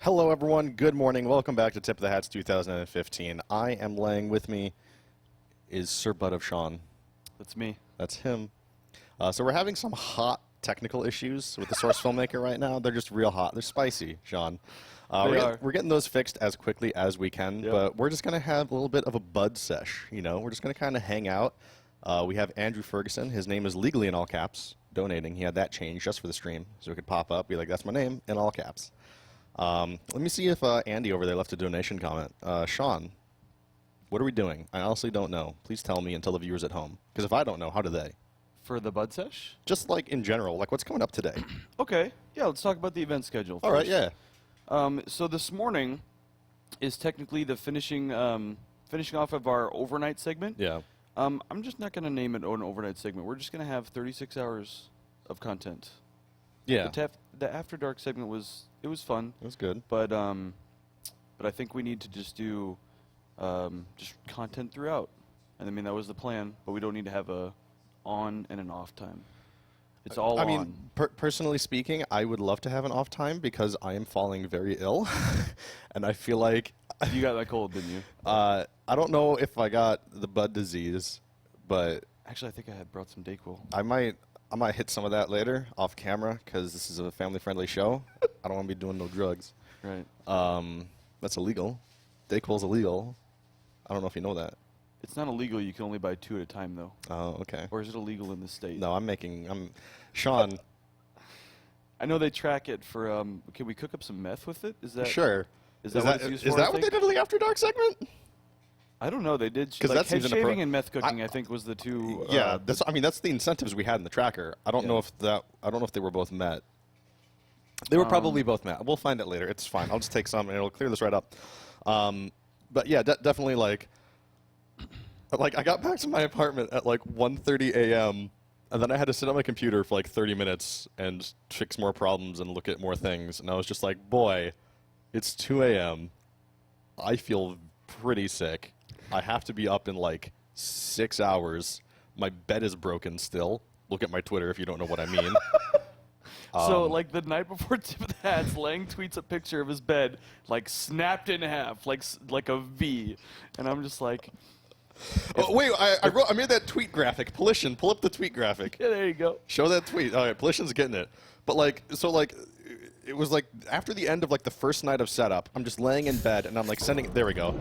Hello, everyone. Good morning. Welcome back to Tip of the Hats 2015. I am Lang. With me is Sir Bud of Sean. That's me. That's him. So we're having some hot technical issues with the Source Filmmaker right now. They're just real hot. They're spicy, Sean. We're getting those fixed as quickly as we can, but we're just going to have a little bit of a Bud sesh. You know, we're just going to kind of hang out. We have Andrew Ferguson. His name is legally in all caps, donating. He had that changed just for the stream, so it could pop up, be like, that's my name, in all caps. Let me see if Andy over there left a donation comment. Sean, what are we doing? I honestly don't know. Please tell me and tell the viewers at home. Because if I don't know, how do they? For the Bud Sesh? Just like in general, like what's coming up today? Okay. Yeah, let's talk about the event schedule first. All right, yeah. So this morning is technically the finishing off of our overnight segment. Yeah. I'm just not going to name it an overnight segment. We're just going to have 36 hours of content. Yeah. The After Dark segment was fun. It was good. But I think we need to just do just content throughout. And I mean, that was the plan, but we don't need to have a on and an off time. It's all I on. mean, personally speaking, I would love to have an off time because I am falling very ill. And I feel like... You got that cold, didn't you? I don't know if I got the Bud disease, but... Actually, I think I had brought some Dayquil. I might hit some of that later off camera because this is a family-friendly show. I don't want to be doing no drugs. Right. That's illegal. Dayquil's illegal. I don't know if you know that. It's not illegal. You can only buy 2 at a time, though. Oh, okay. Or is it illegal in this state? No, Sean. I know they track it for. Can we cook up some meth with it? Is that Sure. Is that what it's used for? Is that what they did in the After Dark segment? I don't know. They did. Because like that seems head shaving and meth cooking. I think was the two. Yeah, that's the incentives we had in the tracker. I don't know if they were both met. They were probably both met. We'll find it later. It's fine. I'll just take some and it'll clear this right up. But yeah, definitely like I got back to my apartment at like 1:30 a.m. and then I had to sit on my computer for like 30 minutes and fix more problems and look at more things. And I was just like, boy, it's 2 a.m. I feel pretty sick. I have to be up in like 6 hours. My bed is broken still. Look at my Twitter if you don't know what I mean. So, like, the night before Tip of the Hats, Lang tweets a picture of his bed, like, snapped in half, like a V. And I'm just like... Oh, wait, I made that tweet graphic. Polition, pull up the tweet graphic. Yeah, there you go. Show that tweet. All right, Polition's getting it. But, like, so, like, it was, like, after the end of, like, the first night of setup, I'm just laying in bed, and I'm, like, sending... There we go.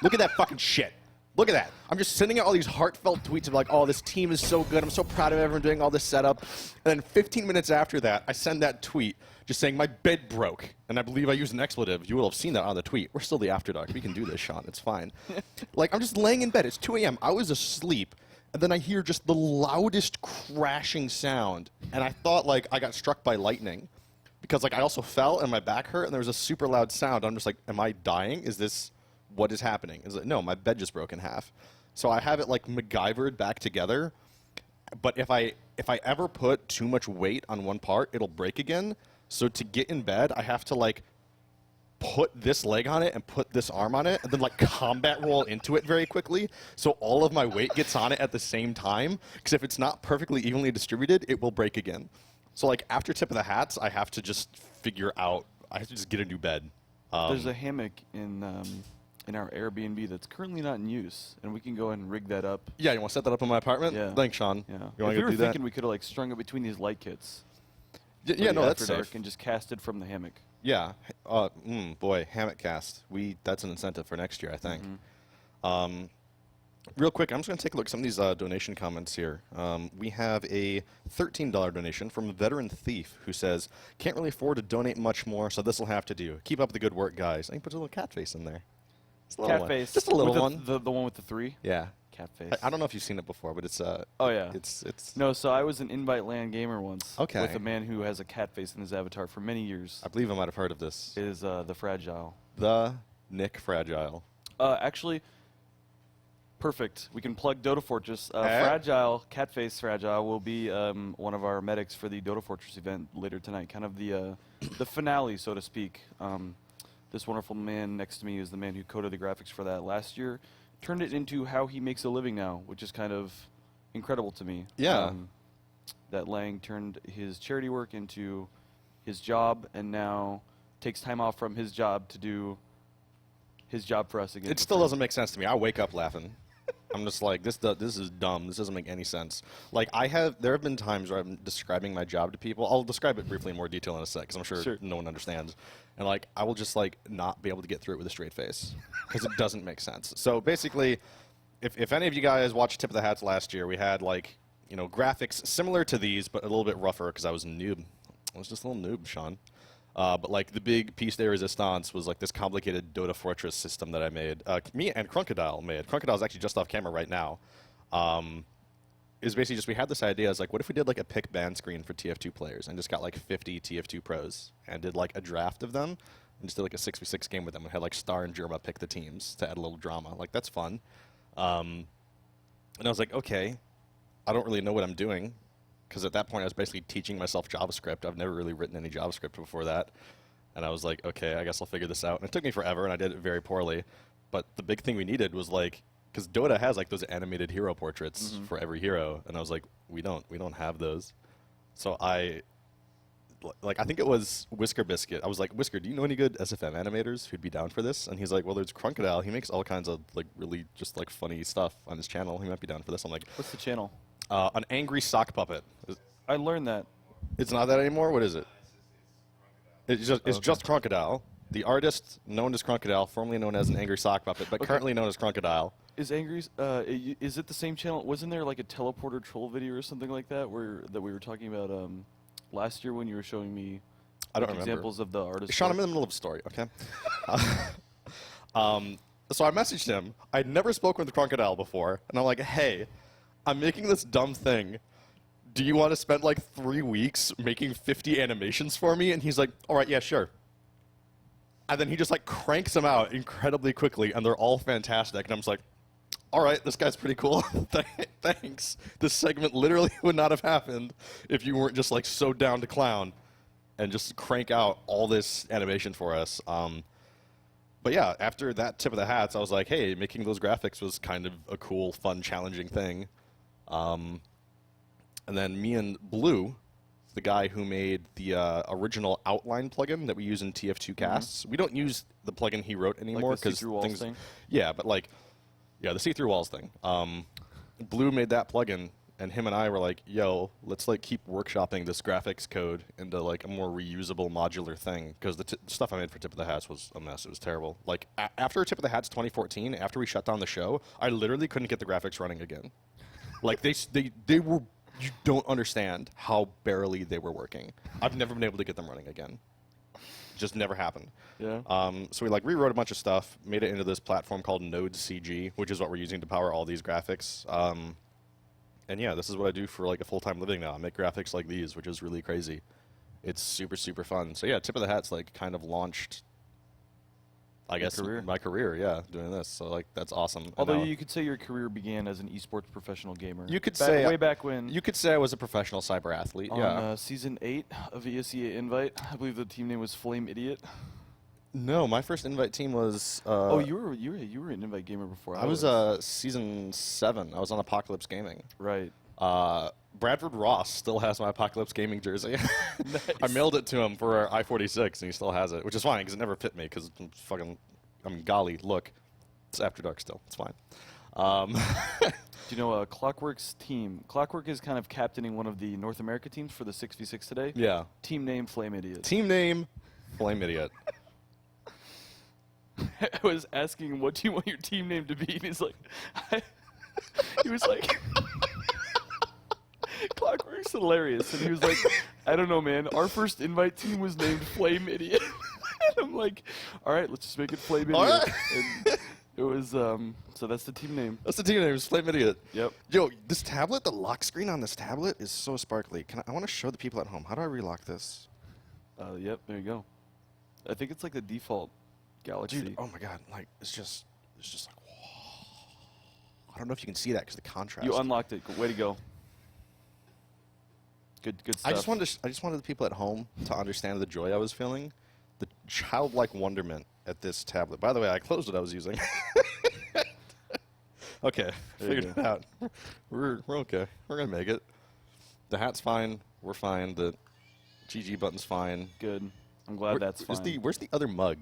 Look at that fucking shit. Look at that. I'm just sending out all these heartfelt tweets of like, oh, this team is so good. I'm so proud of everyone doing all this setup. And then 15 minutes after that, I send that tweet just saying my bed broke. And I believe I used an expletive. You will have seen that on the tweet. We're still the After Dark. We can do this, Sean. It's fine. Like, I'm just laying in bed. It's 2 a.m. I was asleep. And then I hear just the loudest crashing sound. And I thought, like, I got struck by lightning. Because, like, I also fell and my back hurt. And there was a super loud sound. I'm just like, am I dying? Is this... what is happening? Is it no, my bed just broke in half. So I have it like MacGyvered back together. But if I ever put too much weight on one part, it'll break again. So to get in bed, I have to like put this leg on it and put this arm on it and then like combat roll into it very quickly. So all of my weight gets on it at the same time. Because if it's not perfectly evenly distributed, it will break again. So like after Tip of the Hats, I have to just figure out, I have to just get a new bed. There's a hammock in our Airbnb that's currently not in use, and we can go ahead and rig that up. Yeah, you want to set that up in my apartment? Yeah. Thanks, Sean. Yeah. You want if to we do were that? thinking we could have like strung it between these light kits. Yeah, no, that's dark safe. and just cast it from the hammock. Yeah. Boy, hammock cast. That's an incentive for next year, I think. Mm-hmm. Real quick, I'm just going to take a look at some of these donation comments here. We have a $13 donation from Veteran Thief who says, can't really afford to donate much more, so this will have to do. Keep up the good work, guys. And he puts a little cat face in there. Cat face. Just a little with one. The one with the 3? Yeah. Cat face. I don't know if you've seen it before, but it's... oh, yeah. It's... No, so I was an Invite Land gamer once. Okay. With a man who has a cat face in his avatar for many years. I believe I might have heard of this. It is the Fragile. The Nick Fragile. Actually... Perfect. We can plug Dota Fortress. Fragile, Catface Fragile, will be one of our medics for the Dota Fortress event later tonight. Kind of the finale, so to speak. This wonderful man next to me is the man who coded the graphics for that last year. Turned it into how he makes a living now, which is kind of incredible to me. Yeah. That Lang turned his charity work into his job, and now takes time off from his job to do his job for us again. It still doesn't make sense to me. I wake up laughing. I'm just like, this is dumb. This doesn't make any sense. Like, there have been times where I'm describing my job to people. I'll describe it briefly in more detail in a sec, because I'm sure no one understands. And, like, I will just, like, not be able to get through it with a straight face, because it doesn't make sense. So, basically, if any of you guys watched Tip of the Hats last year, we had, like, you know, graphics similar to these, but a little bit rougher, because I was a noob. I was just a little noob, Sean. But like the big piece de resistance was like this complicated Dota Fortress system that I made. Me and Crocodile made. Crocodile's actually just off camera right now. Is basically just we had this idea. I was like, what if we did like a pick ban screen for TF2 players and just got like 50 TF2 pros and did like a draft of them and just did like a 6v6 game with them and had like Star and Germa pick the teams to add a little drama. Like that's fun. And I was like, okay, I don't really know what I'm doing. Because at that point, I was basically teaching myself JavaScript. I've never really written any JavaScript before that. And I was like, okay, I guess I'll figure this out. And it took me forever, and I did it very poorly. But the big thing we needed was like, because Dota has like those animated hero portraits for every hero. And I was like, we don't have those. So I think it was Whisker Biscuit. I was like, Whisker, do you know any good SFM animators who'd be down for this? And he's like, well, there's Crocodile. He makes all kinds of like really just like funny stuff on his channel. He might be down for this. I'm like, what's the channel? An angry sock puppet. I learned that. It's not that anymore? What is it? It's just Crocodile. The artist known as Crocodile, formerly known as an angry sock puppet, but currently known as Crocodile. Is is it the same channel? Wasn't there like a teleporter troll video or something like that that we were talking about last year when you were showing me examples of the artist? Sean, I'm in the middle of a story, okay? So I messaged him. I'd never spoken with Crocodile before, and I'm like, hey, I'm making this dumb thing. Do you want to spend like 3 weeks making 50 animations for me? And he's like, all right, yeah, sure. And then he just like cranks them out incredibly quickly, and they're all fantastic. And I'm just like, all right, this guy's pretty cool. Thanks. This segment literally would not have happened if you weren't just like so down to clown and just crank out all this animation for us. But yeah, after that Tip of the Hats, I was like, hey, making those graphics was kind of a cool, fun, challenging thing. And then me and Blue, the guy who made the original outline plugin that we use in TF2 casts, we don't use the plugin he wrote anymore because things. Thing? Yeah, but like, yeah, the see-through walls thing. Blue made that plugin, and him and I were like, yo, let's like keep workshopping this graphics code into like a more reusable modular thing, because the stuff I made for Tip of the Hats was a mess. It was terrible. Like after Tip of the Hats 2014, after we shut down the show, I literally couldn't get the graphics running again. Like they were, you don't understand how barely they were working. I've never been able to get them running again. Just never happened. Yeah. So we like rewrote a bunch of stuff, made it into this platform called Node CG, which is what we're using to power all these graphics. And yeah, this is what I do for like a full-time living now. I make graphics like these, which is really crazy. It's super, super fun. So yeah, Tip of the Hat's like kind of launched, I guess, my career, yeah, doing this. So like that's awesome. Although you could say your career began as an esports professional gamer. You could say way back when. You could say I was a professional cyber athlete. On season 8 of ESEA Invite, I believe the team name was Flame Idiot. No, my first Invite team was. Oh, you were an Invite gamer before. I was season 7. I was on Apocalypse Gaming. Right. Bradford Ross still has my Apocalypse Gaming jersey. Nice. I mailed it to him for I-46, and he still has it, which is fine because it never fit me because golly, look, it's After Dark still. It's fine. Do you know Clockwork's team? Clockwork is kind of captaining one of the North America teams for the 6v6 today. Yeah. Team name Flame Idiot. Team name Flame Idiot. I was asking him, what do you want your team name to be? And he's like, he was like, Clockwork's hilarious. And he was like, I don't know, man. Our first Invite team was named Flame Idiot. And I'm like, all right, let's just make it Flame Idiot. Right. And it was, so that's the team name. That's the team name, it's Flame Idiot. Yep. Yo, this tablet, the lock screen on this tablet is so sparkly. I want to show the people at home. How do I relock this? Yep, there you go. I think it's like the default Galaxy. Dude, oh my god, like it's just like, whoa. I don't know if you can see that because the contrast. You unlocked it. Way to go. Good stuff. I just wanted the people at home to understand the joy I was feeling, the childlike wonderment at this tablet. By the way, I closed what I was using. Okay, figured it out. We're okay. We're gonna make it. The hat's fine. We're fine. The GG button's fine. Good. I'm glad that's fine. Where's the other mug?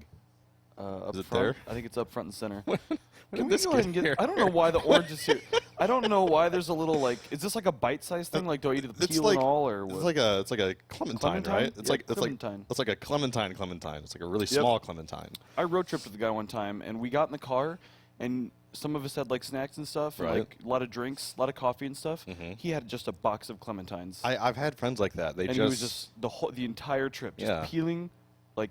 Up Is it front. there? I think it's up front and center. When Can did we this go ahead get and get? here? I don't know why the orange is here. I don't know why there's a little like. Is this like a bite-sized thing? Like, do I eat the peel and all, or what? It's like a clementine, right? Yeah, clementine. It's like a clementine. It's like a really small clementine. I road tripped with the guy one time, and we got in the car, and some of us had like snacks and stuff, and, Right. like a lot of drinks, a lot of coffee and stuff. He had just a box of clementines, I've had friends like that. and he was just the entire trip just peeling, like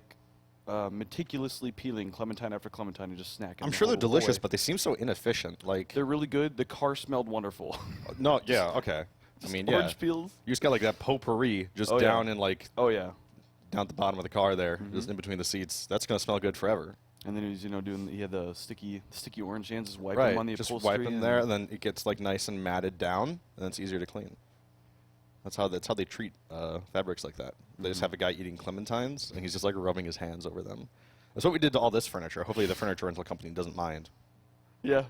meticulously peeling clementine after clementine and just snacking. I'm the sure they're whole delicious, way. but they seem so inefficient. Like They're really good. The car smelled wonderful. no, yeah, okay. I mean, yeah. Orange peels. You just got like that potpourri just down in like Oh yeah. down at the bottom of the car there, just in between the seats. That's gonna smell good forever. And then he was, he had the sticky orange hands, just wiping Right. them on the Just upholstery. wipe them there, and then it gets like nice and matted down, and then it's easier to clean. That's how they treat fabrics like that. They just have a guy eating clementines, and he's just like rubbing his hands over them. That's what we did to all this furniture. Hopefully, the furniture rental company doesn't mind. Yeah.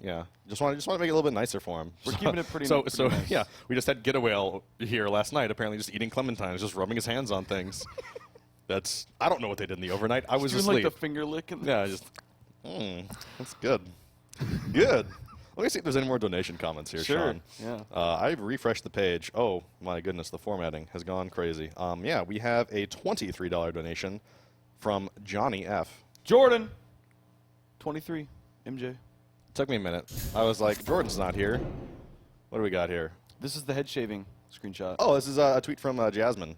Yeah, just want to make it a little bit nicer for him. We're keeping it pretty So nice. yeah, we just had Get a Whale here last night. Apparently, just eating clementines, just rubbing his hands on things. I don't know what they did in the overnight. I was Doing asleep. like the finger lick. And Yeah, just that's good. Good. Let me see if there's any more donation comments here, Sure. Sean. Yeah. I've refreshed the page. Oh my goodness, the formatting has gone crazy. Yeah, we have a $23 donation from Johnny F. Jordan. 23. MJ. Took me a minute. I was like, Jordan's not here. What do we got here? This is the head shaving screenshot. Oh, this is a tweet from Jasmine.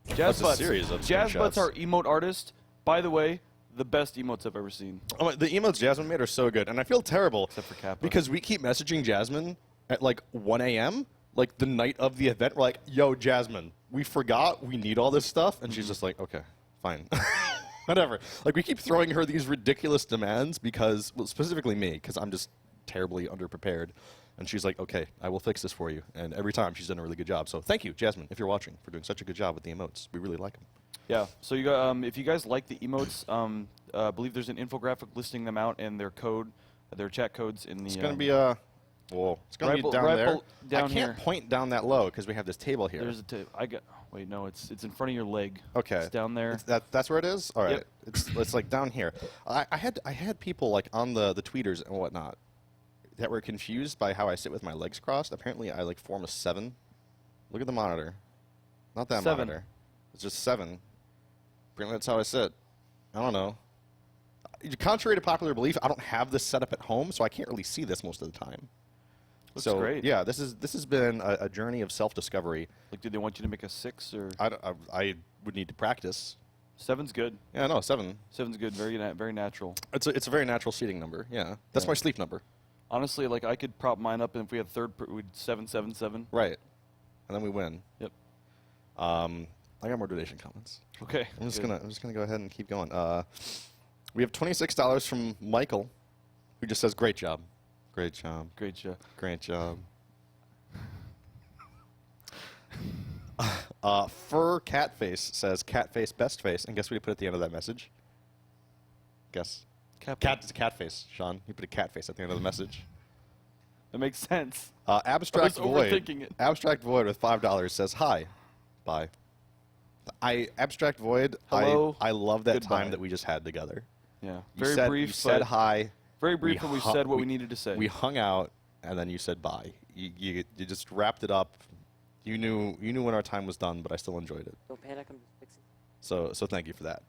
Jazz that's a Butts. series of Jazz screenshots. Butts, our emote artist. By the way, the best emotes I've ever seen. Oh, the emotes Jasmine made are so good, and I feel terrible Except for Kappa. because we keep messaging Jasmine at like 1 a.m., like the night of the event. We're like, yo, Jasmine, we forgot we need all this stuff, and she's just like, okay, fine. Whatever. Like, we keep throwing her these ridiculous demands because, well, specifically me, because I'm just terribly underprepared. And she's like, okay, I will fix this for you. And every time she's done a really good job. So thank you, Jasmine, if you're watching, for doing such a good job with the emotes. We really like them. Yeah. So you got, if you guys like the emotes, I believe there's an infographic listing them out and their code, their chat codes in the. It's going to be it's going to be down there. Down I can't here. point down that low because we have this table here. There's a wait, no, it's in front of your leg. Okay. It's down there. That's where it is? All right. Yep. It's like down here. I had people like on the tweeters and whatnot that were confused by how I sit with my legs crossed. Apparently I like form a 7. Look at the monitor. Not that 7. monitor. It's just 7. Apparently that's how I sit. I don't know. Contrary to popular belief, I don't have this set up at home, so I can't really see this most of the time. Looks so great. yeah, this has been a journey of self-discovery. Like, did they want you to make a 6 or? I would need to practice. 7's good. Yeah, no, 7. 7's good. Very natural. It's a very natural seating number. Yeah, that's my sleep number. Honestly, like I could prop mine up, and if we had third, we'd 777. Right, and then we win. Yep. I got more donation comments. Okay. I'm just good. gonna go ahead and keep going. We have $26 from Michael, who just says, "Great job, great job, Great show. great job." Fur Catface says, "Catface best face," and guess what he put at the end of that message? Guess. Cat is a cat face, Sean. He put a cat face at the end of the message. That makes sense. Abstract I was Void. overthinking it. Abstract Void with $5 says, "Hi, bye." Abstract Void. Hello, I love that goodbye. time that we just had together. Yeah. You Very said, brief. You said but hi. Very brief, and we hu- said what we needed to say. We hung out, and then you said bye. You just wrapped it up. You knew when our time was done, but I still enjoyed it. Don't panic, I'm just fixing. So thank you for that.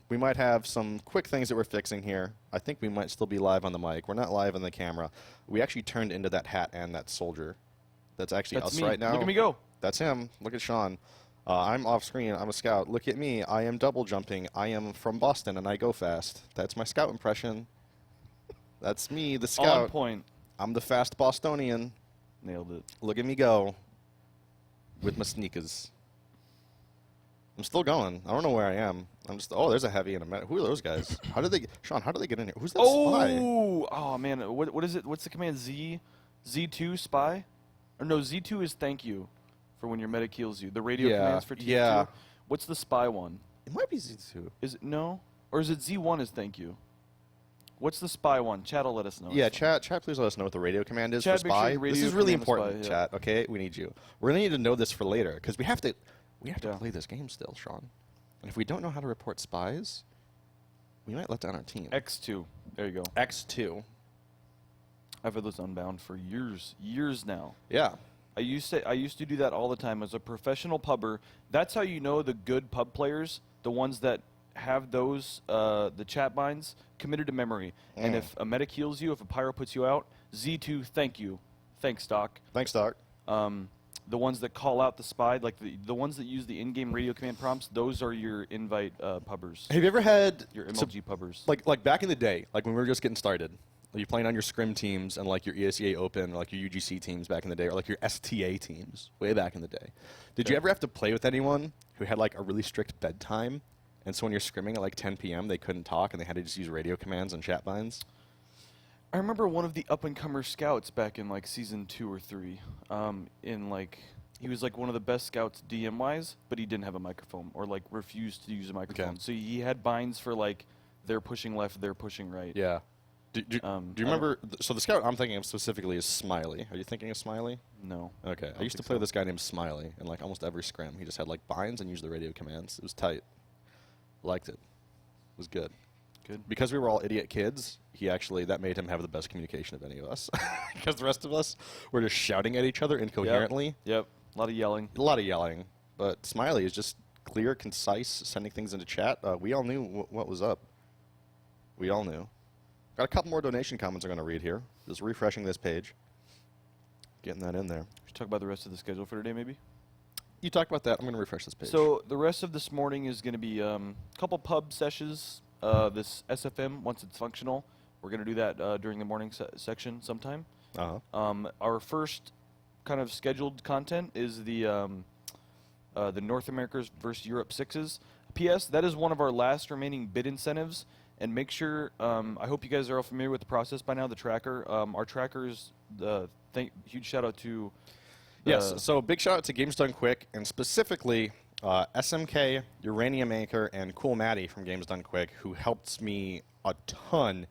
We might have some quick things that we're fixing here. I think we might still be live on the mic. We're not live on the camera. We actually turned into that hat and that soldier. That's actually That's us me. right now. Look at me go. That's him. Look at Sean. I'm off screen. I'm a scout. Look at me. I am double jumping. I am from Boston and I go fast. That's my scout impression. That's me, the scout. On point. I'm the fast Bostonian. Nailed it. Look at me go with my sneakers. I'm still going. I don't know where I am. I'm just. Oh, there's a heavy and a medic. Who are those guys? How did they? Sean, how did they get in here? Who's that spy? Oh man, what is it? What's the command? Z2 spy? Or no, Z2 is thank you for when your medic heals you. The radio Yeah, commands for T2. yeah. What's the spy one? It might be Z2. Is it no? Or is it Z1 is thank you? What's the spy one? Chat will let us know. Yeah, It's fine. chat, please let us know what the radio command is Chat, for make sure spy. your This radio is really command is spy, important, yeah. chat. Okay, we need you. We're gonna need to know this for later because we have to Yeah. play this game still, Sean. And if we don't know how to report spies, we might let down our team. X2. There you go. X2. I've had those Unbound for years now. Yeah. I used to do that all the time as a professional pubber. That's how you know the good pub players, the ones that have those the chat binds committed to memory. And if a medic heals you, if a pyro puts you out, Z2, thank you, thanks Doc. Thanks, Doc. The ones that call out the spy, like the ones that use the in-game radio command prompts, those are your invite pubbers. Have you ever had Your MLG pubbers? like back in the day, like when we were just getting started, you playing on your scrim teams and like your ESEA Open, or like your UGC teams back in the day, or like your STA teams way back in the day. Did you ever have to play with anyone who had like a really strict bedtime, and so when you're scrimming at like 10 p.m. they couldn't talk and they had to just use radio commands and chat binds? I remember one of the up-and-comer scouts back in like season 2 or 3. He was like one of the best scouts DM-wise, but he didn't have a microphone or like refused to use a microphone. Okay. So he had binds for like they're pushing left, they're pushing right. Yeah. Do you remember? So the scout I'm thinking of specifically is Smiley. Are you thinking of Smiley? No. Okay. I used to play with this guy named Smiley in like almost every scrim. He just had like binds and used the radio commands. It was tight. Liked it. It was good. Good. Because we were all idiot kids, that made him have the best communication of any of us. Because the rest of us were just shouting at each other incoherently. Yep. A lot of yelling. A lot of yelling. But Smiley is just clear, concise, sending things into chat. We all knew what was up. We all knew. Got a couple more donation comments I'm going to read here. Just refreshing this page. Getting that in there. We should talk about the rest of the schedule for today, maybe? You talked about that. I'm going to refresh this page. So the rest of this morning is going to be a couple pub sessions. This SFM, once it's functional, we're going to do that during the morning section sometime. Our first kind of scheduled content is the North America's versus Europe Sixes. P.S. That is one of our last remaining bid incentives. And make sure, I hope you guys are all familiar with the process by now, the tracker. Our trackers, huge shout out to... Yes, so big shout out to Games Done Quick, and specifically SMK, Uranium Anchor, and Cool Maddie from Games Done Quick, who helped me a ton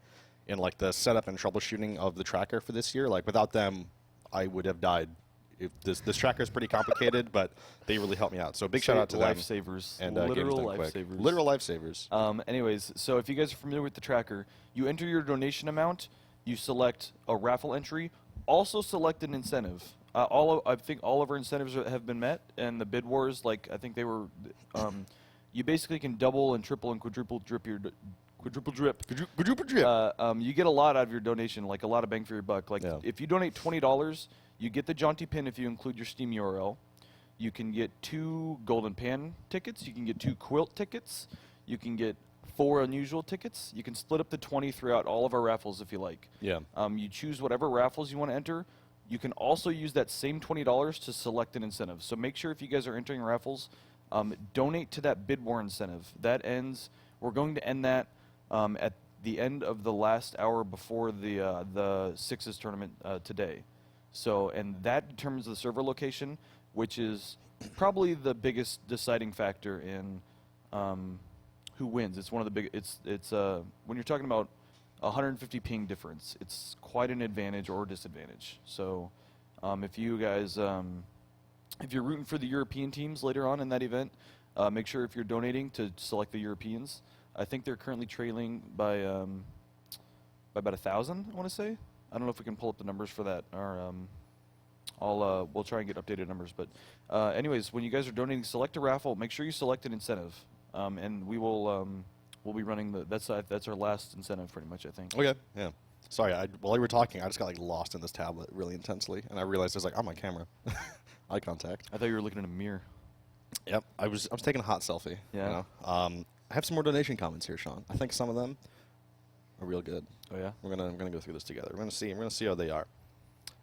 in like the setup and troubleshooting of the tracker for this year. Like without them, I would have died. This tracker is pretty complicated, but they really helped me out. So big shout out to them. Lifesavers. And literal Games Done Quick. lifesavers. Literal lifesavers. Anyways, so if you guys are familiar with the tracker, you enter your donation amount, you select a raffle entry, also select an incentive. I think all of our incentives have been met, and the bid wars, like I think they were, you basically can double and triple and quadruple drip. Quadruple drip. You get a lot out of your donation, like a lot of bang for your buck. Like if you donate $20, you get the Jaunty pin if you include your Steam URL. You can get 2 Golden Pan tickets. You can get 2 Quilt tickets. You can get 4 Unusual tickets. You can split up the 20 throughout all of our raffles if you like. Yeah. You choose whatever raffles you want to enter. You can also use that same $20 to select an incentive. So make sure if you guys are entering raffles, donate to that bid war incentive. That ends. We're going to end that at the end of the last hour before the Sixes tournament today. So, and that determines the server location, which is probably the biggest deciding factor in who wins. It's one of the big. It's when you're talking about 150 ping difference, it's quite an advantage or disadvantage. So, if you guys, if you're rooting for the European teams later on in that event, make sure if you're donating to select the Europeans. I think they're currently trailing by about 1,000. I want to say. I don't know if we can pull up the numbers for that, or we'll try and get updated numbers. But anyways, when you guys are donating, select a raffle. Make sure you select an incentive, and we will we'll be running that's our last incentive pretty much, I think. Okay. Yeah. Sorry, while you were talking, I just got like lost in this tablet really intensely, and I realized I was like, I'm on camera. Eye contact. I thought you were looking in a mirror. Yep. I was taking a hot selfie. Yeah. You know? I have some more donation comments here, Sean. I think some of them are real good. Oh yeah. We're gonna go through this together. We're gonna see how they are.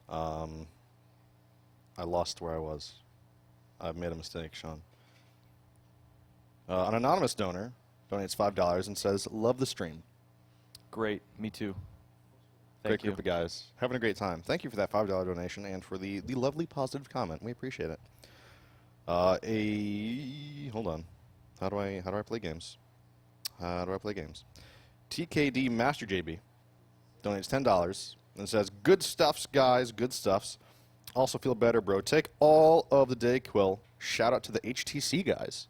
I lost where I was. I've made a mistake, Sean. An anonymous donor donates $5 and says, "Love the stream." Great. Me too. Great group of guys. Having a great time. Thank you for that $5 donation and for the lovely positive comment. We appreciate it. Hold on. How do I play games? How do I play games? TKD Master JB donates $10 and says, "Good stuffs, guys. Good stuffs. Also feel better, bro. Take all of the day, Quill. Shout out to the HTC guys."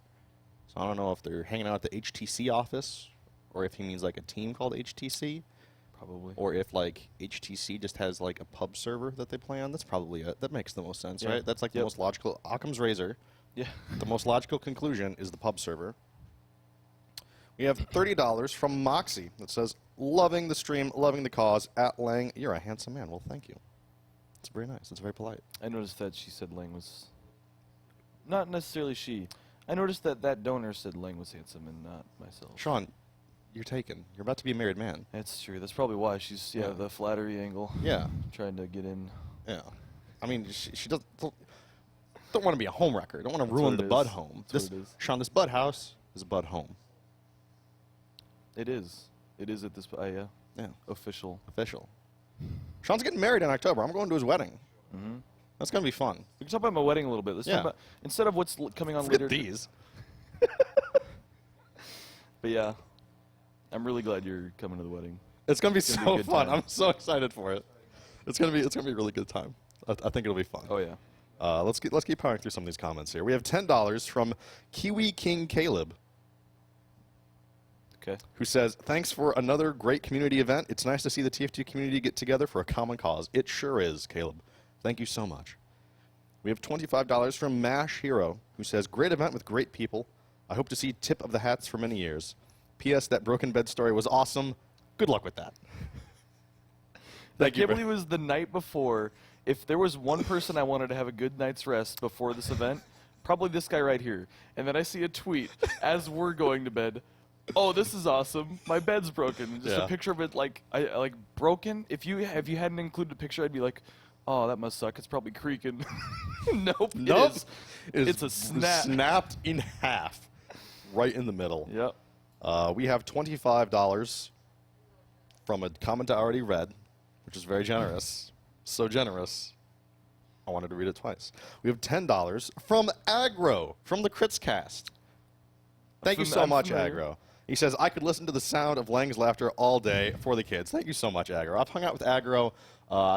So I don't know if they're hanging out at the HTC office, or if he means like a team called HTC. Probably. Or if like HTC just has like a pub server that they play on. That's probably it. That makes the most sense, Yeah. right? That's like the most logical. Occam's razor. Yeah. The most logical conclusion is the pub server. We have $30 from Moxie that says, loving the stream, loving the cause. At Lang, you're a handsome man. Well, thank you. It's very nice. It's very polite. I noticed that she said Lang was... Not necessarily she. I noticed that that donor said Lang was handsome and not myself. Sean, you're taken. You're about to be a married man. That's true. That's probably why she's, Yeah. the flattery angle. Yeah. Trying to get in. Yeah. I mean, she doesn't... Don't want to be a home wrecker. Don't want to That's ruin what the it bud is. home. That's what it is. Sean, this bud house is a bud home. It is. It is at this... yeah. Yeah. Official. Official. Sean's getting married in October. I'm going to his wedding. Mm-hmm. That's going to be fun. We can talk about my wedding a little bit. Let's Yeah. talk about... Instead of what's coming on Forget later... these. But yeah. I'm really glad you're coming to the wedding. It's going to be gonna be a so good fun. time. I'm so excited for it. It's going to be a really good time. I think it'll be fun. Oh, yeah. Let's keep powering through some of these comments here. We have $10 from Kiwi King Caleb, Okay. who says, thanks for another great community event. It's nice to see the TF2 community get together for a common cause. It sure is, Caleb. Thank you so much. We have $25 from Mash Hero, who says, great event with great people. I hope to see tip of the hats for many years. P.S. That broken bed story was awesome. Good luck with that. I can't believe it was the night before. If there was one person I wanted to have a good night's rest before this event, probably this guy right here. And then I see a tweet as we're going to bed. Oh, this is awesome. My bed's broken. Just Yeah. a picture of it, like broken. If you hadn't included a picture, I'd be like, oh, that must suck. It's probably creaking. Nope. Nope. It's a snap. Snapped in half, right in the middle. Yep. We have $25 from a comment I already read, which is very generous. So generous. I wanted to read it twice. We have $10 from Aggro, from the Crits Cast. Thank you so I'm much, familiar. Aggro. He says, I could listen to the sound of Lang's laughter all day for the kids. Thank you so much, Aggro. I've hung out with Aggro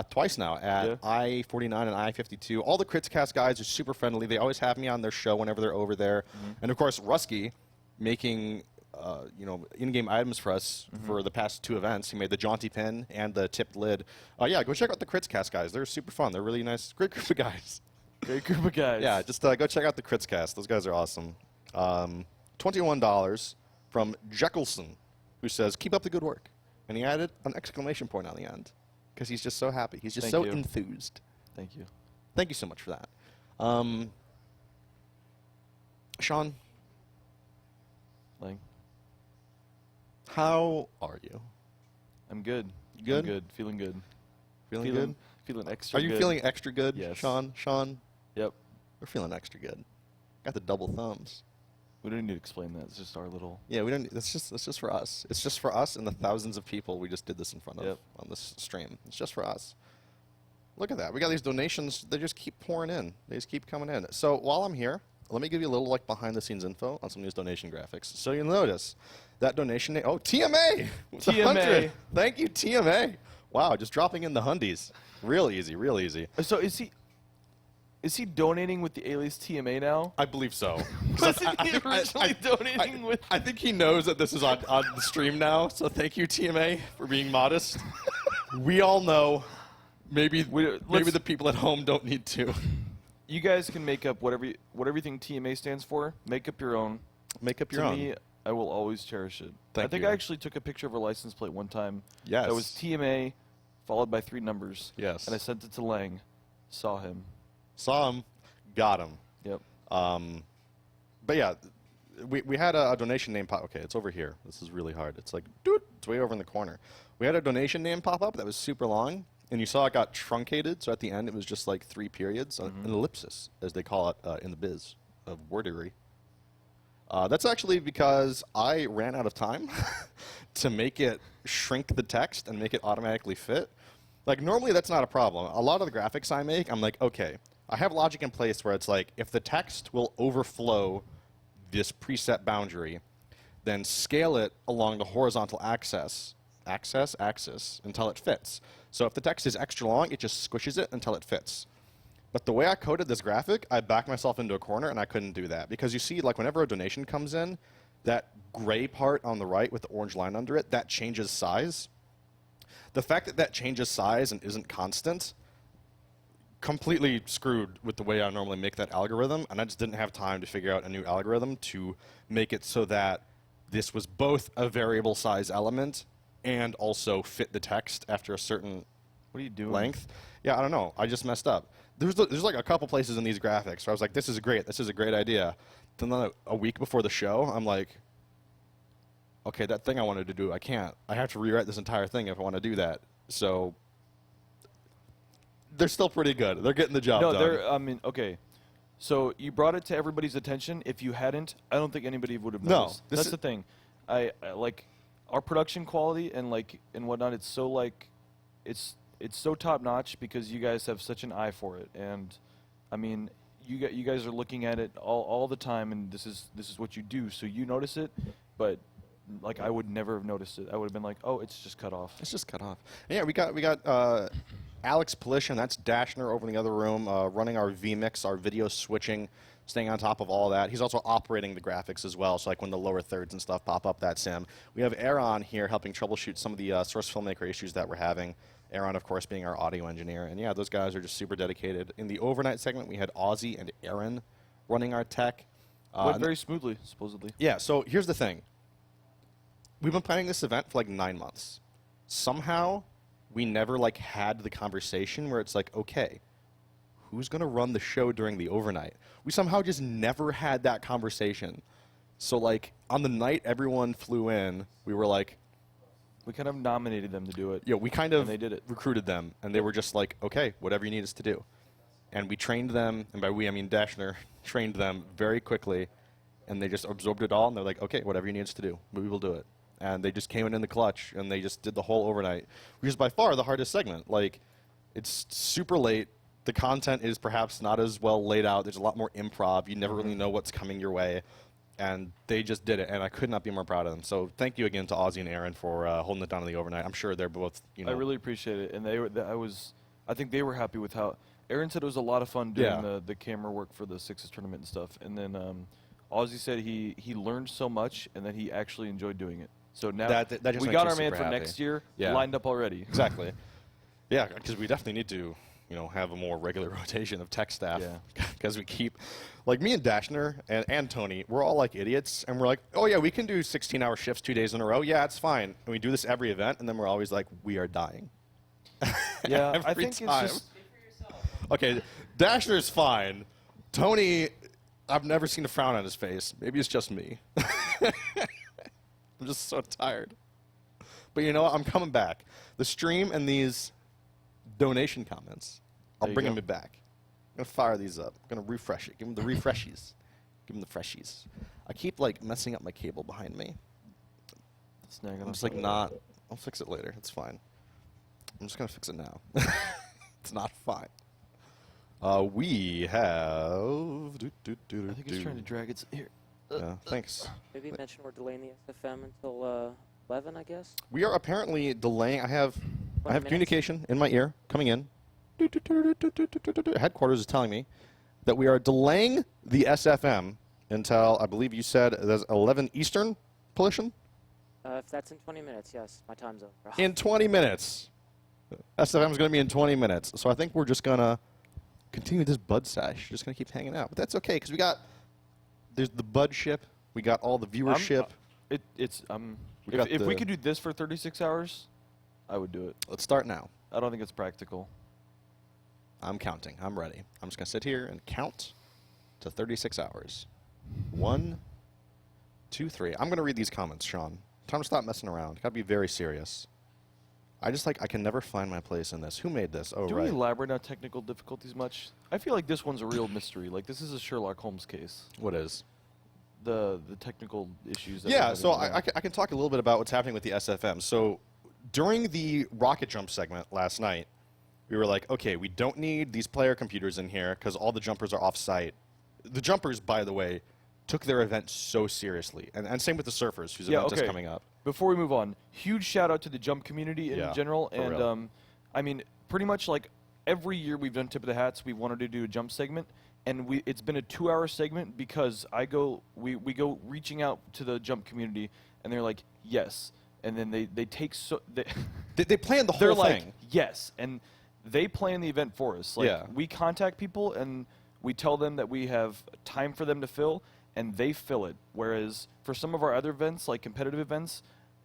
twice now at I-49 and I-52. All the Crits Cast guys are super friendly. They always have me on their show whenever they're over there. And, of course, Rusky making in-game items for us for the past 2 events. He made the jaunty pin and the tipped lid. Yeah, go check out the Crits Cast guys. They're super fun. They're really nice. Great group of guys. Great group of guys. Yeah, just go check out the Crits Cast. Those guys are awesome. $21 from Jeckelson, who says, keep up the good work. And he added an exclamation point on the end because he's just so happy. He's just Thank so you. enthused. Thank you. Thank you so much for that. Sean, Lang. how are you? I'm good. Good? I'm good. Feeling good. Feeling good? Feeling extra Are you good. feeling extra good, Yes. Sean? Sean, Yep. we're feeling extra good. Got the double thumbs. We don't need to explain that. It's just our little... Yeah, we don't. That's just for us. It's just for us and the thousands of people we just did this in front of Yep. on this stream. It's just for us. Look at that. We got these donations. They just keep pouring in. They just keep coming in. So while I'm here, let me give you a little behind the scenes info on some of these donation graphics. So you'll notice that donation. Oh, TMA. with the TMA. 100. Thank you, TMA. Wow, just dropping in the hundies. Real easy. Real easy. So is he donating with the alias TMA now? I believe so. Wasn't he originally donating with... I think he knows that this is on the stream now, so thank you, TMA, for being modest. We all know. Maybe the people at home don't need to. You guys can make up whatever everything TMA stands for. Make up your own. Make up your To own. me, I will always cherish it. Thank I think you. I actually took a picture of her license plate one time. Yes. That was TMA followed by 3 numbers. Yes. And I sent it to Lang. Saw him. Saw him, got him. Yep. But yeah, we had a donation name pop. Okay, it's over here. This is really hard. It's like, dude, it's way over in the corner. We had a donation name pop up that was super long, and you saw it got truncated. So at the end, it was just like 3 periods, an ellipsis, as they call it in the biz of wordery. That's actually because I ran out of time to make it shrink the text and make it automatically fit. Like, normally that's not a problem. A lot of the graphics I make, I'm like, okay, I have logic in place where it's like, if the text will overflow this preset boundary, then scale it along the horizontal axis until it fits. So if the text is extra long, it just squishes it until it fits. But the way I coded this graphic, I backed myself into a corner, and I couldn't do that. Because you see, like, whenever a donation comes in, that gray part on the right with the orange line under it, that changes size. The fact that that changes size and isn't constant completely screwed with the way I normally make that algorithm, and I just didn't have time to figure out a new algorithm to make it so that this was both a variable size element and also fit the text after a certain What are you doing? length. Yeah, I don't know. I just messed up. There's like a couple places in these graphics where I was like, this is great. This is a great idea. Then a week before the show, I'm like, okay, that thing I wanted to do, I can't. I have to rewrite this entire thing if I want to do that. So they're still pretty good. They're getting the job done. No, they're. I mean, okay. So you brought it to everybody's attention. If you hadn't, I don't think anybody would have noticed. this That's is- the thing. I like our production quality and whatnot. It's so it's so top notch because you guys have such an eye for it. And I mean, you guys are looking at it all the time, and this is what you do. So you notice it, but like I would never have noticed it. I would have been like, oh, it's just cut off. It's just cut off. And yeah, we got Alex Polishin, that's Dashner over in the other room, running our vMix, our video switching, staying on top of all that. He's also operating the graphics as well, so like when the lower thirds and stuff pop up, that's him. We have Aaron here helping troubleshoot some of the Source Filmmaker issues that we're having. Aaron, of course, being our audio engineer. And yeah, those guys are just super dedicated. In the overnight segment, we had Ozzy and Aaron running our tech. Went very smoothly, supposedly. Yeah, so here's the thing. We've been planning this event for like 9 months. Somehow, we never like had the conversation where it's like, okay, who's going to run the show during the overnight? We somehow just never had that conversation. So like on the night everyone flew in, we were like, We kind of nominated them to do it. yeah, we kind of And they did it. recruited them, and they were just like, okay, whatever you need us to do. And we trained them, and by we I mean Dashner, trained them very quickly, and they just absorbed it all, and they're like, okay, whatever you need us to do, we will do it. And they just came in the clutch, and they just did the whole overnight, which is by far the hardest segment. Like, it's super late. The content is perhaps not as well laid out. There's a lot more improv. You never really know what's coming your way. And they just did it, and I could not be more proud of them. So thank you again to Ozzy and Aaron for holding it down in the overnight. I'm sure they're both, you know. I really appreciate it, and I think they were happy with how. Aaron said it was a lot of fun doing Yeah. the camera work for the Sixes tournament and stuff, and then Ozzy said he learned so much and that he actually enjoyed doing it. So now That just we makes got you our man super for happy. next year Yeah. lined up already. Exactly. Yeah, because we definitely need to, you know, have a more regular rotation of tech staff. Yeah. Because we keep, like me and Dashner and Tony, we're all like idiots, and we're like, oh yeah, we can do 16-hour shifts 2 days in a row. Yeah, it's fine. And we do this every event, and then we're always like, we are dying. Yeah, I Every think time. it's just Okay, Dashner's fine. Tony, I've never seen a frown on his face. Maybe it's just me. I'm just so tired. But you know what? I'm coming back. The stream and these donation comments, There I'll you bring go. them back. I'm going to fire these up. I'm going to refresh it. Give them the refreshies. Give them the freshies. I keep, like, messing up my cable behind me. snagging I'm on just, like, something. not. I'll fix it later. It's fine. I'm just going to fix it now. It's not fine. We have. I think he's trying to drag it here. Yeah, thanks. Maybe mention we're delaying the SFM until 11, I guess. We are apparently delaying. I have 20 minutes. communication in my ear coming in. Headquarters is telling me that we are delaying the SFM until I believe you said there's 11 Eastern Pollution If that's in 20 minutes, yes, my time's over. in 20 minutes. SFM is going to be in 20 minutes, so I think we're just gonna continue this Bud Sash. Just gonna keep hanging out, but that's okay because there's the Bud ship. We got all the viewership. We got if we the- could do this for 36 hours, I would do it. Let's start now. I don't think it's practical. I'm counting. I'm ready. I'm just going to sit here and count to 36 hours. 1, 2, 3. I'm going to read these comments, Sean. Time to stop messing around. Got to be very serious. I can never find my place in this. Who made this? Oh, Do right. we elaborate on technical difficulties much? I feel like this one's a real mystery. Like, this is a Sherlock Holmes case. What is? The technical issues. That we're Yeah, having so now. I can talk a little bit about what's happening with the SFM. So during the rocket jump segment last night, we were like, okay, we don't need these player computers in here because all the jumpers are off-site. The jumpers, by the way, took their event so seriously. And same with the surfers, whose event is coming up. Before we move on, huge shout out to the jump community in Yeah, general. for real. And I mean, pretty much like every year we've done Tip of the Hats, we wanted to do a jump segment, and it's been a 2-hour segment because we go reaching out to the jump community, and they're like, yes. And then they take They planned the they're whole like, thing. yes, and they plan the event for us. Like, Yeah. we contact people and we tell them that we have time for them to fill, and they fill it. Whereas for some of our other events, like competitive events,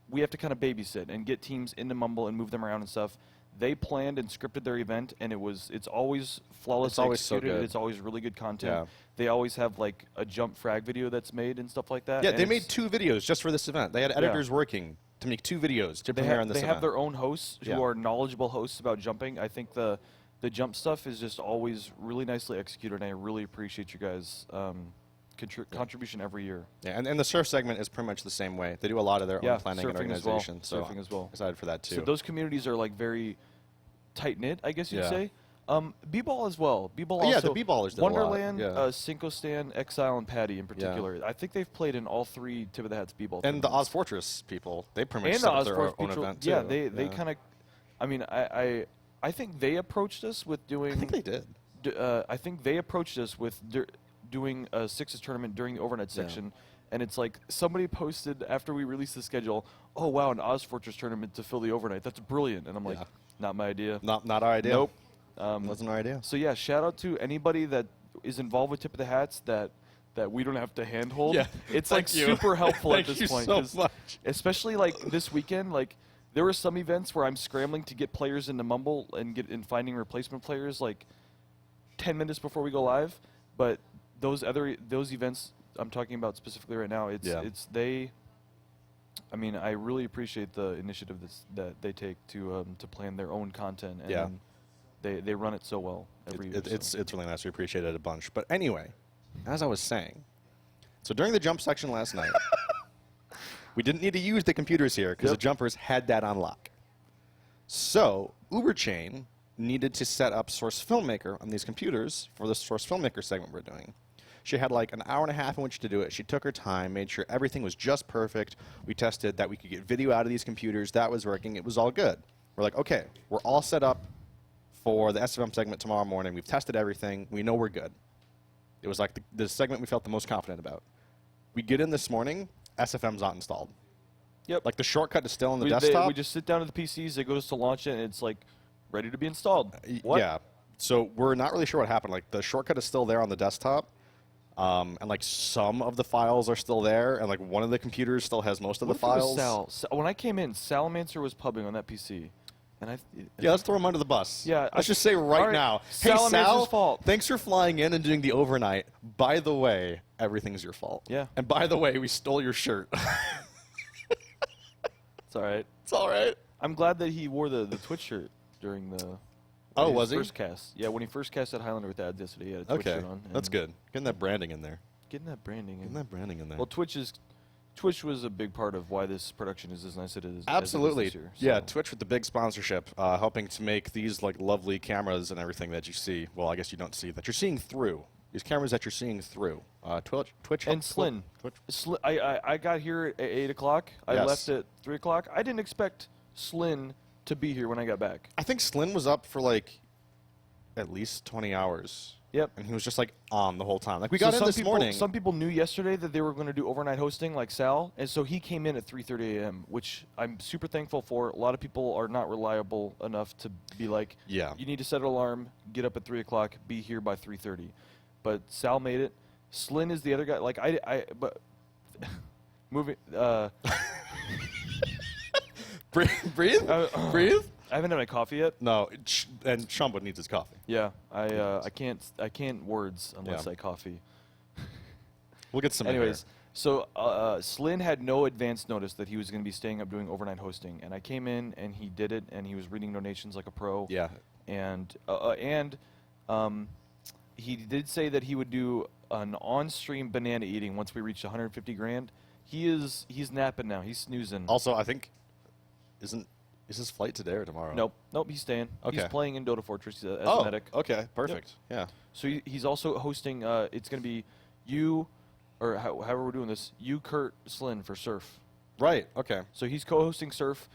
we have to kind of babysit and get teams into Mumble and move them around and stuff. They planned and scripted their event, and it's always flawless. It's always so executed. good. It's always really good content. Yeah. They always have like a jump frag video that's made and stuff like that. Yeah, and they made it's- 2 videos just for this event. They had editors working to make 2 videos to premiere on this They event. have their own hosts who Yeah. are knowledgeable hosts about jumping. I think the jump stuff is just always really nicely executed, and I really appreciate you guys' contribution every year. Yeah, and the surf segment is pretty much the same way. They do a lot of their Yeah, own planning and surfing as well. organization. So Surfing as well. excited for that too. So those communities are like very tight-knit, I guess you'd Yeah. say. B-ball as well. B-ball Yeah, also. the B-ballers did a lot, Wonderland, yeah. Cinco Stan, Exile, and Patty in particular. I think they've played in all 3 Tip of the Hats B-ball and the tournaments. Oz Fortress people, they pretty much And set the up their Osforth own people, event too. yeah, they kind of. I mean, I think they approached us with doing. I think they did. I think they approached us with doing a Sixes tournament during the overnight section, and it's like somebody posted after we released the schedule, "Oh wow, an Oz Fortress tournament to fill the overnight. That's brilliant." And I'm like, Yeah. "Not my idea." Not our idea. Nope. Wasn't our idea. So yeah, shout out to anybody that is involved with Tip of the Hats that we don't have to handhold. Yeah, It's like thank you. super helpful at Thank this you point. so 'cause much. especially like this weekend, like there were some events where I'm scrambling to get players into Mumble and finding replacement players like 10 minutes before we go live. But those events I'm talking about specifically right now, I mean, I really appreciate the initiative that they take to plan their own content, and Yeah. they run it so well every year. It's really nice. We appreciate it a bunch. But anyway, as I was saying, so during the jump section last night, we didn't need to use the computers here because the jumpers had that on lock. So Uberchain needed to set up Source Filmmaker on these computers for the Source Filmmaker segment we're doing. She had like an hour and a half in which to do it. She took her time, made sure everything was just perfect. We tested that we could get video out of these computers. That was working. It was all good. We're like, okay, we're all set up for the SFM segment tomorrow morning. We've tested everything. We know we're good. It was like the segment we felt the most confident about. We get in this morning, SFM's not installed. Yep. Like the shortcut is still on the we desktop. just sit down to the PCs. It goes to launch it, and it's like ready to be installed. What? Yeah. So we're not really sure what happened. Like the shortcut is still there on the desktop. And like some of the files are still there, and like one of the computers still has most of What the if it was files. Sal? When I came in, Salamancer was pubbing on that PC, and Yeah, let's throw him under the bus. Yeah, let's just say right, all right, now, hey Salamancer's Sal, fault. thanks for flying in and doing the overnight. By the way, everything's your fault. Yeah. And by the way, we stole your shirt. it's all right. It's all right. I'm glad that he wore the Twitch shirt during the. Oh, his was he? First cast. Yeah, when he first cast at Highlander with ads yesterday, he had a Twitch Okay, shirt on. that's and good. Getting that branding in there. Getting that branding in. Getting that branding in there. Well, Twitch was a big part of why this production is as nice as it is. Absolutely. As it is this Yeah, year, so. Twitch with the big sponsorship, helping to make these like lovely cameras and everything that you see. Well, I guess you don't see that you're seeing through. These cameras that you're seeing through. Twitch And Slin. Twitch. I got here at 8 o'clock. I Yes. left at 3 o'clock. I didn't expect Slin to be here when I got back. I think Slin was up for like at least 20 hours. Yep. And he was just like on the whole time. Like we got in this morning. Some people knew yesterday that they were going to do overnight hosting, like Sal, and so he came in at 3:30 a.m., which I'm super thankful for. A lot of people are not reliable enough to be like, Yeah. you need to set an alarm, get up at 3 o'clock, be here by 3:30. But Sal made it. Slin is the other guy. Like but moving. Breathe. Breathe. I haven't had my coffee yet. No, and Shumba needs his coffee. Yeah, I can't words unless Yeah. I coffee. We'll get some. in Anyways, here. so Slin had no advance notice that he was going to be staying up doing overnight hosting, and I came in and he did it, and he was reading donations like a pro. Yeah. And he did say that he would do an on-stream banana eating once we reached 150 grand. He's napping now. He's snoozing. Also, I think is his flight today or tomorrow? Nope. He's staying. Okay. He's playing in Dota Fortress as Oh, a medic. okay, perfect. Yeah. So he's also hosting. It's going to be you, or however we're doing this. You, Kurt, Slin for Surf. Right. Okay. So he's co-hosting Surf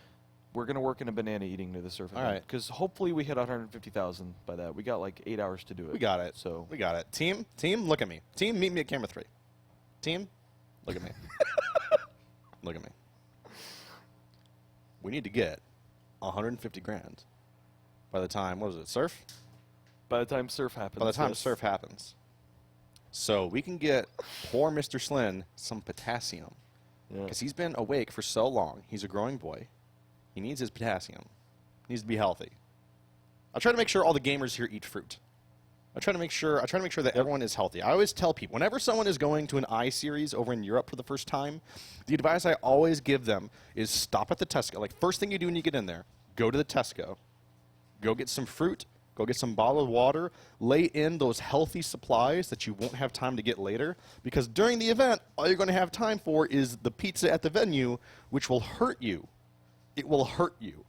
We're gonna work in a banana eating near the surf. All right. Because hopefully we hit 150,000 by that. We got like 8 hours to do it. We got it. So we got it. Team, look at me. Team, meet me at camera 3. Team, look at me. Look at me. We need to get 150 grand by the time, what was it, surf? by the time surf happens. By the time yes. surf happens. So we can get poor Mr. Slynn some potassium. Yeah. Because he's been awake for so long. He's a growing boy. He needs his potassium. He needs to be healthy. I try to make sure all the gamers here eat fruit. I try to make sure that everyone is healthy. I always tell people, whenever someone is going to an I-Series over in Europe for the first time, the advice I always give them is stop at the Tesco. Like, first thing you do when you get in there, go to the Tesco. Go get some fruit. Go get some bottled water. Lay in those healthy supplies that you won't have time to get later. Because during the event, all you're going to have time for is the pizza at the venue, which will hurt you. It will hurt you.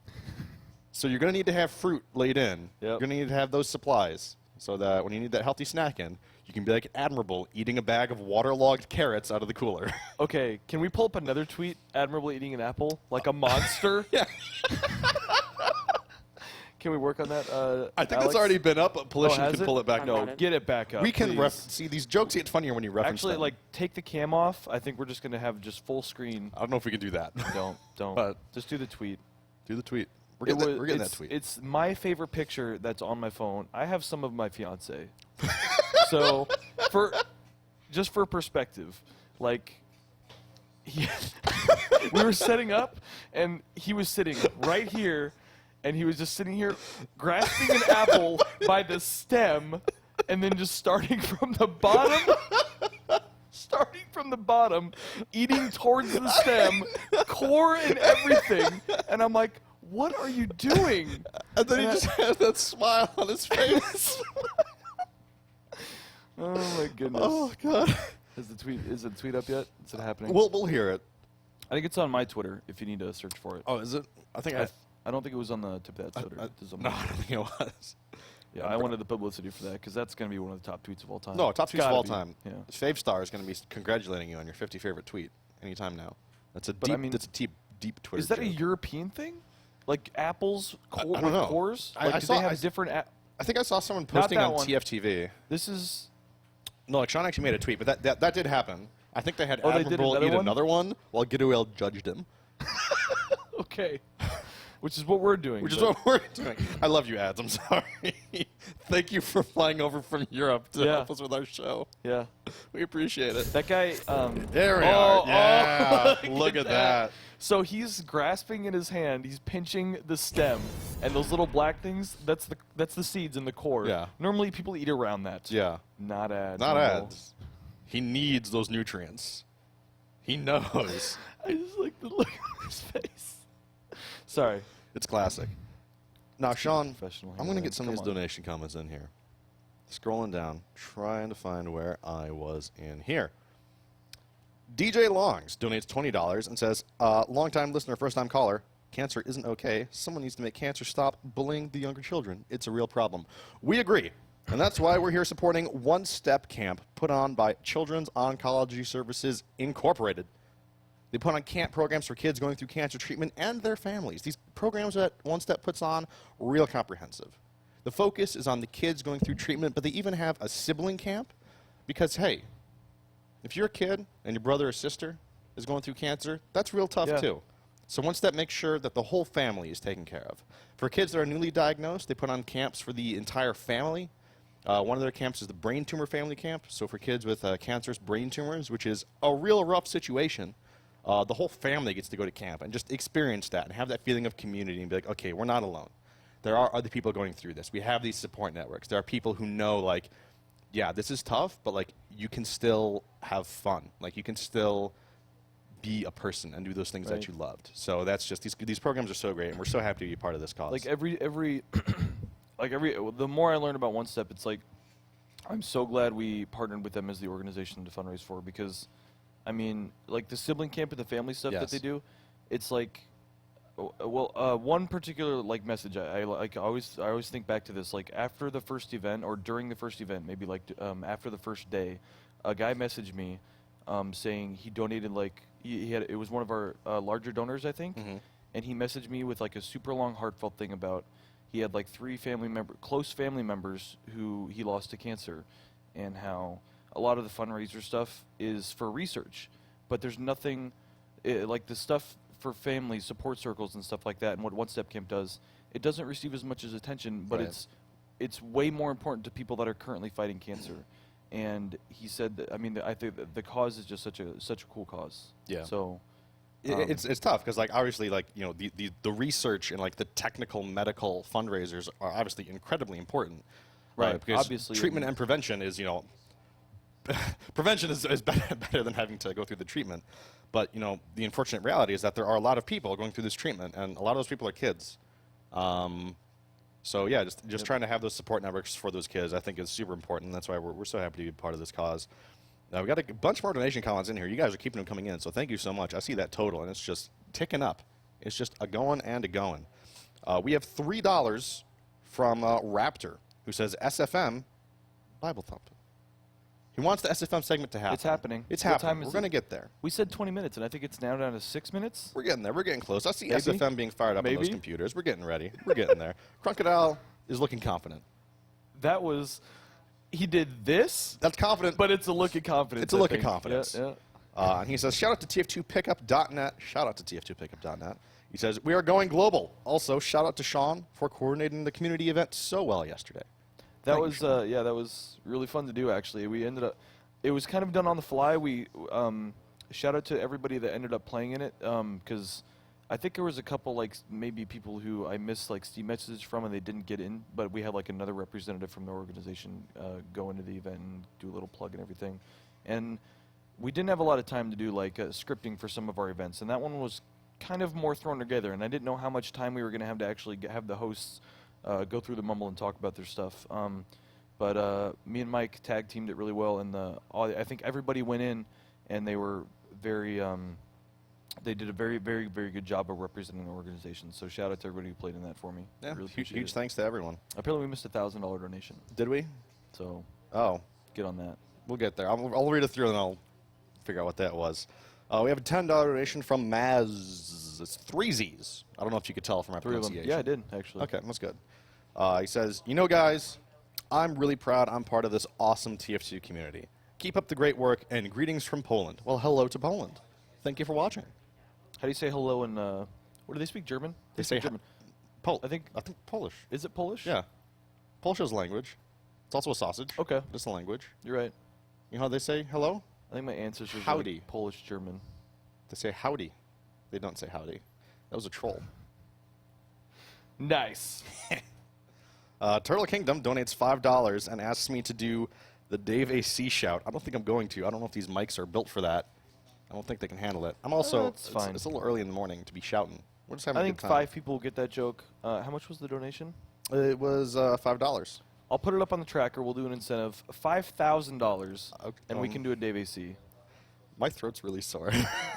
So you're going to need to have fruit laid in. Yep. You're going to need to have those supplies so that when you need that healthy snack in, you can be like Admirable eating a bag of waterlogged carrots out of the cooler. Okay, can we pull up another tweet? Admirable eating an apple like a monster. Yeah. Can we work on that? I think Alex? it's already been up, but Pollution has can it? pull it back. I'm No, on it. get it back up. We can please. see these jokes get funnier when you reference Actually, them. like, take the cam off. I think we're just gonna have just full screen. I don't know if we can do that. Don't. But- Just do the tweet. Do the tweet. We're It getting, was- we're getting that it's- tweet. It's my favorite picture that's on my phone. I have some of my fiance. So, just for perspective, like, we were setting up, and he was sitting right here, and he was just sitting here grasping an apple by the stem, and then just starting from the bottom, eating towards the stem, core and everything. And I'm like, what are you doing? And then he just has that smile on his face. Oh my goodness. Oh, God. Is the tweet up yet? Is it happening? We'll hear it. I think it's on my Twitter if you need to search for it. Oh, is it? I think I don't think it was on the tip of that Twitter. It is on no, mine. I don't think it was. Yeah, I wanted the publicity for that because that's going to be one of the top tweets of all time. No, top It's tweets of gotta all be. time. Yeah. Fave Star is going to be congratulating you on your 50 favorite tweet anytime now. That's a But deep. I mean, that's a deep Twitter. Is that a joke. European thing? Like apples core, I don't with know. cores? I Like, do saw- they have I- different? I think I saw someone Not posting that on one. TFTV. This is. No, like Sean actually made a tweet, but that did happen. I think they had Oh, they did Admirable another eat one? another one while Gideoel judged him. Okay. Which is what we're doing. Which is but- what we're doing. I love you, ads. I'm sorry. Thank you for flying over from Europe to Yeah. help us with our show. Yeah. We appreciate it. That guy. There we Oh, are. oh, Yeah. look Look at at that. So he's grasping in his hand. He's pinching the stem, and those little black things. That's the seeds in the core. Yeah. Normally people eat around that. Yeah. Not ads. Not no. ads. He needs those nutrients. He knows. I just like the look on his face. Sorry. It's classic. Now, Sean, Professional I'm going to here. get some of Come these on. donation comments in here. Scrolling down, trying to find where I was in here. DJ Longs donates $20 and says, long-time listener, first-time caller, cancer isn't okay. Someone needs to make cancer stop bullying the younger children. It's a real problem. We agree. And that's why we're here supporting One Step Camp put on by Children's Oncology Services Incorporated. They put on camp programs for kids going through cancer treatment and their families. These programs that One Step puts on, real comprehensive. The focus is on the kids going through treatment, but they even have a sibling camp because, hey, if you're a kid and your brother or sister is going through cancer, that's real tough Yeah. too. So One Step makes sure that the whole family is taken care of. For kids that are newly diagnosed, they put on camps for the entire family. One of their camps is the brain tumor family camp. So for kids with cancerous brain tumors, which is a real rough situation, the whole family gets to go to camp and just experience that and have that feeling of community and be like, okay, we're not alone. There are other people going through this. We have these support networks. There are people who know, like, yeah, this is tough, but, like, you can still have fun. Like, you can still be a person and do those things Right. that you loved. So that's just, these programs are so great, and we're so happy to be part of this cause. Like every the more I learn about One Step, it's like I'm so glad we partnered with them as the organization to fundraise for, because I mean, like the sibling camp and the family stuff that Yes. they do, it's like one particular like message I always think back to this, like after the first event or during the first event, maybe like after the first day, a guy messaged me saying he donated, like he had, it was one of our larger donors, I think. Mhm. and he messaged me with like a super long, heartfelt thing about he had like 3 close family members who he lost to cancer, and how a lot of the fundraiser stuff is for research, but there's nothing like the stuff for family support circles and stuff like that, and what One Step Camp does, it doesn't receive as much as attention, but Right. it's way more important to people that are currently fighting cancer. And he said that, I mean, I think that the cause is just such a cool cause. Yeah. So It's tough because like obviously like the research and like the technical medical fundraisers are obviously incredibly important, Right, Because obviously, treatment and prevention is prevention is better than having to go through the treatment, but the unfortunate reality is that there are a lot of people going through this treatment, and a lot of those people are kids. So yeah, just trying to have those support networks for those kids, I think, is super important. That's why we're so happy to be part of this cause. We got a bunch more donation comments in here. You guys are keeping them coming in, so thank you so much. I see that total, and it's just ticking up. It's just a going and a going. We have $3 from Raptor, who says SFM Bible Thump. He wants the SFM segment to happen. It's happening. It's What happening. time is We're going to it? get there. we said 20 minutes, and I think it's now down to 6 minutes. We're getting there. We're getting close. I see Maybe. SFM being fired up on those Maybe. computers. We're getting ready. We're getting there. Crocodile is looking confident. That was, he did this, That's confident. but it's a look of confidence. It's a I look of think. confidence. Yeah. And he says, shout out to TF2Pickup.net. Shout out to TF2Pickup.net. He says, we are going global. Also, shout out to Sean for coordinating the community event so well yesterday. That Thank you, was Sean. yeah, that was really fun to do. Actually, we ended up. It was kind of done on the fly. We shout out to everybody that ended up playing in it, because I think there was a couple like maybe people who I missed like Steam messages from and they didn't get in, but we had like another representative from the organization go into the event and do a little plug and everything, and we didn't have a lot of time to do like scripting for some of our events, and that one was kind of more thrown together, and I didn't know how much time we were going to have to actually have the hosts go through the mumble and talk about their stuff. But me and Mike tag teamed it really well, and I think everybody went in, and they were very, they did a very, very, very good job of representing the organization. So shout out to everybody who played in that for me. Yeah, really appreciate huge it. thanks to everyone. Apparently we missed a $1,000 donation, Did we? so Oh, get on that. we'll get there. I'll read it through and I'll figure out what that was. We have a $10 donation from Maz. It's 3 Z's. I don't know if you could tell from my 3 of them. pronunciation. Yeah, I did actually. Okay, that's good. He says, guys, I'm really proud I'm part of this awesome TF2 community. Keep up the great work, and greetings from Poland. Well, hello to Poland. Thank you for watching. How do you say hello in? What do they speak? German? They say speak German. I think. I think Polish. Is it Polish? Yeah. Polish is a language. It's also a sausage. Okay, It's a language. you're right. You know how they say hello? I think my ancestors were Howdy. like Polish German. They say howdy. They don't say howdy. That was a troll. Nice. Turtle Kingdom donates $5 and asks me to do the Dave AC shout. I don't think I'm going to. I don't know if these mics are built for that. I don't think they can handle it. I'm also, That's fine. It's a little early in the morning to be shouting. We're just having I a think good time. 5 people will get that joke. How much was the donation? It was $5. I'll put it up on the tracker. We'll do an incentive, $5,000, and we Um, can do a Dave AC. My throat's really sore.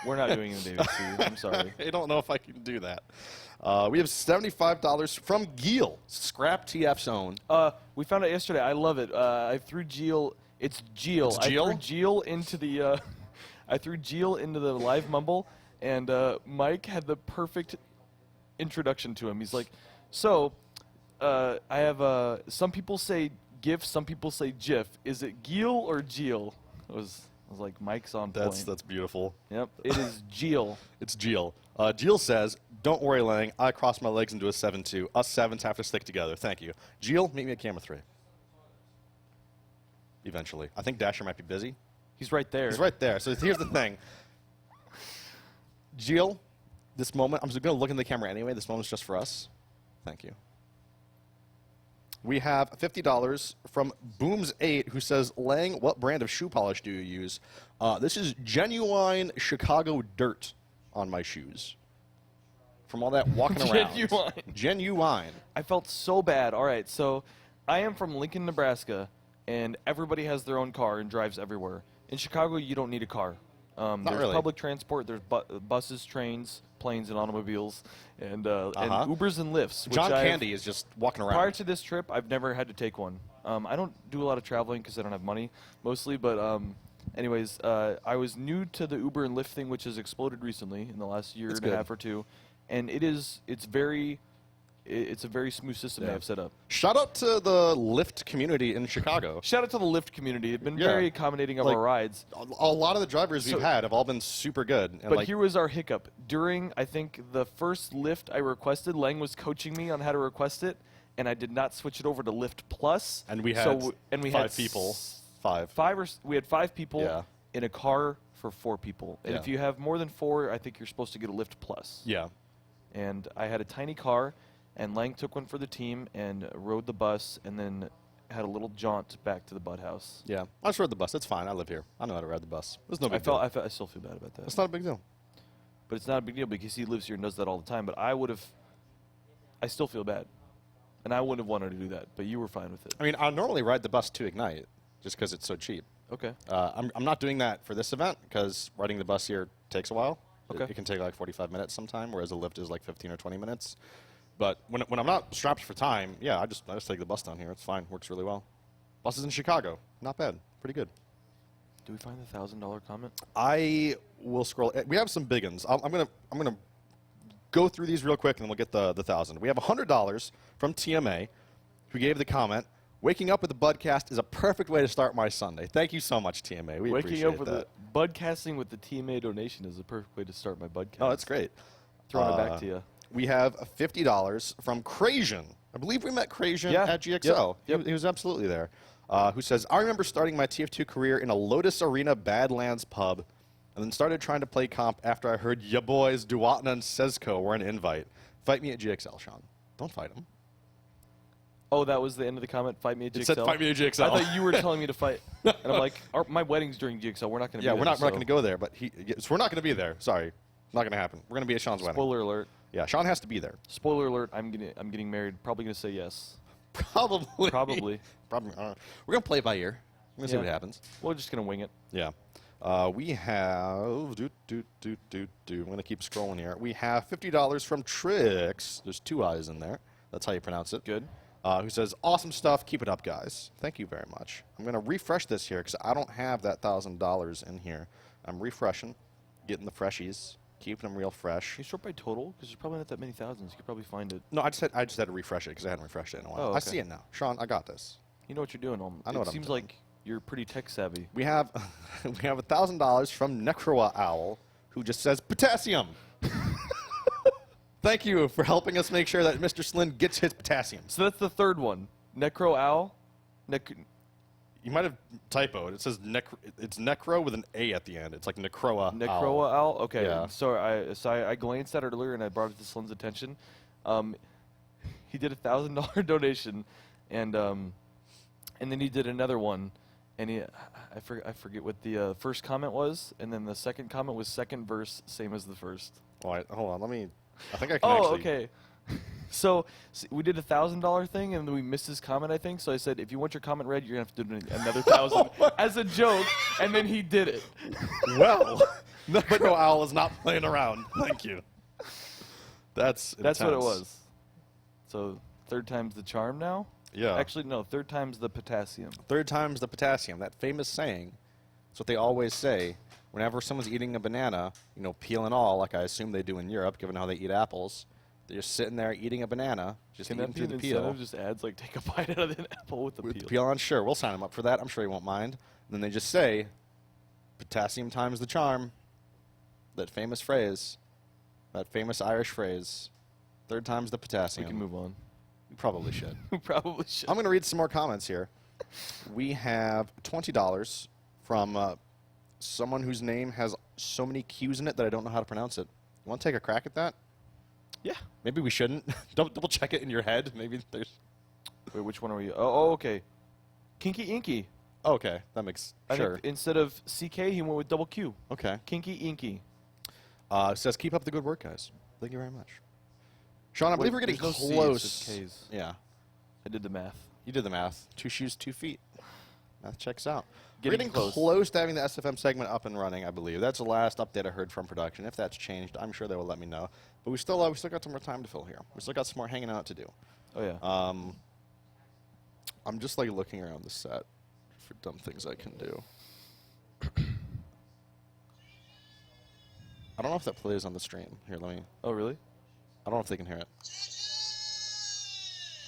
We're not doing a Dave AC. I'm sorry. I don't know if I can do that. We have $75 from Geel, Scrap TF's own. We found out yesterday. I love it. I threw Geel. It's Geel. It's I Geel? threw Geel into the. I threw Geel into the live mumble, and Mike had the perfect introduction to him. He's like, "So, I have some people say GIF, some people say GIF. Is it Geel or Geel?" I was like, Mike's on point. That's beautiful. Yep, it is Geel. It's Geel. Geel says, don't worry, Lang. I crossed my legs into a 7-2. Us 7s have to stick together. Thank you. Geel, meet me at camera 3. Eventually. I think Dasher might be busy. He's right there. He's right there. So here's the thing. Geel, this moment, I'm just going to look in the camera anyway. This moment's just for us. Thank you. We have $50 from Booms8, who says, Lang, what brand of shoe polish do you use? This is genuine Chicago dirt on my shoes. From all that walking around. Genuine. Genuine. I felt so bad. All right, so I am from Lincoln, Nebraska, and everybody has their own car and drives everywhere. In Chicago, you don't need a car. There's really. public transport. There's buses, trains, planes, and automobiles, and Ubers and Lyfts. which John I've- Candy is just walking around. Prior to this trip, I've never had to take one. I don't do a lot of traveling because I don't have money, mostly. But anyways, I was new to the Uber and Lyft thing, which has exploded recently in the last year That's and a good. half or two. and it's a very smooth system they have set up. Shout out to the Lyft community in Chicago. Shout out to the Lyft community. They've been Yeah. very accommodating of our rides. A lot of the drivers we've had have all been super good. And But here was our hiccup. During, I think, the first Lyft I requested, Lang was coaching me on how to request it, and I did not switch it over to Lyft Plus. And we had five people. We had 5 people Yeah. in a car for 4 people. And Yeah. if you have more than 4, I think you're supposed to get a Lyft Plus. Yeah. And I had a tiny car, and Lang took one for the team and rode the bus, and then had a little jaunt back to the Bud House. Yeah. I just rode the bus. It's fine. I live here. I know how to ride the bus. There's no big deal. I still feel bad about that. It's not a big deal. But it's not a big deal because he lives here and does that all the time. But I still feel bad. And I wouldn't have wanted to do that, but you were fine with it. I mean, I normally ride the bus to Ignite just because it's so cheap. Okay. I'm not doing that for this event because riding the bus here takes a while. Okay. It can take like 45 minutes sometime, whereas a lift is like 15 or 20 minutes. But when I'm not strapped for time, yeah, I just take the bus down here. It's fine. Works really well. Buses in Chicago, not bad. Pretty good. Do we find the $1,000 comment? I will scroll. We have some big ones. I'm gonna go through these real quick, and then we'll get the 1,000. We have $100 from TMA, who gave the comment. Waking up with the Budcast is a perfect way to start my Sunday. Thank you so much, TMA. We Waking appreciate up with that. the Budcasting with the TMA donation is a perfect way to start my Budcast. Oh, that's great. Throwing it back to you. We have $50 from Crazian. I believe we met Crazian at GXL. Yep. He was absolutely there. Who says, I remember starting my TF2 career in a Lotus Arena Badlands pub and then started trying to play comp after I heard ya boys Duwatna and Sezco were an invite. Fight me at GXL, Sean. Don't fight him. Oh, that was the end of the comment? Fight me at GXL? It said fight me at GXL. I thought you were telling me to fight. And I'm like, my wedding's during GXL. We're not going to be there. Yeah, we're not going to go there, but so we're not going to be there. Sorry. Not going to happen. We're going to be at Sean's wedding. Spoiler alert. Yeah, Sean has to be there. Spoiler alert, I'm getting married. Probably going to say yes. Probably. Probably. We're going to play it by ear. We're going to see what happens. We're just going to wing it. Yeah. We have... I'm going to keep scrolling here. We have $50 from Trix. There's 2 I's in there. That's how you pronounce it. Good. Who says, awesome stuff. Keep it up, guys. Thank you very much. I'm going to refresh this here because I don't have that $1,000 in here. I'm refreshing, getting the freshies, keeping them real fresh. Can you sort by total? Because there's probably not that many thousands. You could probably find it. No, I just had to refresh it because I hadn't refreshed it in a while. Oh, okay. I see it now. Sean, I got this. You know what you're doing. I know what I'm seems doing. like you're pretty tech savvy. We have $1,000 from Necroa Owl, who just says potassium. Thank you for helping us make sure that Mr. Slyn gets his potassium. So that's the third one. Necro Owl. You might have typoed. It says it's Necro with an A at the end. It's like Necroa Owl. Necroa Owl. Okay. Yeah. So I glanced at it earlier and I brought it to Slyn's attention. He did a $1,000 donation, and then he did another one, and I forget what the first comment was, and then the second comment was second verse, same as the first. Well, hold on. I think I can Oh, actually... okay. So we did a $1,000 thing, and then we missed his comment, I think. So I said, if you want your comment read, you're going to have to do another 1,000 as a joke, and then he did it. Well, Necro Owl is not playing around. Thank you. That's what it intense. was. So third time's the charm now? Yeah. Actually, no, third time's the potassium. Third time's the potassium. That famous saying. That's what they always say. Whenever someone's eating a banana, peel and all, like I assume they do in Europe, given how they eat apples, they're just sitting there eating a banana, just Can eating that be through an the peel. incentive? Just ads like take a bite out of the apple with the With peel. the peel on, sure, we'll sign him up for that. I'm sure he won't mind. And then they just say, potassium times the charm. That famous phrase, that famous Irish phrase, third time's the We potassium. can move on. We probably should. We probably should. I'm going to read some more comments here. We have $20 from someone whose name has so many Q's in it that I don't know how to pronounce it. You want to take a crack at that? Yeah. Maybe we shouldn't. Double check it in your head. Maybe there's... Wait, which one are we? Oh, okay. Kinky Inky. Okay, that makes... I Sure. think instead of CK, he went with double Q. Okay. Kinky Inky. Says, keep up the good work, guys. Thank you very much. Sean, I believe we're getting there's no close. C's, just K's. Yeah. I did the math. You did the math. 2 shoes, 2 feet. Math checks out. We're Getting getting close to having the SFM segment up and running, I believe. That's the last update I heard from production. If that's changed, I'm sure they will let me know. But we still got some more time to fill here. We still got some more hanging out to do. Oh, yeah. I'm just looking around the set for dumb things I can do. I don't know if that plays on the stream. Here, let me... Oh, really? I don't know if they can hear it.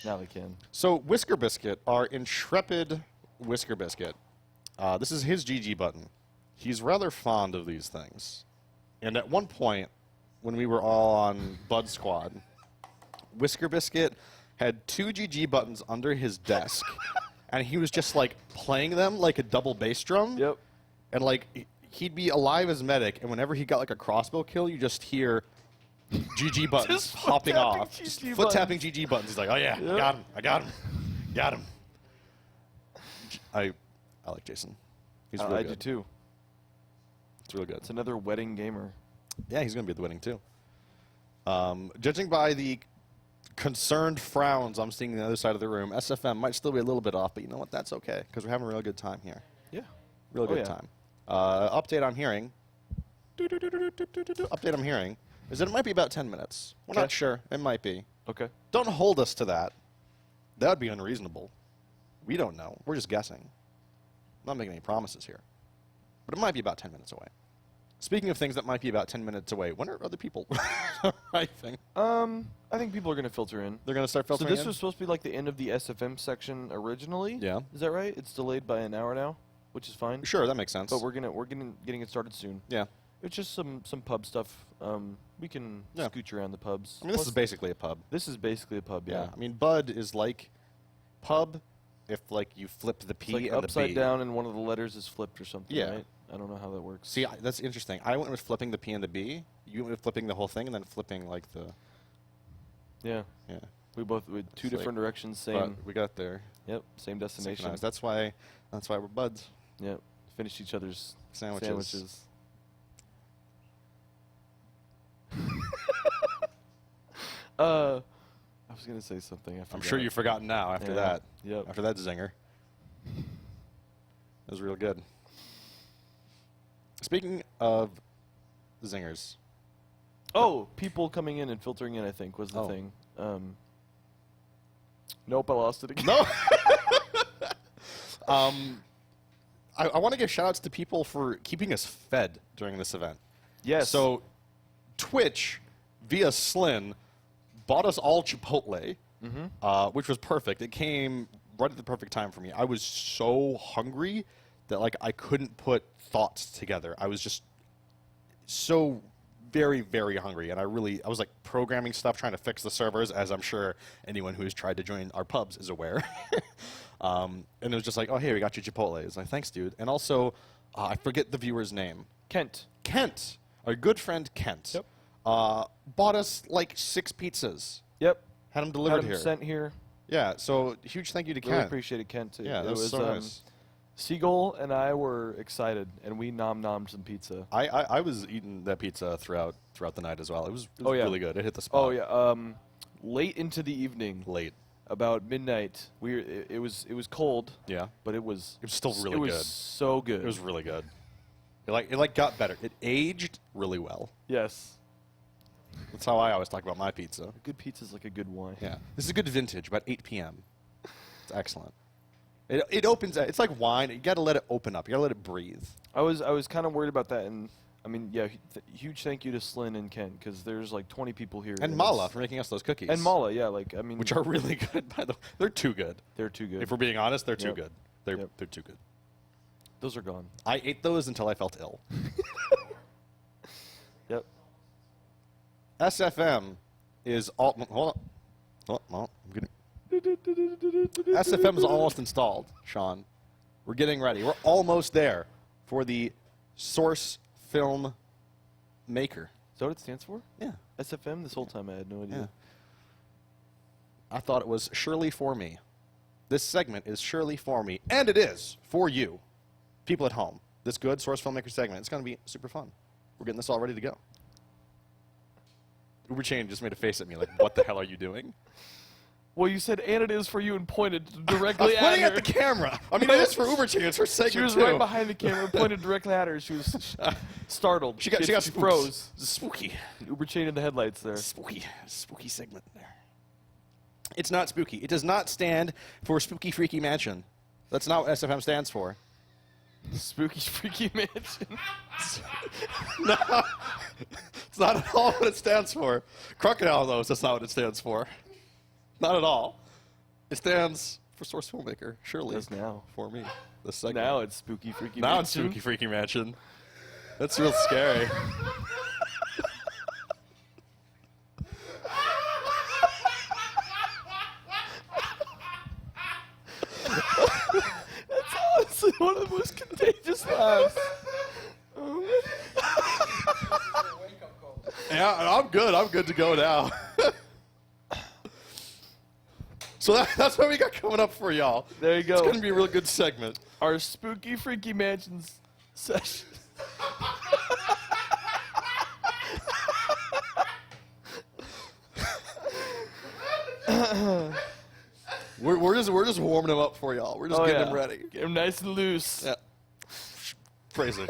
Now they can. So Whisker Biscuit, our intrepid Whisker Biscuit, this is his GG button. He's rather fond of these things. And at one point, when we were all on Bud Squad, Whisker Biscuit had 2 GG buttons under his desk, and he was just like playing them like a double bass drum. Yep. And like he'd be alive as medic, and whenever he got like a crossbow kill, you just hear GG buttons Just popping foot-tapping off. GG Just buttons. foot-tapping GG buttons. He's like, oh yeah, Yep. got him, I got him, got him. I like Jason. He's really I good. do too. It's really good. It's another wedding gamer. Yeah, he's going to be at the wedding too. Judging by the concerned frowns I'm seeing on the other side of the room, SFM might still be a little bit off, but you know what? That's okay, because we're having a real good time here. Yeah. Real good yeah. time. Update I'm hearing. Update I'm hearing is that it might be about 10 minutes. We're not Okay. sure. It might be. Okay. Don't hold us to that. That would be unreasonable. We don't know. We're just guessing. I'm not making any promises here. But it might be about 10 minutes away. Speaking of things that might be about 10 minutes away, when are other people arriving? I think people are going to filter in. They're going to start So filtering this in? was supposed to be like the end of the SFM section originally. Yeah. Is that right? It's delayed by an hour now, which is fine. Sure, that makes sense. But we're getting it started soon. yeah. It's just some pub stuff. We can Yeah. scooch around the pubs. I mean, this Plus, is basically a pub. this is basically a pub. Yeah. Yeah. I mean, Bud is like pub if, like, you flip the It's P like and the upside B. down and one of the letters is flipped or something. Yeah. Right? I don't know how that works. See, that's interesting. I went with flipping the P and the B. You went with flipping the whole thing and then flipping, like, the... Yeah. Yeah. We both with two It's like- different directions. But Same. we got there. Yep. Same destination. Synchronized. That's why we're buds. Yep. Finished each other's Sandwiches. sandwiches. I was gonna say something. I I'm forgot. sure you've forgotten now after Yeah. that. Yep. After that zinger. It was real good. Speaking of zingers. Oh, people coming in and filtering in, I think, was the Oh. thing. Nope, I lost it again. No. I want to give shout outs to people for keeping us fed during this event. Yes. So, Twitch, via Slin, bought us all Chipotle, which was perfect. It came right at the perfect time for me. I was so hungry that like I couldn't put thoughts together. I was just so very, very hungry, and I was like programming stuff, trying to fix the servers, as I'm sure anyone who has tried to join our pubs is aware. And it was just like, oh, hey, we got you Chipotle. It's like, thanks, dude. And also, I forget the viewer's name. Kent. Kent, our good friend Kent, Yep. bought us like 6 pizzas. Yep. Had them delivered Had 'em here. sent here. Yeah, so huge thank you to Really Kent. appreciated Kent too. Yeah, that It was so nice. Seagull and I were excited, and we nommed some pizza. I was eating that pizza throughout the night as well. It was Oh, yeah. really good. It hit the spot. Oh yeah. Late into the evening, Late. about midnight, it was cold, Yeah. but it was still really it was good. so good. It was really good. It got better. It aged really well. yes. That's how I always talk about my pizza. A good pizza's like a good wine. Yeah. This is a good vintage, about 8 p.m. It's excellent. It opens. It's like wine. You got to let it open up. You got to let it breathe. I was kind of worried about that, and I mean, yeah, huge thank you to Slyn and Ken, because there's like 20 people here. And it's- Mala for making us those cookies. And Mala, yeah, like I mean, which are really good, by the way. They're too good. they're too good. If we're being honest, they're too Yep. good. Yep. They're too good. Those are gone. I ate those until I felt ill. Yep. SFM is all. Hold on. Oh, well, I'm getting. SFM is almost installed, Sean. We're getting ready. We're almost there for the Source Film Maker. Is that what it stands for? Yeah. SFM? This whole time I had no idea. Yeah. I thought it was surely for me. This segment is surely for me, and it is for you, people at home. This good Source Filmmaker segment. It's going to be super fun. We're getting this all ready to go. Uber Chain just made a face at me like, what the hell are you doing? Well, you said, and it is for you, and pointed I directly was at pointing her. at the camera. I mean, it is for Uber Chain. It's her segment, She was too. right behind the camera, pointed directly at her. She was startled. She got spooked. froze. Spooky. Uber chain in the headlights there. Spooky segment there. It's not spooky. It does not stand for Spooky Freaky Mansion. That's not what SFM stands for. Spooky Freaky Mansion. No, it's not at all what it stands for. Crocodile knows that's not what it stands for. Not at all. It stands for Source Filmmaker, surely. Does now. For me. This segment. Now it's Spooky Freaky Now Mansion. it's Spooky Freaky Mansion. That's real scary. That's honestly one of the most contagious laughs. Yeah, and I'm good. I'm good to go now. So that's what we got coming up for y'all. There you go. It's going to be a real good segment. Our Spooky Freaky Mansions session. We're just warming them up for y'all. We're just getting them ready. Get them nice and loose. Yeah. Phrasing.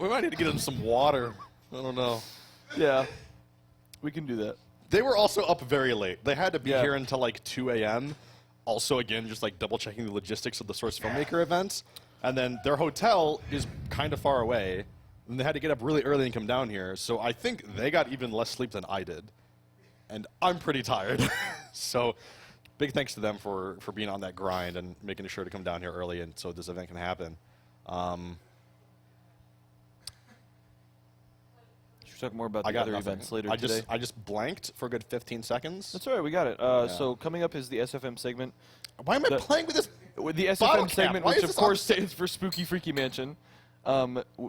We might need to get them some water. I don't know. Yeah. We can do that. They were also up very late. They had to be Yeah. here until like 2 a.m. Also, again, just like double checking the logistics of the Source Filmmaker events. And then their hotel is kind of far away. And they had to get up really early and come down here. So I think they got even less sleep than I did. And I'm pretty tired. So big thanks to them for being on that grind and making sure to come down here early and so this event can happen. Should we talk more about the other events later today? I just blanked for a good 15 seconds. That's all right. We got it. So coming up is the SFM segment. Why am I playing with this? With the Bottle SFM cap. segment, Why which is of this on course the- stands for Spooky Freaky Mansion,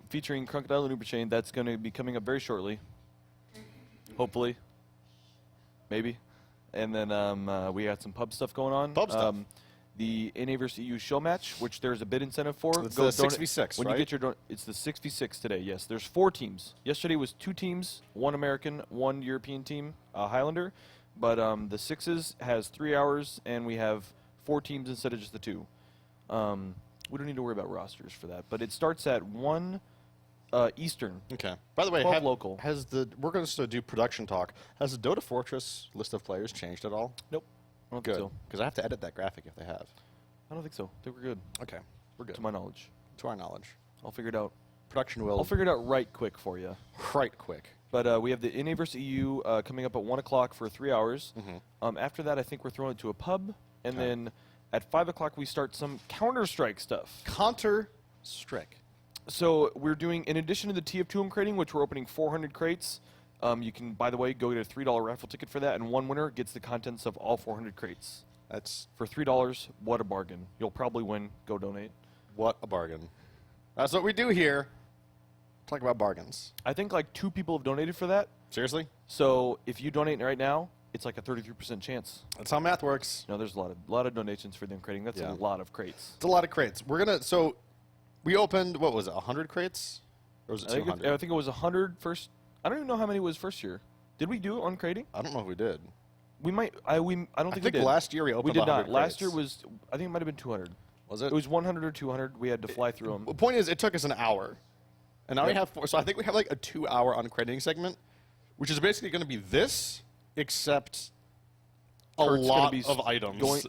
featuring Crocodile and Uber Chain. That's going to be coming up very shortly. Hopefully. Maybe. And then we got some pub stuff going on. Pub stuff. The NA vs. EU show match, which there's a bid incentive for. It's the 6v6, when right? you get your it's the 6v6 today. Yes, there's 4 teams. Yesterday was 2 teams, 1 American, 1 European team, Highlander. But the 6s has 3 hours, and we have 4 teams instead of just the 2. We don't need to worry about rosters for that. But it starts at 1 Eastern. Okay. By the way, 12 local. We're going to do production talk. Has the Dota Fortress list of players changed at all? Nope. I don't Good. think so. Because I have to edit that graphic if they have. I don't think so. I think we're good, Okay. We're good. to my knowledge. To our knowledge. I'll figure it out. Production I'll will figure it out right quick for you. right quick. But we have the NA vs. EU coming up at 1 o'clock for 3 hours. Mm-hmm. After that, I think we're throwing it to a pub. And Okay. then at 5 o'clock, we start some Counter-Strike stuff. Counter-Strike. So we're doing, in addition to the TF2 I'm creating, which we're opening 400 crates, you can, by the way, go get a $3 raffle ticket for that, and one winner gets the contents of all 400 crates. That's For $3, what a bargain. You'll probably win. Go donate. what a bargain. That's what we do here. Talk about bargains. I think like 2 people have donated for that. Seriously? So if you donate right now, it's like a 33% chance. That's how math works. No, there's a lot of donations for them creating. That's Yeah. a lot of crates. It's a lot of crates. So we opened, what was it, 100 crates? Or was it I think 200? I think it was 100 first. I don't even know how many was first year. Did we do it on crating? I don't know if we did. We might. I don't think I we think did. last year we opened We did 100 not. Last crates. year was. I think it might have been 200. Was it? It was 100 or 200. We had to fly through them. The point is, it took us an hour. And now we Yep. have 4. So I think we have like a 2-hour uncrediting segment, which is basically going to be this, except a Kurt's gonna lot be of items.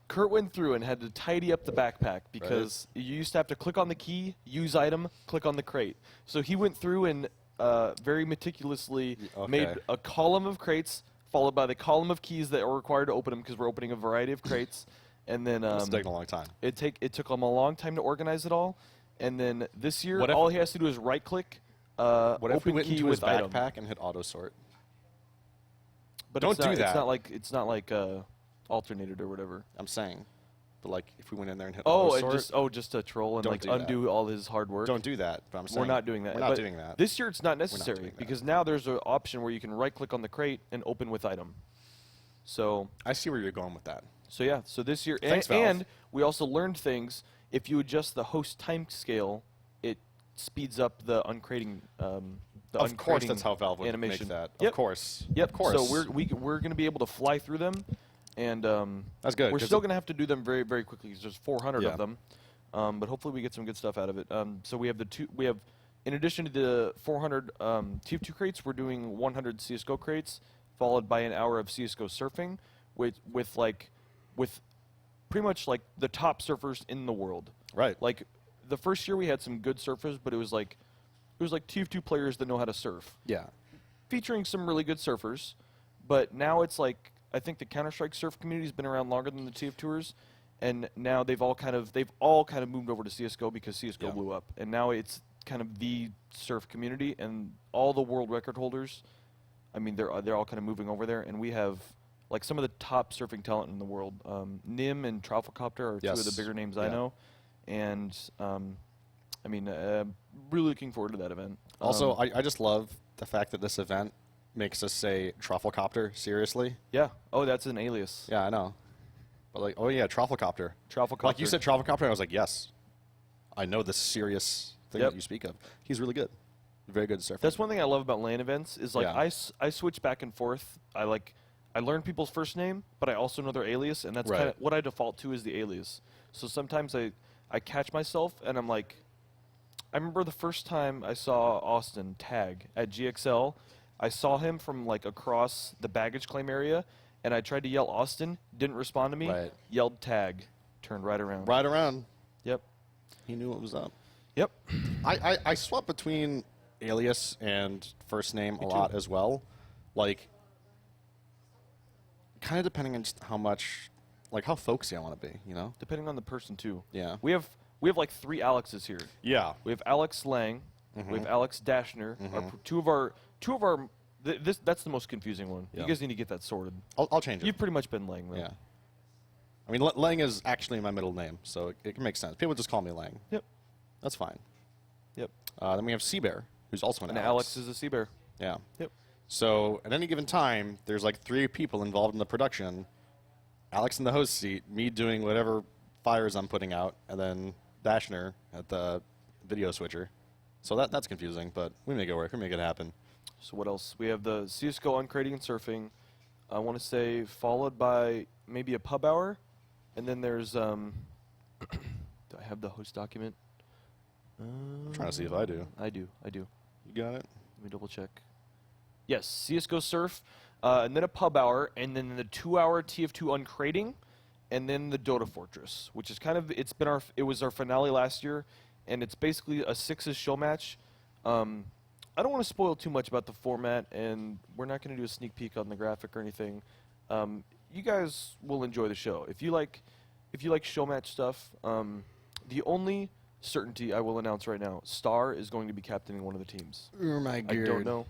Kurt went through and had to tidy up the backpack because you used to have to click on the key, use item, click on the crate. So he went through and very meticulously made Okay. a column of crates, followed by the column of keys that are required to open them because we're opening a variety of crates. And then It's taking a long time. it took him a long time to organize it all. And then this year, What if- all he has to do is right click, What if we open went key into his with item. backpack and hit auto sort? But Don't it's not, do that. It's not like alternated or whatever. I'm saying. But like, if we went in there and hit Oh, auto and sort, just a troll and Don't like do that. undo all his hard work. don't do that. But I'm saying We're not doing that. We're not But doing that. This year it's not necessary doing that. because now there's an option where you can right click on the crate and open with item. So I see where you're going with that. yeah, so this year Thanks, Valve. and we also learned things. If you adjust the host time scale, it speeds up the uncrating. Of course, that's how Valve would animation. make that. Yep. Of course. Yep. Of course. So we're going to be able to fly through them, and That's good, We're 'cause still it- going to have to do them very very quickly because there's 400 Yeah. of them, but hopefully we get some good stuff out of it. So we have we have in addition to the 400 TF2 crates, we're doing 100 CS:GO crates, followed by an hour of CS:GO surfing with pretty much like the top surfers in the world. Right. Like the first year we had some good surfers, but it was like TF2 players that know how to surf, Yeah. featuring some really good surfers. But now it's like I think the Counter-Strike surf community's been around longer than the TF2ers, and now they've all kind of moved over to CS:GO because CS:GO blew up, and now it's kind of the surf community, and all the world record holders, I mean, they're all kind of moving over there, and we have like some of the top surfing talent in the world. Nim and Trafalcopter are two of the bigger names I know, and I mean, really looking forward to that event. Also, I just love the fact that this event makes us say Trafalcopter seriously. Yeah. Oh, that's an alias. Yeah, I know. But like, oh yeah, Trafalcopter. Trafalcopter. Like you said Trafalcopter, and I was like, yes, I know this serious thing that you speak of. He's really good. Very good surfer. That's one thing I love about LAN events is like Yeah. I switch back and forth. I learn people's first name, but I also know their alias, and that's kind of what I default to is the alias. So sometimes I catch myself, and I'm like, I remember the first time I saw Austin tag at GXL. I saw him from like across the baggage claim area, and I tried to yell Austin, didn't respond to me, yelled tag, turned right around. Right around. Yep. He knew what was up. Yep. I swap between alias and first name a lot as well. Like, kind of depending on just how much, like how folksy I want to be, you know? Depending on the person too. Yeah. We have like 3 Alexes here. Yeah. We have Alex Lang, we have Alex Dashner. Two of our that's the most confusing one. Yeah. You guys need to get that sorted. I'll change it. You've pretty much been Lang, though. Yeah. I mean, Lang is actually my middle name, so it makes sense. People just call me Lang. Yep. That's fine. Yep. Then we have Seabear, who's also an And Alex. Alex is a sea bear. Yeah. Yep. So at any given time, there's like 3 people involved in the production. Alex in the host seat, me doing whatever fires I'm putting out, and then Dashner at the video switcher. So that's confusing, but we make it work. We make it happen. So what else? We have the CS:GO uncrating and surfing. I want to say followed by maybe a pub hour, and then there's do I have the host document? I'm trying to see if I do. I do. You got it? Let me double check. Yes, CS:GO surf, and then a pub hour, and then the 2-hour TF2 uncrating, and then the Dota Fortress, which is kind of it was our finale last year, and it's basically a 6's show match. I don't want to spoil too much about the format, and we're not going to do a sneak peek on the graphic or anything. You guys will enjoy the show if you like show match stuff. The only certainty I will announce right now: Star is going to be captaining one of the teams. Oh my god.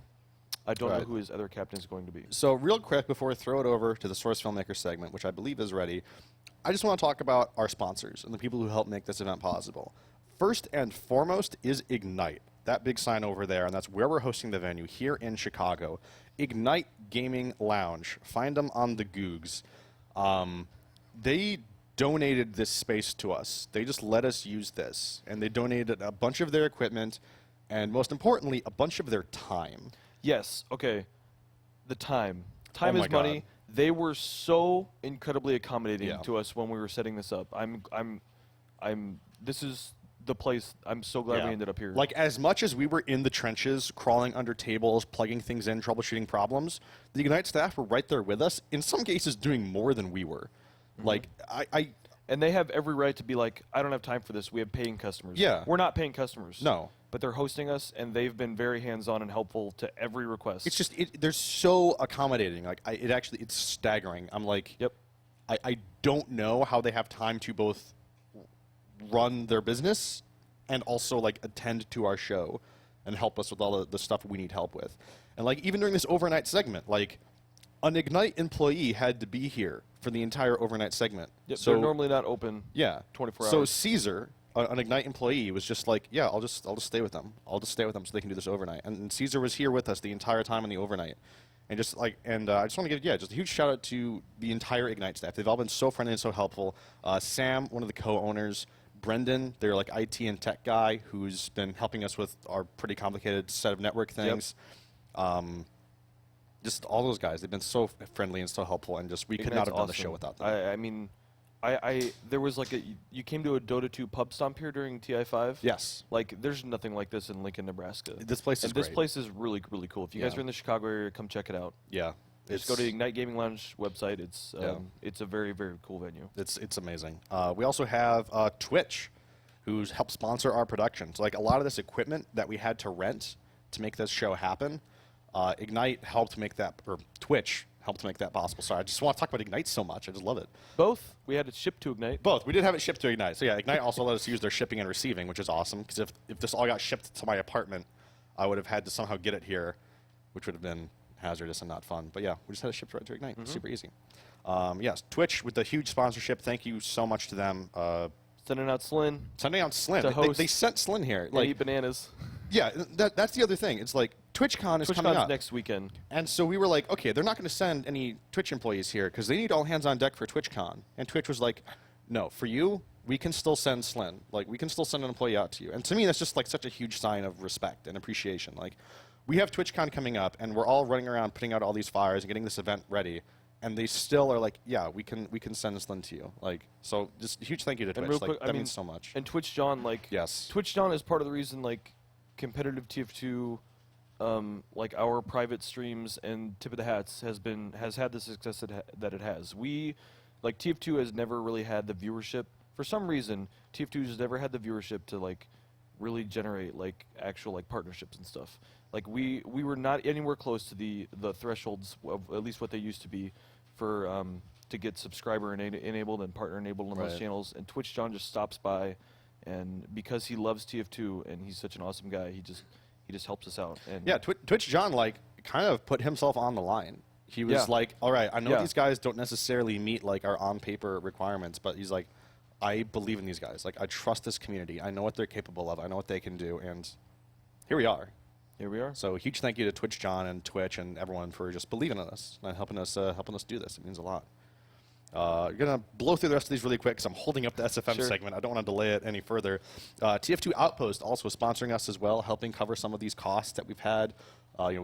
I don't know who his other captain is going to be. So real quick, before we throw it over to the Source Filmmaker segment, which I believe is ready, I just want to talk about our sponsors and the people who help make this event possible. First and foremost is Ignite. That big sign over there, and that's where we're hosting the venue here in Chicago. Ignite Gaming Lounge. Find them on the Googs. They donated this space to us. They just let us use this, and they donated a bunch of their equipment, and most importantly, a bunch of their time. Yes. Okay. The time. Time Oh my is money. God. They were so incredibly accommodating to us when we were setting this up. This is the place. I'm so glad we ended up here. Like, as much as we were in the trenches, crawling under tables, plugging things in, troubleshooting problems, the Ignite staff were right there with us, in some cases doing more than we were. Like, and they have every right to be like, I don't have time for this. We have paying customers. Yeah. We're not paying customers. No. But they're hosting us, and they've been very hands-on and helpful to every request. It's just, they're so accommodating. Like, it's staggering. I'm like, Yep. I don't know how they have time to both run their business and also, like, attend to our show and help us with all the stuff we need help with. And, like, even during this overnight segment, like, an Ignite employee had to be here for the entire overnight segment. Yep. So They're normally not open 24 hours. So Caesar, an Ignite employee, was just like, yeah, I'll just stay with them. I'll just stay with them so they can do this overnight. And Caesar was here with us the entire time on the overnight. And just like, I just want to give, just a huge shout out to the entire Ignite staff. They've all been so friendly and so helpful. Sam, one of the co-owners, Brendan, their like IT and tech guy, who's been helping us with our pretty complicated set of network things. Just all those guys, they've been so friendly and so helpful, and just we could not have done the show without them. I mean, there was like you came to a Dota 2 pub stomp here during TI5. Yes. Like, there's nothing like this in Lincoln, Nebraska. This place is This great. place is really, really cool. If you guys are in the Chicago area, come check it out. Yeah. Just go to the Ignite Gaming Lounge website. It's a very, very cool venue. It's amazing. We also have Twitch, who's helped sponsor our production. So like a lot of this equipment that we had to rent to make this show happen, Ignite helped make that, or Twitch helped make that possible. Sorry, I just want to talk about Ignite so much. I just love it. Both. We had it shipped to Ignite. Both. We did have it shipped to Ignite. So yeah, Ignite also let us use their shipping and receiving, which is awesome. Because if this all got shipped to my apartment, I would have had to somehow get it here, which would have been hazardous and not fun. But yeah, we just had it shipped right to Ignite. Super easy. Yes, Twitch with the huge sponsorship. Thank you so much to them. Sending out Slyn. Sending out Slyn. To host they sent Slyn here. Like, eat bananas. Yeah, that's the other thing. It's like TwitchCon is coming up next weekend. And so we were like, okay, they're not going to send any Twitch employees here because they need all hands on deck for TwitchCon. And Twitch was like, no, for you, we can still send Slyn. Like, we can still send an employee out to you. And to me, that's just like such a huge sign of respect and appreciation. Like, we have TwitchCon coming up, and we're all running around putting out all these fires and getting this event ready. And they still are like, yeah, we can send Slyn to you. Like, so just huge thank you to Twitch. Quick, that means so much. And Twitch John, like, yes, Twitch John is part of the reason, like, competitive TF2, like our private streams and Tip of the Hats has had the success that it has. We, like, TF2 has never really had the viewership. For some reason, TF2 has never had the viewership to, like, really generate, like, actual, like, partnerships and stuff. Like, we were not anywhere close to the thresholds of at least what they used to be for to get subscriber enabled and partner enabled on those channels. And Twitch John just stops by, and because he loves TF2 and he's such an awesome guy, he just helps us out. And yeah, Twitch John, like, kind of put himself on the line. He was like, all right, I know these guys don't necessarily meet, like, our on-paper requirements, but he's like, I believe in these guys. Like, I trust this community. I know what they're capable of. I know what they can do. And here we are. Here we are. So huge thank you to Twitch John and Twitch and everyone for just believing in us and helping us do this. It means a lot. You're going to blow through the rest of these really quick because I'm holding up the SFM segment. I don't want to delay it any further. TF2 Outpost also sponsoring us as well, helping cover some of these costs that we've had.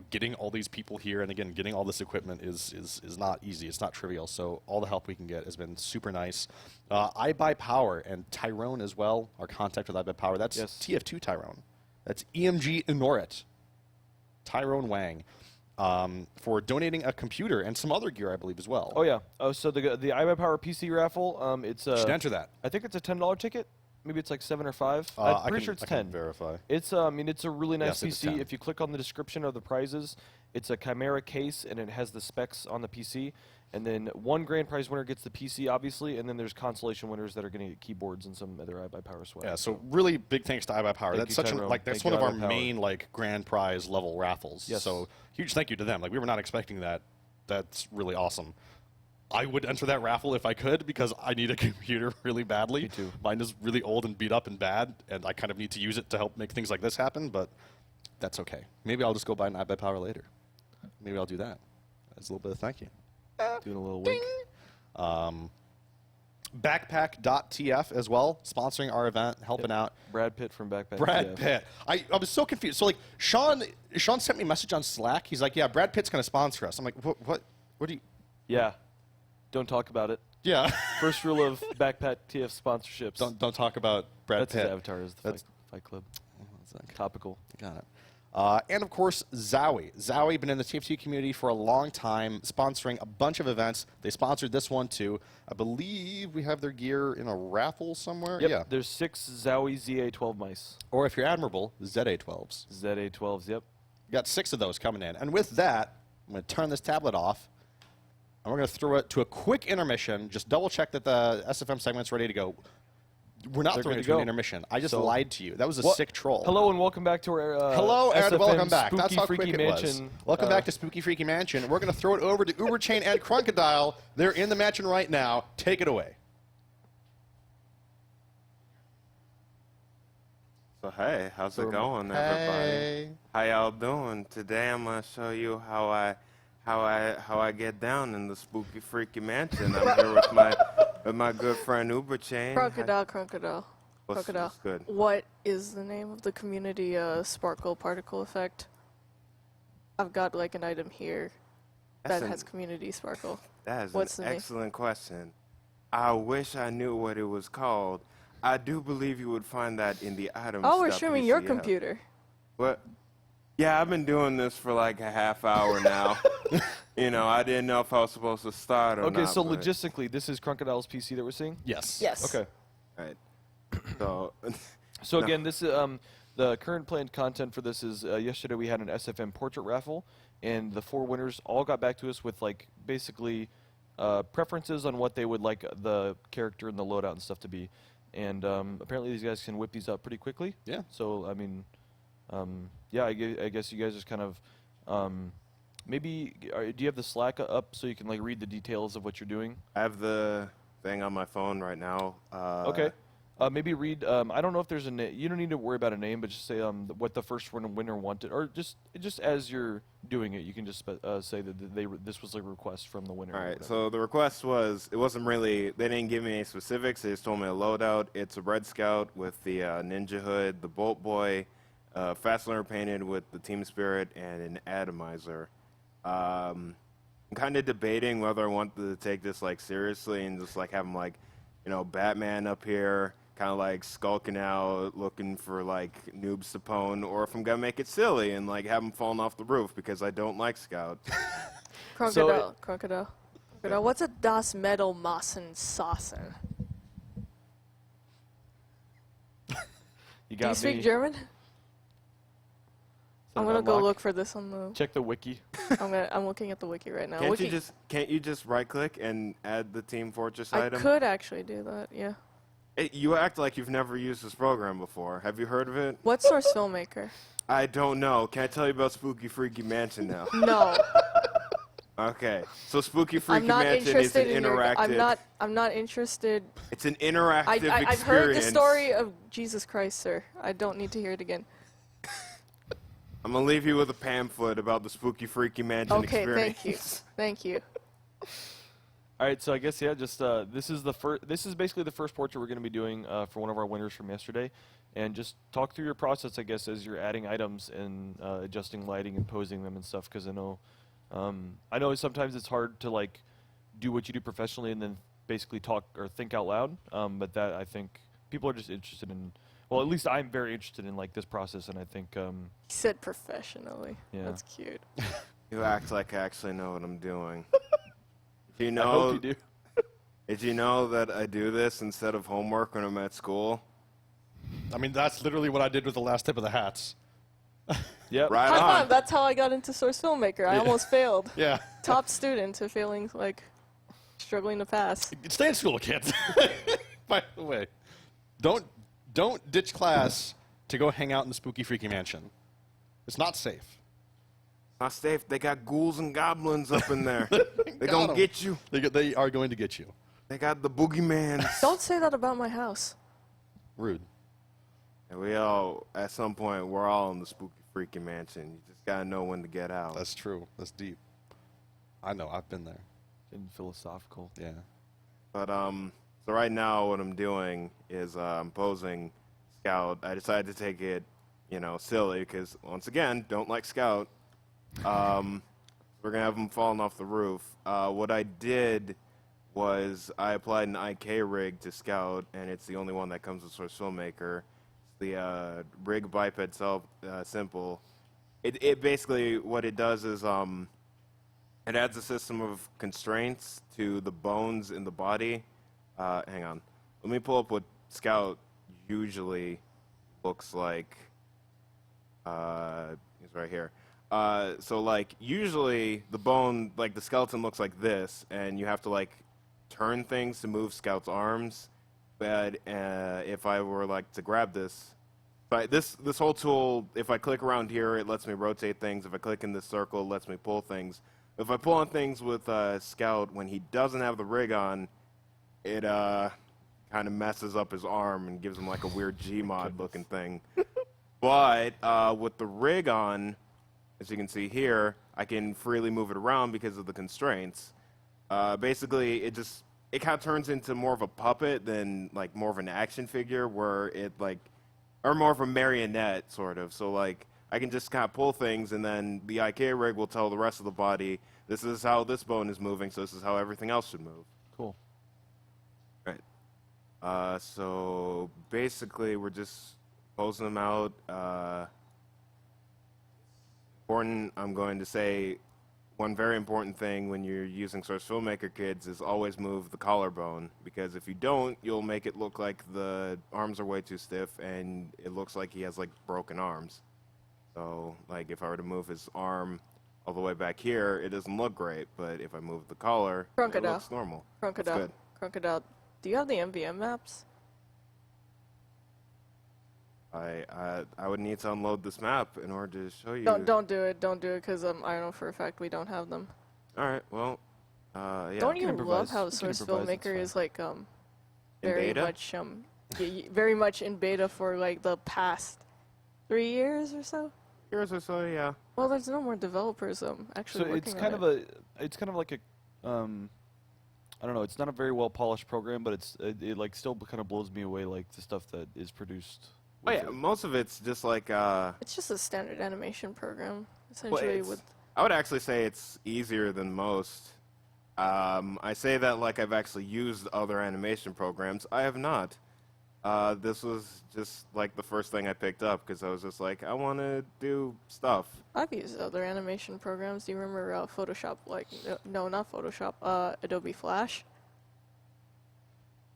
Getting all these people here and, again, getting all this equipment is not easy. It's not trivial. So all the help we can get has been super nice. I Buy Power and Tyrone as well, our contact with I Buy Power. That's TF2 Tyrone. That's EMG Inorit. Tyrone Wang. For donating a computer and some other gear, I believe, as well. Oh, yeah. Oh, so the I Buy Power PC raffle, it's should enter that. I think it's a $10 ticket. Maybe it's like 7 or 5. I'm pretty sure it's 10. I can verify. It's it's a really nice PC. 10. If you click on the description of the prizes, it's a Chimera case and it has the specs on the PC. And then one grand prize winner gets the PC, obviously, and then there's consolation winners that are going to get keyboards and some other I Buy Power swag. Yeah, so really big thanks to I Buy Power. That's Tyrone. That's one of our main grand prize level raffles. Yes. So huge thank you to them. Like, we were not expecting that. That's really awesome. I would enter that raffle if I could because I need a computer really badly. Me too. Mine is really old and beat up and bad, and I kind of need to use it to help make things like this happen, but that's okay. Maybe I'll just go buy an I Buy Power later. Maybe I'll do that. That's a little bit of thank you. Doing a little wink. Backpack.tf as well, sponsoring our event, helping out. Brad Pitt from Backpack. Brad Pitt. I was so confused. So, like, Sean sent me a message on Slack. He's like, yeah, Brad Pitt's going to sponsor us. I'm like, what do you... Yeah. Don't talk about it. Yeah. First rule of Backpack TF sponsorships. Don't talk about Brad Pitt. That's his avatar is the Fight Club. Topical. Got it. And, of course, Zowie. Zowie been in the TF2 community for a long time, sponsoring a bunch of events. They sponsored this one, too. I believe we have their gear in a raffle somewhere. Yep. Yeah. There's 6 Zowie ZA12 mice. Or, if you're admirable, ZA12s. ZA12s, yep. We got 6 of those coming in. And with that, I'm going to turn this tablet off. And we're going to throw it to a quick intermission. Just double check that the SFM segment's ready to go. We're not throwing it to an intermission. I just lied to you. That was a sick troll. Hello and welcome back to our hello and SFM welcome back. Spooky That's how Freaky quick it Mansion. was. Welcome back to Spooky Freaky Mansion. We're going to throw it over to Uberchain and Crocodile. They're in the mansion right now. Take it away. So hey, how's it going, everybody? How y'all doing? Today I'm gonna show you how I get down in the spooky freaky mansion. I'm here with my good friend Uberchain. Crocodile. What's good? What is the name of the community sparkle particle effect? I've got like an item here that has community sparkle. That is What's an the name? excellent question. I wish I knew what it was called. I do believe you would find that in the items. Oh, we're streaming your PCF. computer. What? Yeah, I've been doing this for like a half hour now. You know, I didn't know if I was supposed to start or not. Okay, so but- logistically, this is Crocodile's PC that we're seeing? Yes. Yes. Okay. Right. So, So No. again, this is the current planned content for this is yesterday we had an SFM portrait raffle, and the 4 winners all got back to us with like basically preferences on what they would like the character and the loadout and stuff to be, and apparently these guys can whip these up pretty quickly. Yeah. So I mean, yeah, I guess you guys just kind of maybe do you have the Slack up so you can like read the details of what you're doing? I have the thing on my phone right now. Okay. Maybe read. I don't know if there's a name. You don't need to worry about a name, but just say what the first winner wanted, or just as you're doing it, you can just say that this was a request from the winner. All or right, whatever. so the request was, it wasn't really, they didn't give me any specifics, they just told me a loadout. It's a Red Scout with the Ninja Hood, the Bolt Boy, Fast Learner painted with the Team Spirit, and an Atomizer. I'm kind of debating whether I want to take this like seriously and just like have him like, you know, Batman up here, kind of like skulking out, looking for like noobs to pwn, or if I'm gonna make it silly and like have him falling off the roof because I don't like Scout. Crocodile. What's a Das Metal Massen Saucer? You Do got you speak me. German? Is I'm that gonna go unlock? look for this on the. Check the wiki. I'm looking at the wiki right now. Can't you just right click and add the Team Fortress I item? could actually do that. Yeah. You act like you've never used this program before. Have you heard of it? What source filmmaker? I don't know. Can I tell you about Spooky Freaky Mansion now? No. Okay. So Spooky I'm Freaky not Mansion is interested an in your. interactive. I'm not interested. It's an interactive experience. I've heard the story of Jesus Christ, sir. I don't need to hear it again. I'm gonna leave you with a pamphlet about the Spooky Freaky Mansion Okay, experience. thank you. Thank you. All right, so I guess yeah, just this is the first. This is basically the first portrait we're going to be doing for one of our winners from yesterday, and just talk through your process, I guess, as you're adding items and adjusting lighting and posing them and stuff. Because I know sometimes it's hard to like do what you do professionally and then basically talk or think out loud. But that I think people are just interested in. Well, at least I'm very interested in like this process, and I think He said professionally. Yeah. That's cute. You act like I actually know what I'm doing. Do you I hope know? you do. Did you know that I do this instead of homework when I'm at school? I mean, that's literally what I did with the last tip of the hats. Yep. Right High on. five. That's how I got into source filmmaker. I almost failed. Yeah. Top student to failing, like, struggling to pass. Stay in school, kids. By the way, don't ditch class to go hang out in the Spooky Freaky Mansion. It's not safe. Not safe. They got ghouls and goblins up in there. They Got gonna 'em. get you. They are going to get you. They got the boogeyman. Don't say that about my house. Rude. And we all, at some point, we're all in the Spooky Freaky Mansion. You just gotta know when to get out. That's true. That's deep. I know. I've been there. And philosophical. Yeah. But so right now what I'm doing is I'm posing Scout. I decided to take it, you know, silly because once again, don't like Scout. We're gonna have him falling off the roof. What I did was I applied an IK rig to Scout, and it's the only one that comes with Source Filmmaker. It's the rig biped simple. It basically what it does is it adds a system of constraints to the bones in the body. Hang on. Let me pull up what Scout usually looks like. He's right here. So, like, usually the bone, like, the skeleton looks like this, and you have to, like, turn things to move Scout's arms. But if I were, like, to grab this, but this whole tool, if I click around here, it lets me rotate things. If I click in this circle, it lets me pull things. If I pull on things with Scout when he doesn't have the rig on, it kind of messes up his arm and gives him like a weird Gmod looking thing. But with the rig on, as you can see here, I can freely move it around because of the constraints. Basically, it kind of turns into more of a puppet than like more of an action figure, where it like, or more of a marionette sort of. So like, I can just kind of pull things, and then the IK rig will tell the rest of the body, this is how this bone is moving, so this is how everything else should move. Cool. Right. So basically, we're just posing them out. Important, I'm going to say, one very important thing when you're using Source Filmmaker kids is always move the collarbone, because if you don't, you'll make it look like the arms are way too stiff and it looks like he has like broken arms. So like if I were to move his arm all the way back here, it doesn't look great, but if I move the collar, it looks normal. Crocodile, do you have the MVM maps? I would need to unload this map in order to show you. Don't do it, because I know for a fact we don't have them. All right, well, yeah. Don't you improvise. love how We can Source improvise, it's Filmmaker fine. is like In very beta? much very much in beta for like the past 3 years or so? Here's or so, yeah. Well, there's no more developers actually So working it's on kind it. of it's kind of like a, I don't know. It's not a very well polished program, but it like still kind of blows me away, like the stuff that is produced. Oh with yeah, it. most of it's just like It's just a standard animation program, well, essentially. With I would actually say it's easier than most. I say that like I've actually used other animation programs. I have not. This was just like the first thing I picked up because I was just like, I want to do stuff. I've used other animation programs. Do you remember Photoshop? Like, no, not Photoshop. Adobe Flash.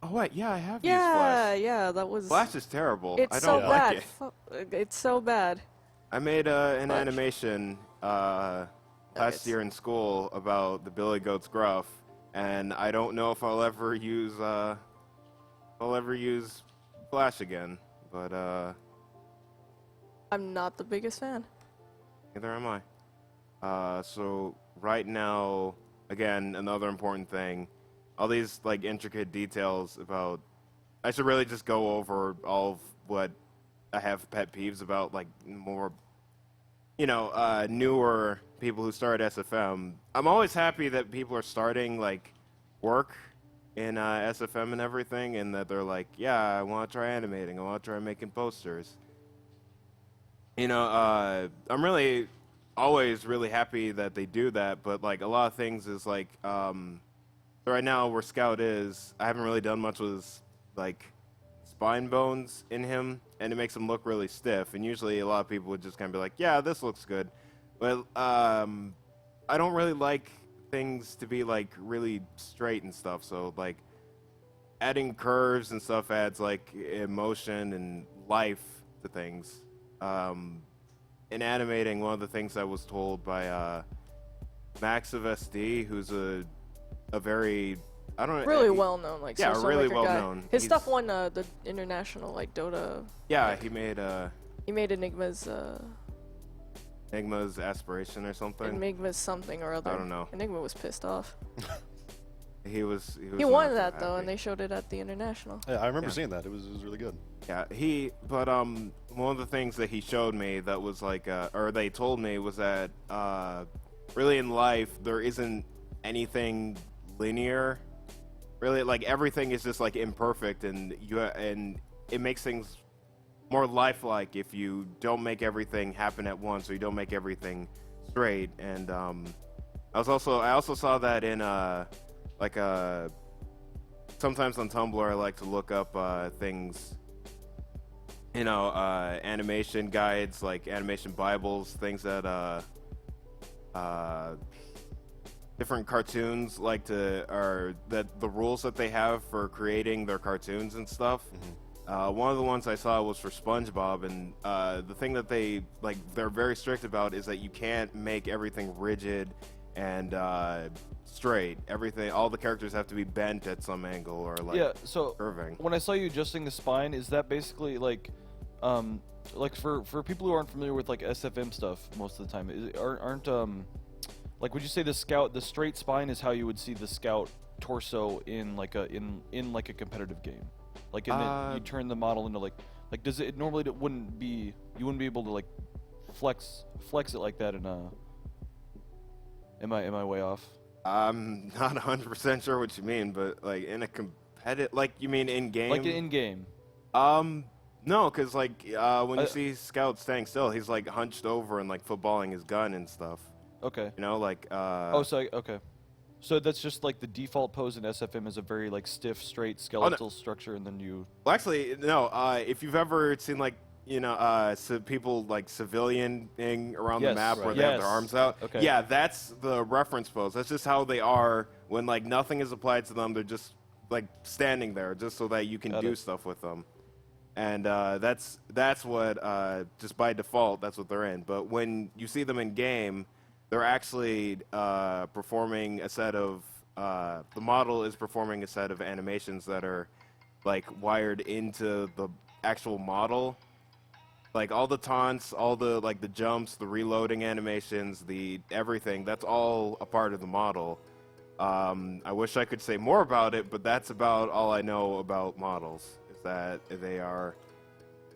Oh wait, yeah, I have used Yeah, Flash. yeah, that was. Flash is terrible. It's I so don't like bad. it. It's so bad. I made an Flash. animation last Nuggets. year in school about the Billy Goat's Gruff, and I don't know if I'll ever use Flash again. But I'm not the biggest fan. neither am I. So right now, again, another important thing, all these like intricate details about. I should really just go over all of what I have pet peeves about, like more, newer people who start SFM. I'm always happy that people are starting like work in SFM and everything, and that they're like, yeah, I want to try animating, I want to try making posters. I'm really always really happy that they do that, but like a lot of things is like, right now where Scout is, I haven't really done much with like spine bones in him, and it makes him look really stiff. And usually a lot of people would just kind of be like, yeah, this looks good. But I don't really like things to be like really straight and stuff. So like adding curves and stuff adds like emotion and life to things. In animating, one of the things I was told by Max of SD, who's a very, I don't know, Really well known, like yeah, Source really Filmmaker well guy. known. His He's- stuff won the international like Dota. yeah, he made Enigma's Aspiration or something. Enigma's something or other. I don't know. Enigma was pissed off. He was He not won too that though, happy. and they showed it at the international. Yeah, I remember Yeah. seeing that. It was really good. Yeah, but one of the things that he showed me that was like, or they told me was that really in life there isn't anything linear. Really, like everything is just like imperfect, and it makes things more lifelike if you don't make everything happen at once, or you don't make everything straight. And I also saw that in sometimes on Tumblr I like to look up things, animation guides, like animation bibles, things that different cartoons that the rules that they have for creating their cartoons and stuff. One of the ones I saw was for SpongeBob, and the thing that they're very strict about is that you can't make everything rigid and straight. All the characters have to be bent at some angle or like Yeah, so curving. when I saw you adjusting the spine, is that basically like for people who aren't familiar with like SFM stuff most of the time, aren't like would you say the straight spine is how you would see the Scout torso in like a competitive game? Like you turn the model into like does it normally you wouldn't be able to like flex it like that in a am I way off? I'm not 100% sure what you mean, but like in a competitive, like you mean in game? Like in game. No, because like when you see Scout staying still, he's like hunched over and like footballing his gun and stuff. Okay. Okay. So that's just like the default pose in SFM is a very like stiff, straight skeletal structure, and then you. Well, actually, no. If you've ever seen like so people like civilianing around the Yes, map right. where they have Yes. their arms out. Okay. Yeah, that's the reference pose. That's just how they are when like nothing is applied to them. They're just like standing there, just so that you can Got do it. stuff with them. And that's what just by default that's what they're in. But when you see them in game, they're actually performing a set of the model is performing a set of animations that are like wired into the actual model. Like all the taunts, all the like the jumps, the reloading animations, the everything, that's all a part of the model. I wish I could say more about it, but that's about all I know about models, is that they are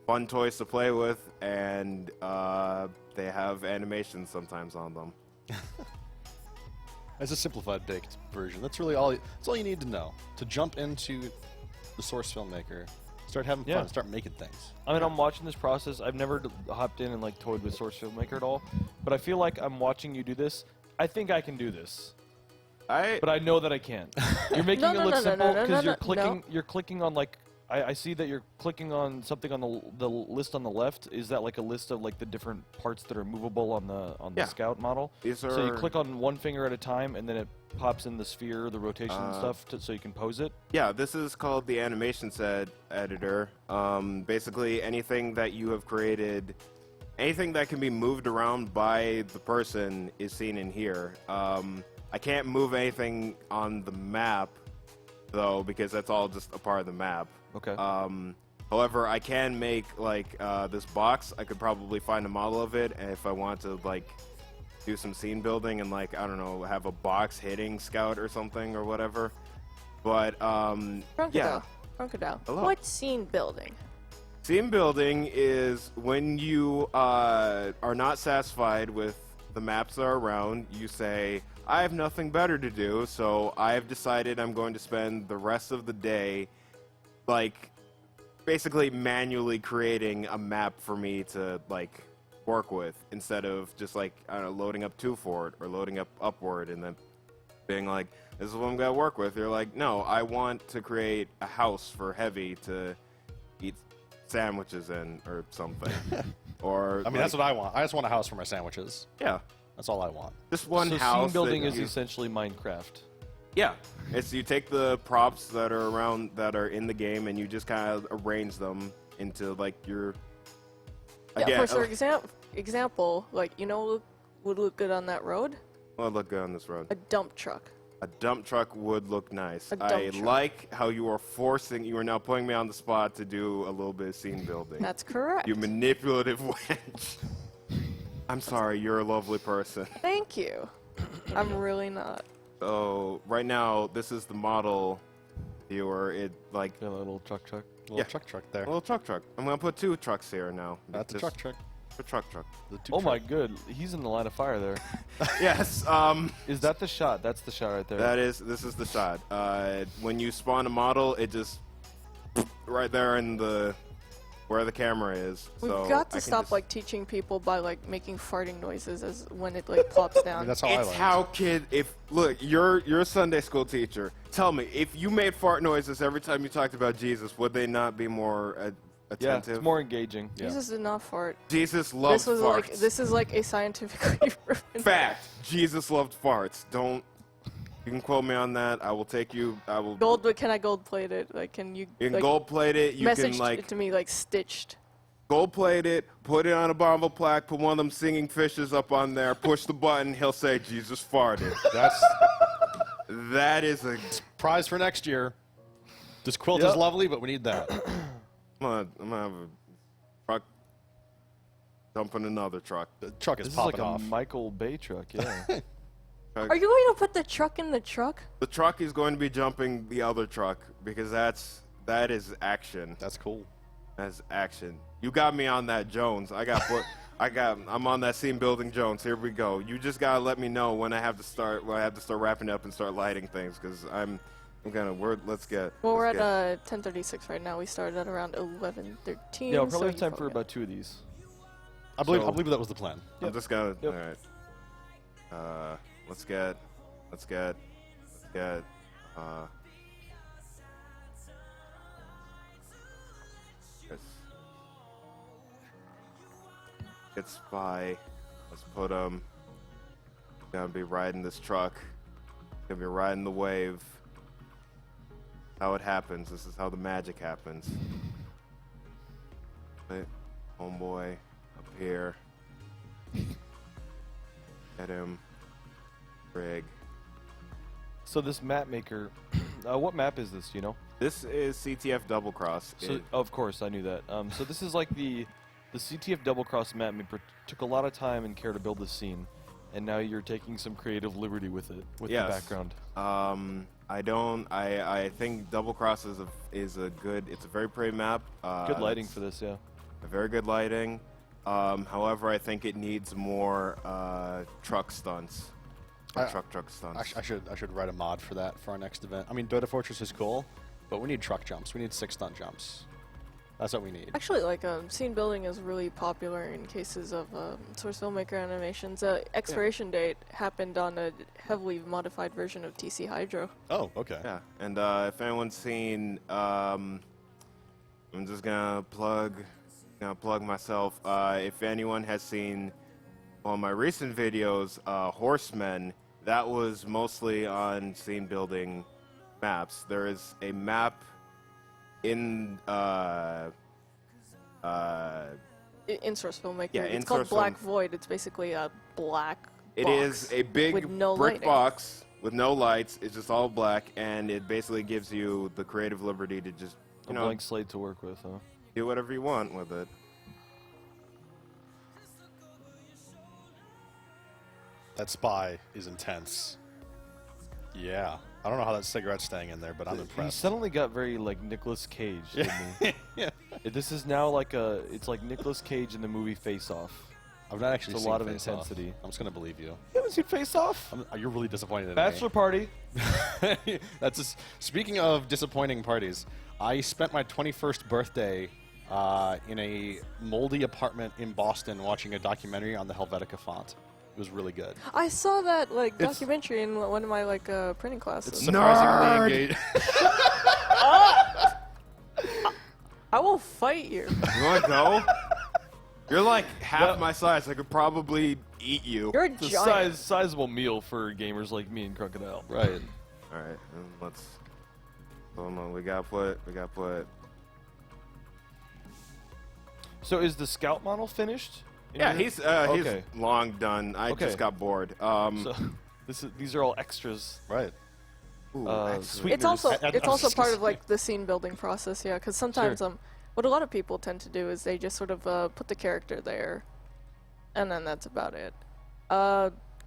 fun toys to play with, and they have animations sometimes on them. As a simplified baked version, that's really all. That's all you need to know to jump into the Source Filmmaker, start having Yeah. fun, start making things. I mean, I'm watching this process. I've never hopped in and like toyed with Source Filmmaker at all, but I feel like I'm watching you do this. I think I can do this, but I know that I can't. You're making No, it no, look no, no, simple no, no, because no, you're clicking. no. You're clicking on like. I see that you're clicking on something on the list on the left. Is that like a list of like the different parts that are movable on the Yeah. Scout model? These So you are- click on one finger at a time, and then it pops in the sphere, the rotation and stuff, so you can pose it. Yeah, this is called the animation set editor. Basically, anything that you have created, anything that can be moved around by the person is seen in here. I can't move anything on the map, though, because that's all just a part of the map. Okay. However, I can make like this box. I could probably find a model of it, and if I want to like do some scene building and like I don't know, have a box hitting Scout or something or whatever. But yeah, Crocodile. Hello. What scene building? scene building is when you are not satisfied with the maps that are around. You say, "I have nothing better to do, so I have decided I'm going to spend the rest of the day, like, basically manually creating a map for me to like work with instead of just like I don't know, loading up to forward or loading up upward and then being like, this is what I'm gonna work with." You're like, no, I want to create a house for Heavy to eat sandwiches in or something. Or I mean, that's what I want. I just want a house for my sandwiches. yeah, That's all I want. just one so house. scene building that is you- essentially Minecraft. Yeah, it's you take the props that are around that are in the game and you just kind of arrange them into like your. Yeah, for example, like would look good on that road? Well, look good on this road. A dump truck. A dump truck would look nice. A dump I truck. like how you are now putting me on the spot to do a little bit of scene building. That's correct. You manipulative wench. I'm sorry, you're a lovely person. Thank you. I'm really not. So right now, this is the model viewer. It like Yeah, that little truck. Little truck there. a little truck. I'm gonna put two trucks here now. That's a Just truck. A truck. The two Oh my truck. good, he's in the line of fire there. Yes. Is that the shot? That's the shot right there. This is the shot. When you spawn a model, it just right there in the where the camera is. We've so got I to can stop just- like teaching people by like making farting noises as when it like plops I down. mean, that's how I It's learned. how look, you're a Sunday school teacher. Tell me, if you made fart noises every time you talked about Jesus, would they not be more Yeah, attentive? it's more engaging. Jesus did not fart. Jesus loved farts. This is like a scientifically proven Fact. Jesus loved farts. Don't. You can quote me on that. I will take you. I will. Gold, but can I gold plate it? Like, can you? You can like, gold plate it. You message can like it to me like stitched. gold plate it. Put it on a bottom of a plaque. Put one of them singing fishes up on there. Push the button. He'll say Jesus farted. That's That is a. prize for next year. This quilt Yep. is lovely, but we need that. I'm gonna have a truck dumping another truck. The truck is This is like popping a off. Michael Bay truck. Yeah. Are you going to put the truck in the truck? The truck is going to be jumping the other truck because that is action. That's cool. That's action. You got me on that Jones. I'm on that scene building Jones. Here we go. You just gotta let me know when I have to start wrapping up and start lighting things because let's get. Well, we're let's at 10:36 right now. We started at around 11:13. Yeah, we'll so probably have you time for probably- about 2 of these. I believe So- that was the plan. I'm just gonna. Yep. All right. Let's get. Yes. Good spy. Let's put him. Gonna be riding this truck. Gonna be riding the wave. How it happens. This is how the magic happens. Right. Homeboy up here. Get him. Rig. So this map maker, what map is this? Do you know? This is CTF Double Cross. So, of course, I knew that. So this is like the CTF Double Cross map maker took a lot of time and care to build this scene, and now you're taking some creative liberty with it, with the background. I think Double Cross is a good. It's a very pretty map. Good lighting for this, yeah. A very good lighting. However, I think it needs more truck stunts. Truck stunts. I should write a mod for that for our next event. I mean, Dota Fortress is cool, but we need truck jumps. We need 6 stunt jumps. That's what we need. Actually, like, scene building is really popular in cases of Source Filmmaker animations. Expiration date happened on a heavily modified version of TC Hydro. Oh, okay. Yeah, and if anyone's seen, I'm just gonna plug myself. If anyone has seen one of my recent videos, Horsemen, that was mostly on scene building maps. There is a map in Source Filmmaker. Yeah, it's in called Source Black Void. It's basically a black It box is a big with no brick lighting. box with no lights. It's just all black, and it basically gives you the creative liberty to just, A blank slate to work with, huh? do whatever you want with it. That spy is intense. Yeah. I don't know how that cigarette's staying in there, but I'm He impressed. suddenly got very like Nicolas Cage, didn't he? Yeah. This is now like it's like Nicolas Cage in the movie Face Off. I've not actually It's a seen lot of Face Off. intensity. I'm just gonna believe you. You haven't seen Face Off? You're really disappointed in Bachelor party. me. That's just, speaking of disappointing parties. I spent my 21st birthday in a moldy apartment in Boston watching a documentary on the Helvetica font. It was really good. I saw that It's- documentary in one of my printing classes. It's surprisingly engaged. I will fight you. You want to go? You're like half my size. I could probably eat you. You're a It's a giant. sizable meal for gamers like me and Crocodile. Right. All right, and let's. Hold on. We got put. So is the scout model finished? in Yeah, your- he's Okay. long done. I Okay. just got bored. So these are all extras. Right. Sweet. It's also I it's was also just part gonna of like the scene building process, yeah. Because sometimes what a lot of people tend to do is they just sort of put the character there, and then that's about it.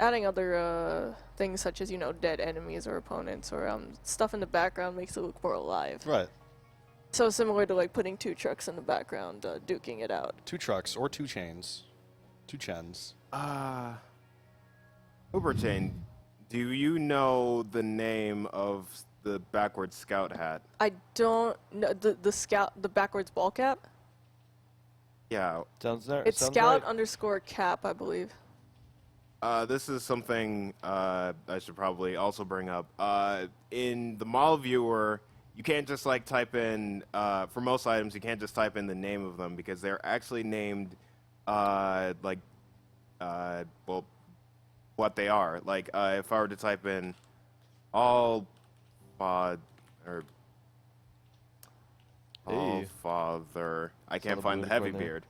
Adding other things such as dead enemies or opponents or stuff in the background makes it look more alive. Right. So similar to like putting 2 trucks in the background, duking it out. 2 trucks or 2 chains. 2 chens. Uberchain, do you know the name of the backwards scout hat? I don't know the backwards ball cap. Yeah. Sounds there. It's sounds scout right. _cap, I believe. This is something I should probably also bring up. In the model viewer, you can't just like type in, for most items, you can't just type in the name of them because they're actually named well, what they are. Like, if I were to type in all father, I can't a find the boilerplate heavy name. beard.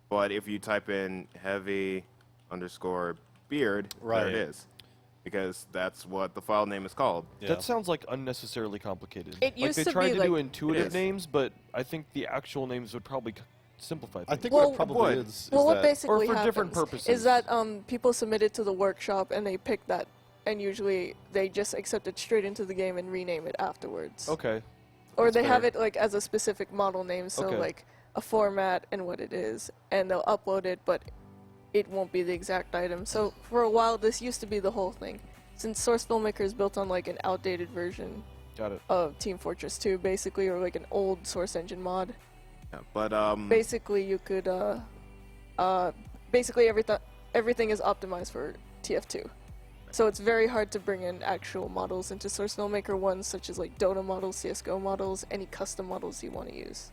But if you type in heavy _ beard, there Right. it is. Because that's what the file name is called. Yeah. That sounds like unnecessarily complicated. It used like they to tried be, to do like- intuitive It is. names, but I think the actual names would probably simplify things. I think Well, what it probably would. is Well, what that basically Or for different happens purposes. is that people submit it to the workshop and they pick that, and usually they just accept it straight into the game and rename it afterwards. Okay. Or that's they have fair. it like as a specific model name, so Okay. like a format and what it is, and they'll upload it, but it won't be the exact item. So for a while, this used to be the whole thing. Since Source Filmmaker is built on like an outdated version Got it. of Team Fortress 2, basically, or like an old Source Engine mod. Yeah, but Basically, you could basically everything is optimized for TF2. So it's very hard to bring in actual models into Source Filmmaker, ones such as like Dota models, CSGO models, any custom models you want to use.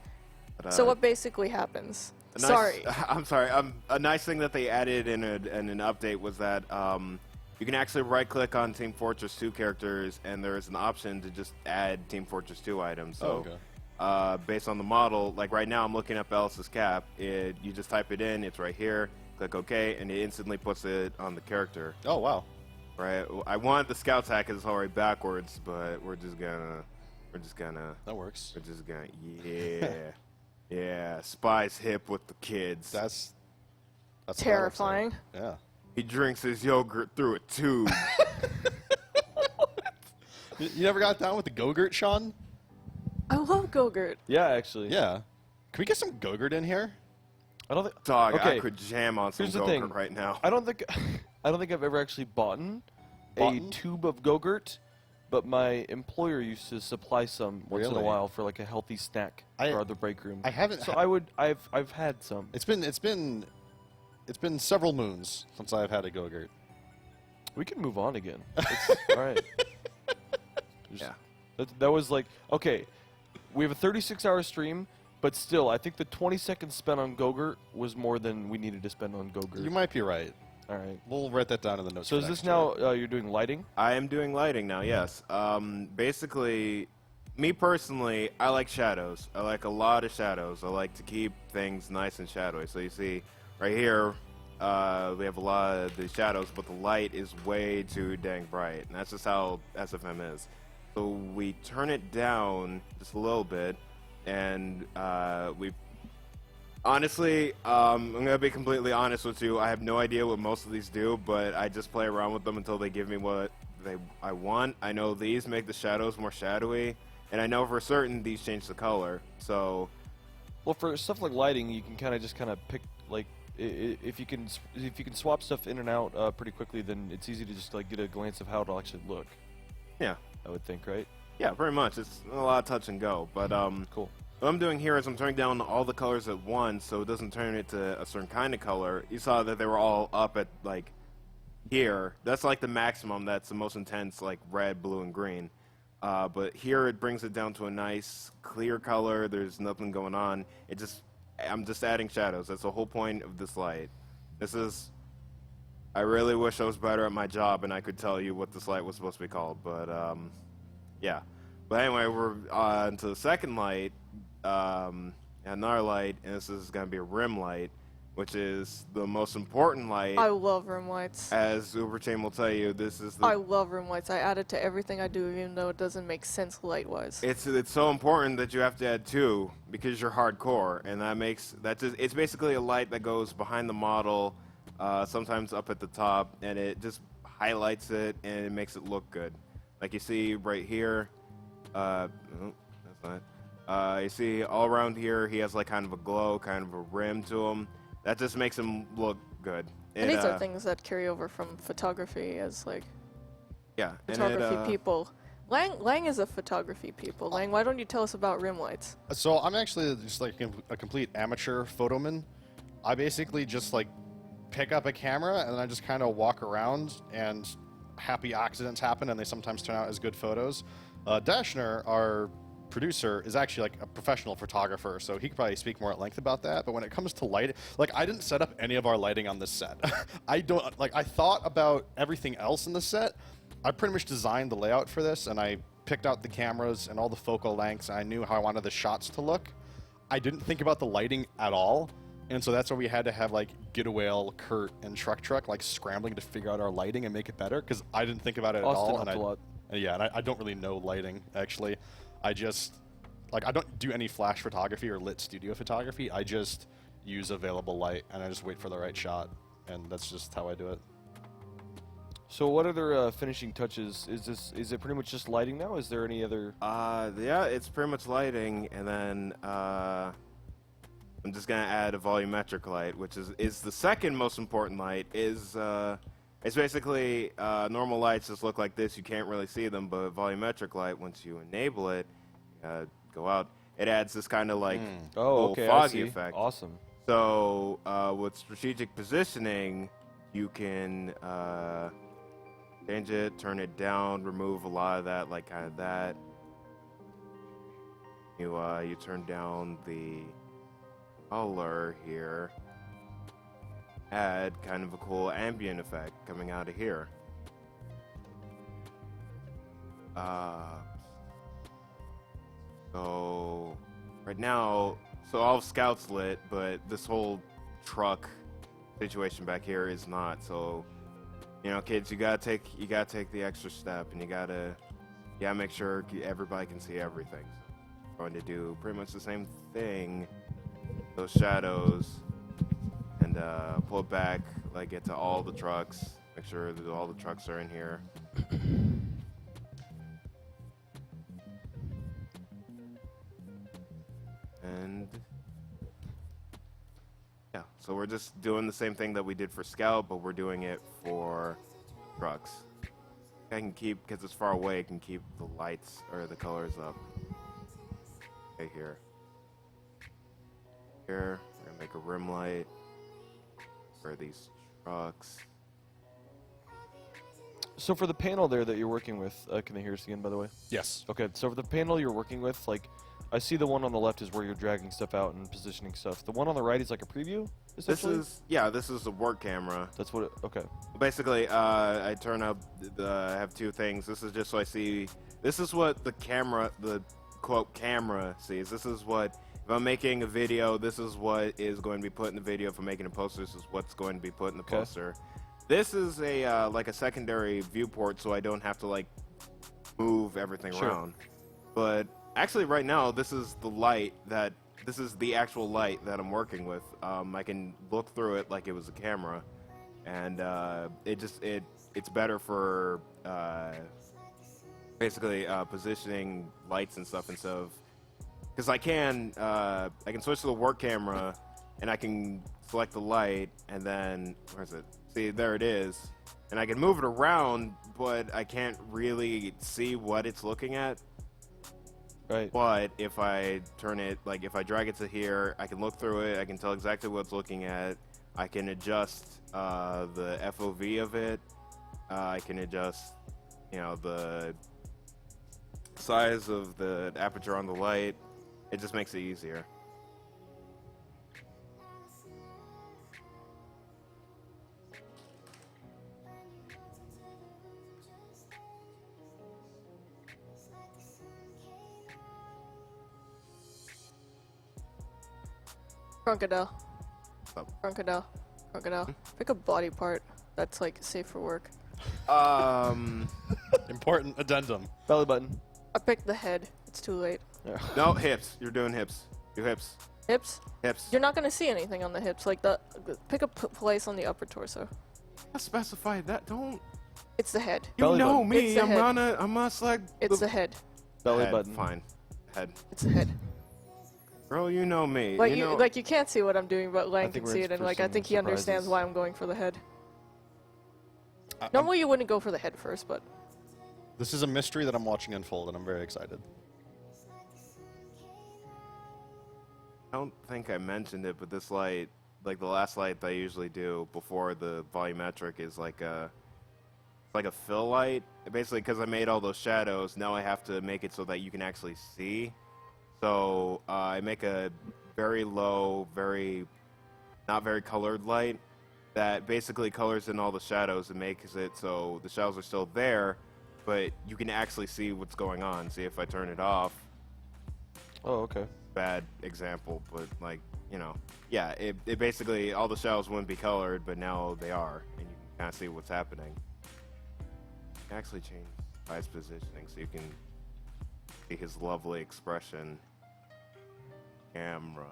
but, So what basically happens Sorry. I'm sorry. A nice thing that they added in an update was that you can actually right-click on Team Fortress 2 characters, and there's an option to just add Team Fortress 2 items. So, based on the model, like right now I'm looking up Ellis's cap. You just type it in, it's right here, click OK, and it instantly puts it on the character. Oh, wow. Right? I want the Scout's hat because it's already backwards, but we're just gonna... That works. We're just gonna... Yeah. Yeah, Spy's hip with the kids. That's Terrifying. what that looks like. He drinks his yogurt through a tube. Yeah. You never got down with the Go-Gurt, Sean? I love Go-Gurt. Yeah, actually. Yeah. Can we get some Go-Gurt in here? I don't think. Dog, Okay. I could jam on some Here's the Go-Gurt thing. right now. I don't think I've ever actually bought a tube of Go-Gurt, but my employer used to supply some once in a Really? while for like a healthy snack for the break room. I haven't. So I've had some. It's been several moons since I've had a Go-Gurt. We can move on again. It's, all right. Yeah. That was like, okay, we have a 36-hour stream, but still, I think the 20 seconds spent on Go-Gurt was more than we needed to spend on Go-Gurt. You might be right. All right. We'll write that down in the notes. So for is this next year. now you're doing lighting? I am doing lighting now, yes. Basically, me personally, I like shadows. I like a lot of shadows. I like to keep things nice and shadowy. So you see, right here, we have a lot of the shadows, but the light is way too dang bright. And that's just how SFM is. So we turn it down just a little bit, and we... Honestly, I'm going to be completely honest with you. I have no idea what most of these do, but I just play around with them until they give me what I want. I know these make the shadows more shadowy, and I know for certain these change the color. So, Well, for stuff like lighting, you can kind of pick like if you can swap stuff in and out pretty quickly, then it's easy to just like get a glance of how it'll actually look. yeah. I would think, right? Yeah, pretty much. It's a lot of touch and go, but Cool. what I'm doing here is I'm turning down all the colors at once, so it doesn't turn it to a certain kind of color. You saw that they were all up at, like, here. That's, like, the maximum. That's the most intense, like, red, blue, and green. But here it brings it down to a nice, clear color. There's nothing going on. I'm just adding shadows. That's the whole point of this light. I really wish I was better at my job and I could tell you what this light was supposed to be called, but, yeah. But anyway, we're on to the second light. Another light, and this is going to be a rim light, which is the most important light. I love rim lights. As Uberchain will tell you, this is I love rim lights. I add it to everything I do, even though it doesn't make sense light-wise. It's so important that you have to add two because you're hardcore, and it's basically a light that goes behind the model, sometimes up at the top, and it just highlights it and it makes it look good. Like you see right here. That's not. You see all around here, he has like kind of a glow, kind of a rim to him. That just makes him look good. And these are things that carry over from photography as like photography people. Lang is a photography people. Lang, why don't you tell us about rim lights? So I'm actually just like a complete amateur photoman. I basically just like pick up a camera and then I just kind of walk around and happy accidents happen and they sometimes turn out as good photos. Dashner, our producer, is actually like a professional photographer, so he could probably speak more at length about that. But when it comes to lighting, like I didn't set up any of our lighting on this set. I thought about everything else in the set. I pretty much designed the layout for this, and I picked out the cameras and all the focal lengths, and I knew how I wanted the shots to look. I didn't think about the lighting at all, and so that's why we had to have like Getawale, Kurt, and Truck like scrambling to figure out our lighting and make it better, because I didn't think about it at all. Austin helped a lot. Yeah, and I don't really know lighting, actually. I just, like, I don't do any flash photography or lit studio photography. I just use available light, and I just wait for the right shot, and that's just how I do it. So what other finishing touches? Is it pretty much just lighting now? Is there any other? Yeah, it's pretty much lighting, and then I'm just gonna add a volumetric light, which is the second most important light. It's basically normal lights just look like this. You can't really see them, but volumetric light, once you enable it, go out, it adds this kind of like little foggy effect. Awesome. So with strategic positioning, you can change it, turn it down, remove a lot of that, like kind of that. You turn down the color here. Add kind of a cool ambient effect coming out of here. So right now, so all of Scout's lit, but this whole truck situation back here is not. So, you know, kids, you gotta take the extra step, and you gotta make sure everybody can see everything. So I'm going to do pretty much the same thing. Those shadows, and pull it back, like get to all the trucks. Make sure that all the trucks are in here. And yeah, so we're just doing the same thing that we did for Scout, but we're doing it for trucks. I can keep, because it's far away, I can keep the lights or the colors up. Okay, here. Here, we're gonna make a rim light for these trucks. So for the panel there that you're working with, can they hear us again, by the way? Yes. Okay, so for the panel you're working with, like, I see the one on the left is where you're dragging stuff out and positioning stuff. The one on the right is like a preview, This essentially? is a work camera. That's what okay. Basically, I turn up, I have two things. This is just so I see, this is what the camera, the quote camera sees. This is what, if I'm making a video, this is what is going to be put in the video. If I'm making a poster, this is what's going to be put in the poster. This is a, like a secondary viewport, so I don't have to like move everything around. But actually right now, this is the light that, this is the actual light that I'm working with. I can look through it like it was a camera, and it's better for basically positioning lights and stuff instead of, because I can switch to the work camera, and I can select the light, and then where is it? See, there it is, and I can move it around, but I can't really see what it's looking at. Right. But if I turn it, like if I drag it to here, I can look through it, I can tell exactly what it's looking at, I can adjust the FOV of it, I can adjust, you know, the size of the aperture on the light. It just makes it easier. Crocodile. Oh. Crocodile. Crocodile. Pick a body part that's like safe for work. Important addendum. Belly button. I picked the head. It's too late. Yeah. No, hips. You're doing hips. Do hips. Hips? Hips. You're not gonna see anything on the hips. Like pick a place on the upper torso. I specified that. Don't. It's the head. You Belly know button. me. It's the head. I'm gonna select. It's the head. Belly head. button. Fine. Head. It's the head. Bro, you know me. Like you know. like you can't see what I'm doing, but Lang think can we're see in it, and for like I some think he understands surprises. why I'm going for the head. I'm- Normally you wouldn't go for the head first, but This is a mystery that I'm watching unfold, and I'm very excited. I don't think I mentioned it, but this light, like the last light that I usually do before the volumetric, is like a fill light. Basically, because I made all those shadows, now I have to make it so that you can actually see. So I make a very low, not very colored light that basically colors in all the shadows and makes it so the shadows are still there, but you can actually see what's going on. See, if I turn it off, Oh, okay. bad example, but like, you know, yeah, it basically, all the shadows wouldn't be colored, but now they are, and you can kind of see what's happening. You can actually change eyes positioning so you can see his lovely expression. Camera.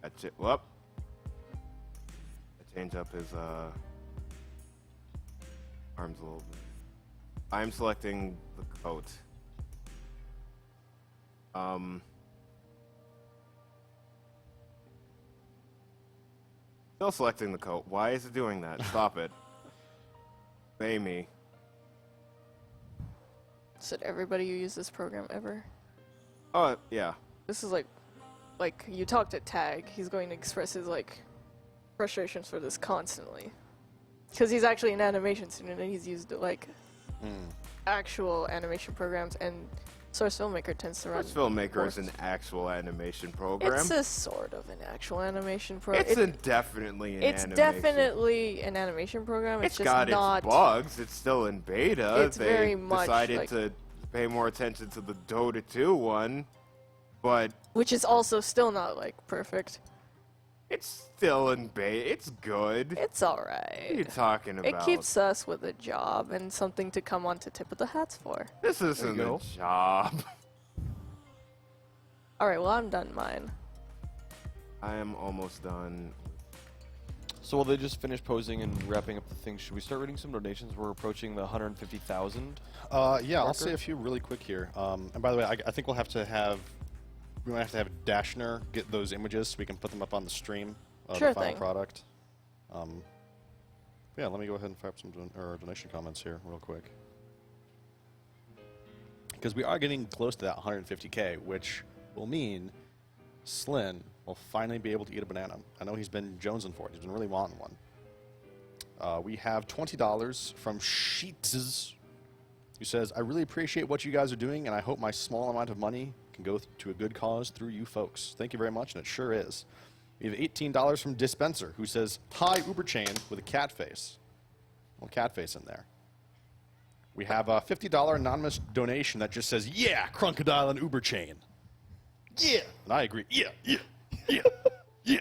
That's it. Whoop. I change up his arms a little bit. I'm selecting the coat. Still selecting the coat. Why is it doing that? Stop it. Obey me. said everybody who used this program ever. Oh, yeah. This is like you talk to Tag, he's going to express his like frustrations for this constantly. Because he's actually an animation student and he's used like actual animation programs, and Source Filmmaker tends to run. Source Filmmaker ports. is an actual animation program. It's a sort of an actual animation program. It's definitely an It's animation. definitely an animation program. It's just got not. its bugs. It's still in beta. It's they very much decided like- to pay more attention to the Dota 2 one, but Which is also still not like perfect. it's still in beta. It's good. It's What are you alright. talking about? It keeps us with a job and something to come on to tip of the hats for. This isn't a job. Alright, well, I'm done mine. I am almost done. So while they just finish posing and wrapping up the thing, should we start reading some donations? We're approaching the 150,000. Yeah, I'll Marker? say a few really quick here. And by the way, I think we might have to have Dashner get those images so we can put them up on the stream. Sure the final thing. product. Yeah, let me go ahead and fire up some donation comments here real quick. Because we are getting close to that 150K, which will mean Slyn will finally be able to eat a banana. I know he's been jonesing for it. He's been really wanting one. We have $20 from Sheets, who says, I really appreciate what you guys are doing, and I hope my small amount of money can go to a good cause through you folks. Thank you very much, and it sure is. We have $18 from Dispenser, who says, hi, Uber chain, with a cat face. A little cat face in there. We have a $50 anonymous donation that just says, yeah, Crocodile and Uber chain. Yeah. And I agree. Yeah, yeah, yeah, yeah.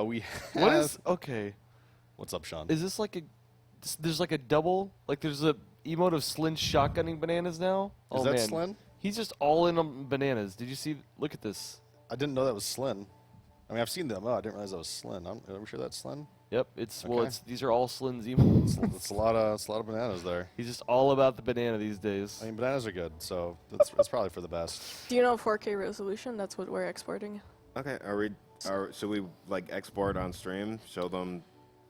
We have... What is okay? What's up, Sean? Is this like a? There's like a double. Like there's a emote of Slyn shotgunning bananas now. Is Oh that man, Slyn? he's just all in on bananas. Did you see? Look at this. I didn't know that was Slyn. I mean, I've seen them. Oh, I didn't realize that was Slyn. Are we sure that's Slyn? Yep. It's well. Okay. It's these are all Slyn's emotes. It's a lot of bananas there. He's just all about the banana these days. I mean, bananas are good, so that's probably for the best. Do you know 4K resolution? That's what we're exporting. Okay, should we like export on stream? Show them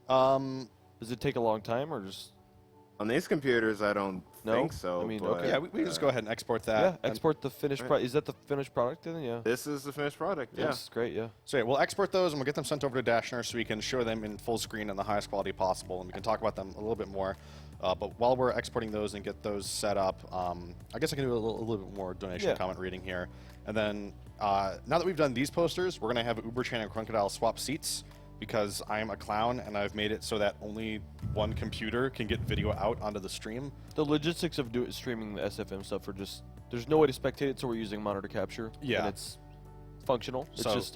Does it take a long time or just? on these computers? I don't No? think so. I mean, but, okay. Yeah, we can just go ahead and export that. Yeah. and- Export the finished product. Is that the finished product then? Yeah. This is the finished product. Yeah. Yes. Great. Yeah. So yeah, we'll export those and we'll get them sent over to Dashner so we can show them in full screen and the highest quality possible, and we can talk about them a little bit more. But while we're exporting those and get those set up, I guess I can do a little bit more donation Yeah. comment reading here. And then now that we've done these posters, we're going to have Uber Chain and Crocodile swap seats because I'm a clown and I've made it so that only one computer can get video out onto the stream. The logistics of streaming the SFM stuff are just there's no way to spectate it, so we're using monitor capture. Yeah. And it's functional. It's So- just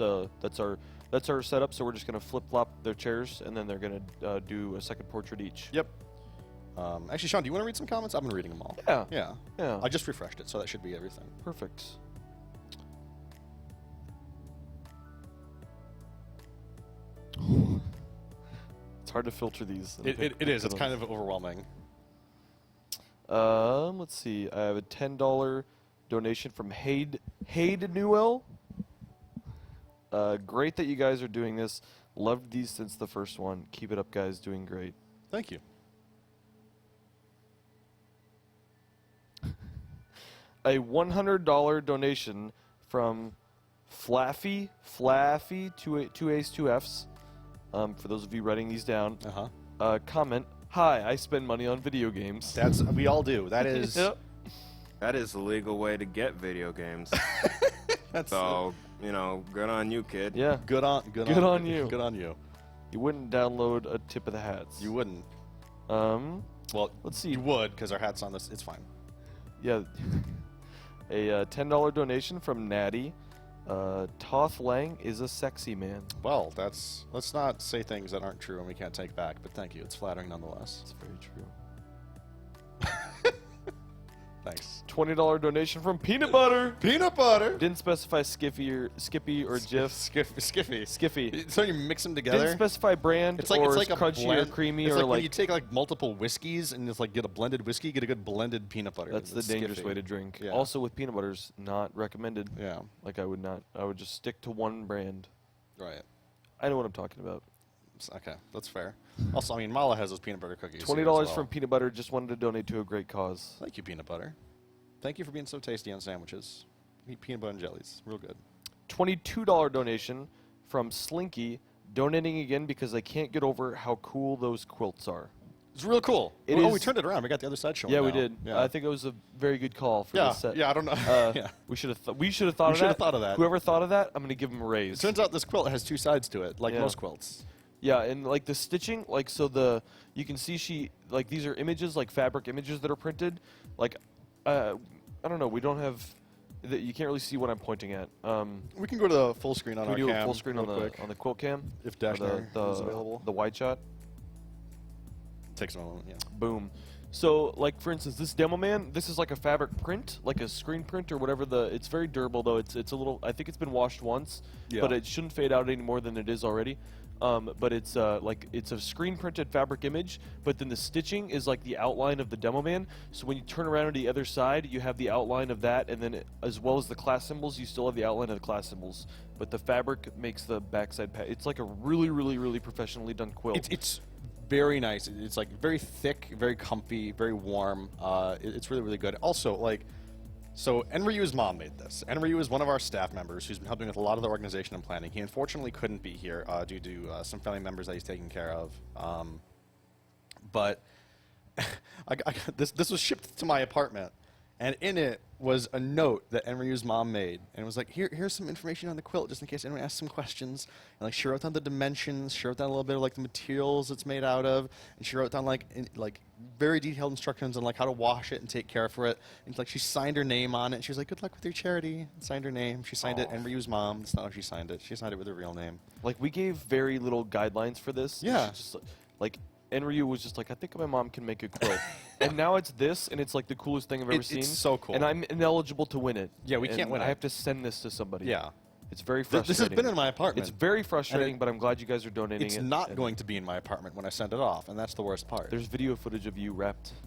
that's our setup. So we're just gonna flip flop their chairs, and then they're gonna do a second portrait each. Yep. Actually, Sean, do you want to read some comments? I've been reading them all. Yeah. Yeah. Yeah. I just refreshed it, so that should be everything. Perfect. It's hard to filter these. and pick It is. good It's kind of overwhelming. Let's see. I have a $10 donation from Hayde Newell. Great that you guys are doing this. Loved these since the first one. Keep it up, guys. Doing great. Thank you. A $100 donation from Flaffy, two A's, two F's. For those of you writing these down, comment. Hi, I spend money on video games. We all do. That is. Yep. That is the legal way to get video games. That's So, good on you, kid. Yeah. good on you. Good on you. Good on you. You wouldn't download a tip of the hats. You wouldn't. Um. Well, Let's see. You would because our hat's on this. It's fine. Yeah. A $10 donation from Natty. TotH Lang is a sexy man. Well, let's not say things that aren't true and we can't take back. But thank you. It's flattering nonetheless. That's very true. Thanks. $20 donation from Peanut Butter. Peanut butter. Didn't specify Skippy or Jif. Skiffy. Skiffy. So you mix them together. Didn't specify brand It's like or a crunchy blend. or creamy it's or like when you take like multiple whiskeys and just like get a blended whiskey, get a good blended peanut butter. that's the It's dangerous Skiffy. way to drink. Yeah. Also with peanut butters, not recommended. Yeah. Like I would just stick to one brand. Right. I know what I'm talking about. Okay, that's fair. Also, I mean, Mala has those peanut butter cookies. $20 here as well. from Peanut Butter. Just wanted to donate to a great cause. Thank you, peanut butter. Thank you for being so tasty on sandwiches. Eat peanut butter and jellies. Real good. $22 donation from Slinky, donating again because I can't get over how cool those quilts are. It's real cool. It we is- turned it around. We got the other side showing Yeah, we now. did. Yeah. I think it was a very good call for yeah, this set. yeah, I don't know. Yeah. We should have thought of should've that. thought of that. Whoever thought of that, I'm gonna give him a raise. Turns out this quilt has two sides to it, like Yeah. most quilts. Yeah, and like the stitching, like you can see these are images, like fabric images that are printed. Like, I don't know, we don't have, you can't really see what I'm pointing at. We can go to the full screen on Can we our do cam a full screen on real quick, the quilt cam? if Or Dashner is available. The wide shot. Takes a moment, yeah. Boom. So, like for instance, this Demo Man, this is like a fabric print, like a screen print or whatever. It's very durable though. It's a little. I think it's been washed once, Yeah. but it shouldn't fade out any more than it is already. But it's it's a screen printed fabric image, but then the stitching is like the outline of the Demo Man. So when you turn around to the other side, you have the outline of that, and then as well as the class symbols, you still have the outline of the class symbols. But the fabric makes the backside. It's like a really, really, really professionally done quilt. It's very nice. It's like very thick, very comfy, very warm. It's really, really good. Also, like, so Enryu's mom made this. Enryu is one of our staff members who's been helping with a lot of the organization and planning. He unfortunately couldn't be here due to some family members that he's taking care of. But this was shipped to my apartment, and in it was a note that Enryu's mom made, and it was like, here's some information on the quilt, just in case anyone asks some questions. And like, she wrote down the dimensions, she wrote down a little bit of like the materials it's made out of, and she wrote down like very detailed instructions on like how to wash it and take care for it. And like, she signed her name on it. And she was like, "Good luck with your charity." And signed her name. She signed it. Enryu's mom. That's not how she signed it. She signed it with her real name. Like we gave very little guidelines for this. Yeah. It's just like Enryu was just like, I think my mom can make a quilt. And now it's this, and it's like the coolest thing I've ever seen. It's so cool. And I'm ineligible to win it. Yeah, we And can't win I it. have to send this to somebody. Yeah. It's very This frustrating. has been in my apartment. It's very frustrating, but I'm glad you guys are donating It's it. not and going to be in my apartment when I send it off, and that's the worst part. There's video footage of you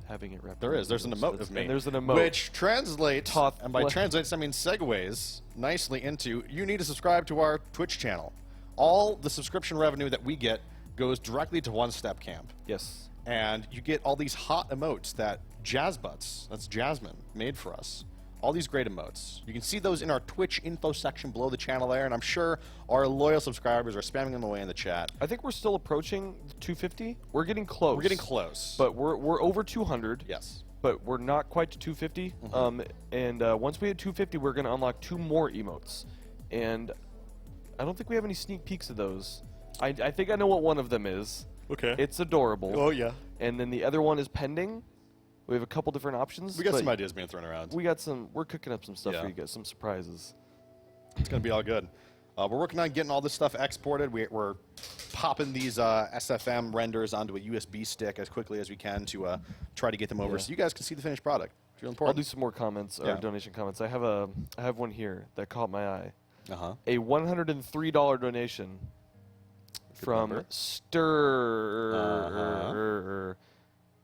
having it wrapped. There around is. There's an you. emote That's- of me. And there's an emote. Which translates, TotH and by translates I mean segues, nicely into, you need to subscribe to our Twitch channel. All the subscription revenue that we get goes directly to One Step Camp. Yes. And you get all these hot emotes that Jazzbutts, that's Jasmine, made for us. All these great emotes. You can see those in our Twitch info section below the channel there, and I'm sure our loyal subscribers are spamming them away in the chat. I think we're still approaching 250. We're getting close. We're getting close. But we're over 200. yes. But we're not quite to 250. And once we hit 250, we're going to unlock 2 more emotes. And I don't think we have any sneak peeks of those. I think I know what one of them is. Okay. It's adorable. Oh, yeah. And then the other one is pending. We have a couple different options. We got but some ideas being thrown around. we're cooking up some stuff Yeah. for you guys, some surprises. It's going to be all good. We're working on getting all this stuff exported. We're popping these SFM renders onto a USB stick as quickly as we can to try to get them over Yeah. so you guys can see the finished product. It's real I'll important. do some more comments or Yeah. donation comments. I have one here that caught my eye. Uh-huh. A $103 donation from number. Stir.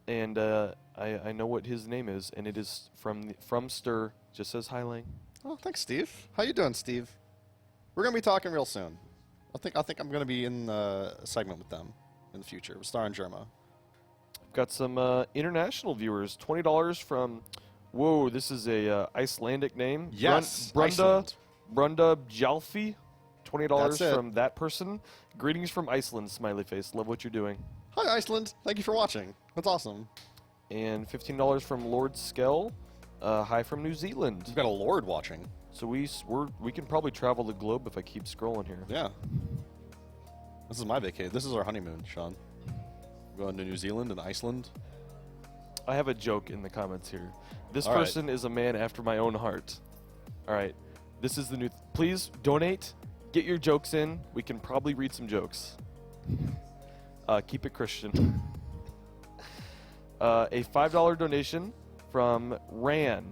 And I know what his name is, and it is from Stir. Just says hi, Lang. Oh, thanks, Steve. How you doing, Steve? We're going to be talking real soon. I think I'm going to be in a segment with them in the future. With Star and Germa. Got some international viewers. $20 from. Whoa, this is a Icelandic name. Yes, Brunda Iceland. Brunda Jalfi. $20 That's it. from that person. Greetings from Iceland. Smiley face. Love what you're doing. Hi, Iceland. Thank you for watching. That's awesome. And $15 from Lord Skell. Hi from New Zealand. We've got a Lord watching. So we can probably travel the globe if I keep scrolling here. Yeah. This is my vacation. This is our honeymoon, Sean. We're going to New Zealand and Iceland. I have a joke in the comments here. This All right. person is a man after my own heart. All right. This is the new. Please donate. Get your jokes in. We can probably read some jokes. Keep it Christian. A $5 donation from Ran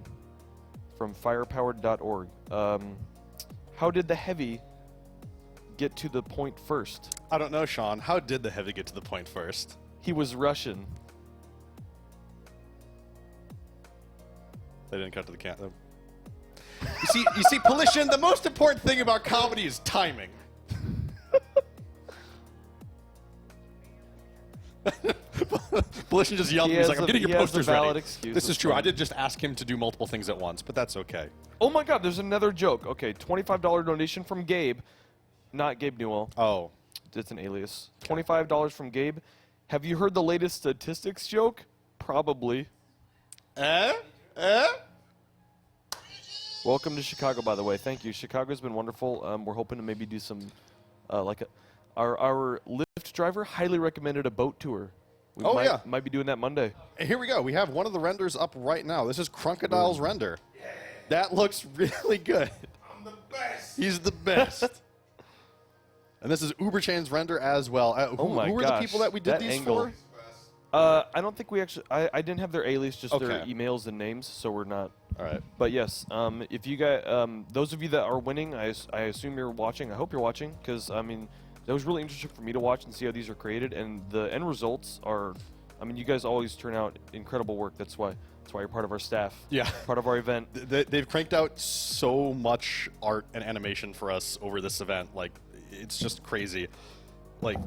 from firepowered.org. How did the heavy get to the point first? I don't know, Sean. How did the heavy get to the point first? He was Russian. They didn't cut to the can. You see, Polishin, the most important thing about comedy is timing. Polishin just yelled at me. He's like, I'm getting your posters ready. Excuse. This is That's true. I fine. did just ask him to do multiple things at once, but that's okay. Oh my God, there's another joke. Okay, $25 donation from Gabe. Not Gabe Newell. Oh. It's an alias. $25 from Gabe. Have you heard the latest statistics joke? Probably. Welcome to Chicago, by the way. Thank you. Chicago's been wonderful. We're hoping to maybe do some, our Lyft driver highly recommended a boat tour. We might be doing that Monday. Here we go. We have one of the renders up right now. This is Crocodile's render. That looks really good. I'm the best. He's the best. And this is Uberchain's render as well. Oh my who were gosh, the people that we did that these angle. for? I don't think we actually. I didn't have their alias, just their Okay. emails and names, so we're not. All right. But yes, if you guys, those of you that are winning, I assume you're watching. I hope you're watching, because I mean, that was really interesting for me to watch and see how these are created, and the end results are. I mean, you guys always turn out incredible work. That's why you're part of our staff. Yeah. Part of our event. They've cranked out so much art and animation for us over this event. Like, it's just crazy. Like,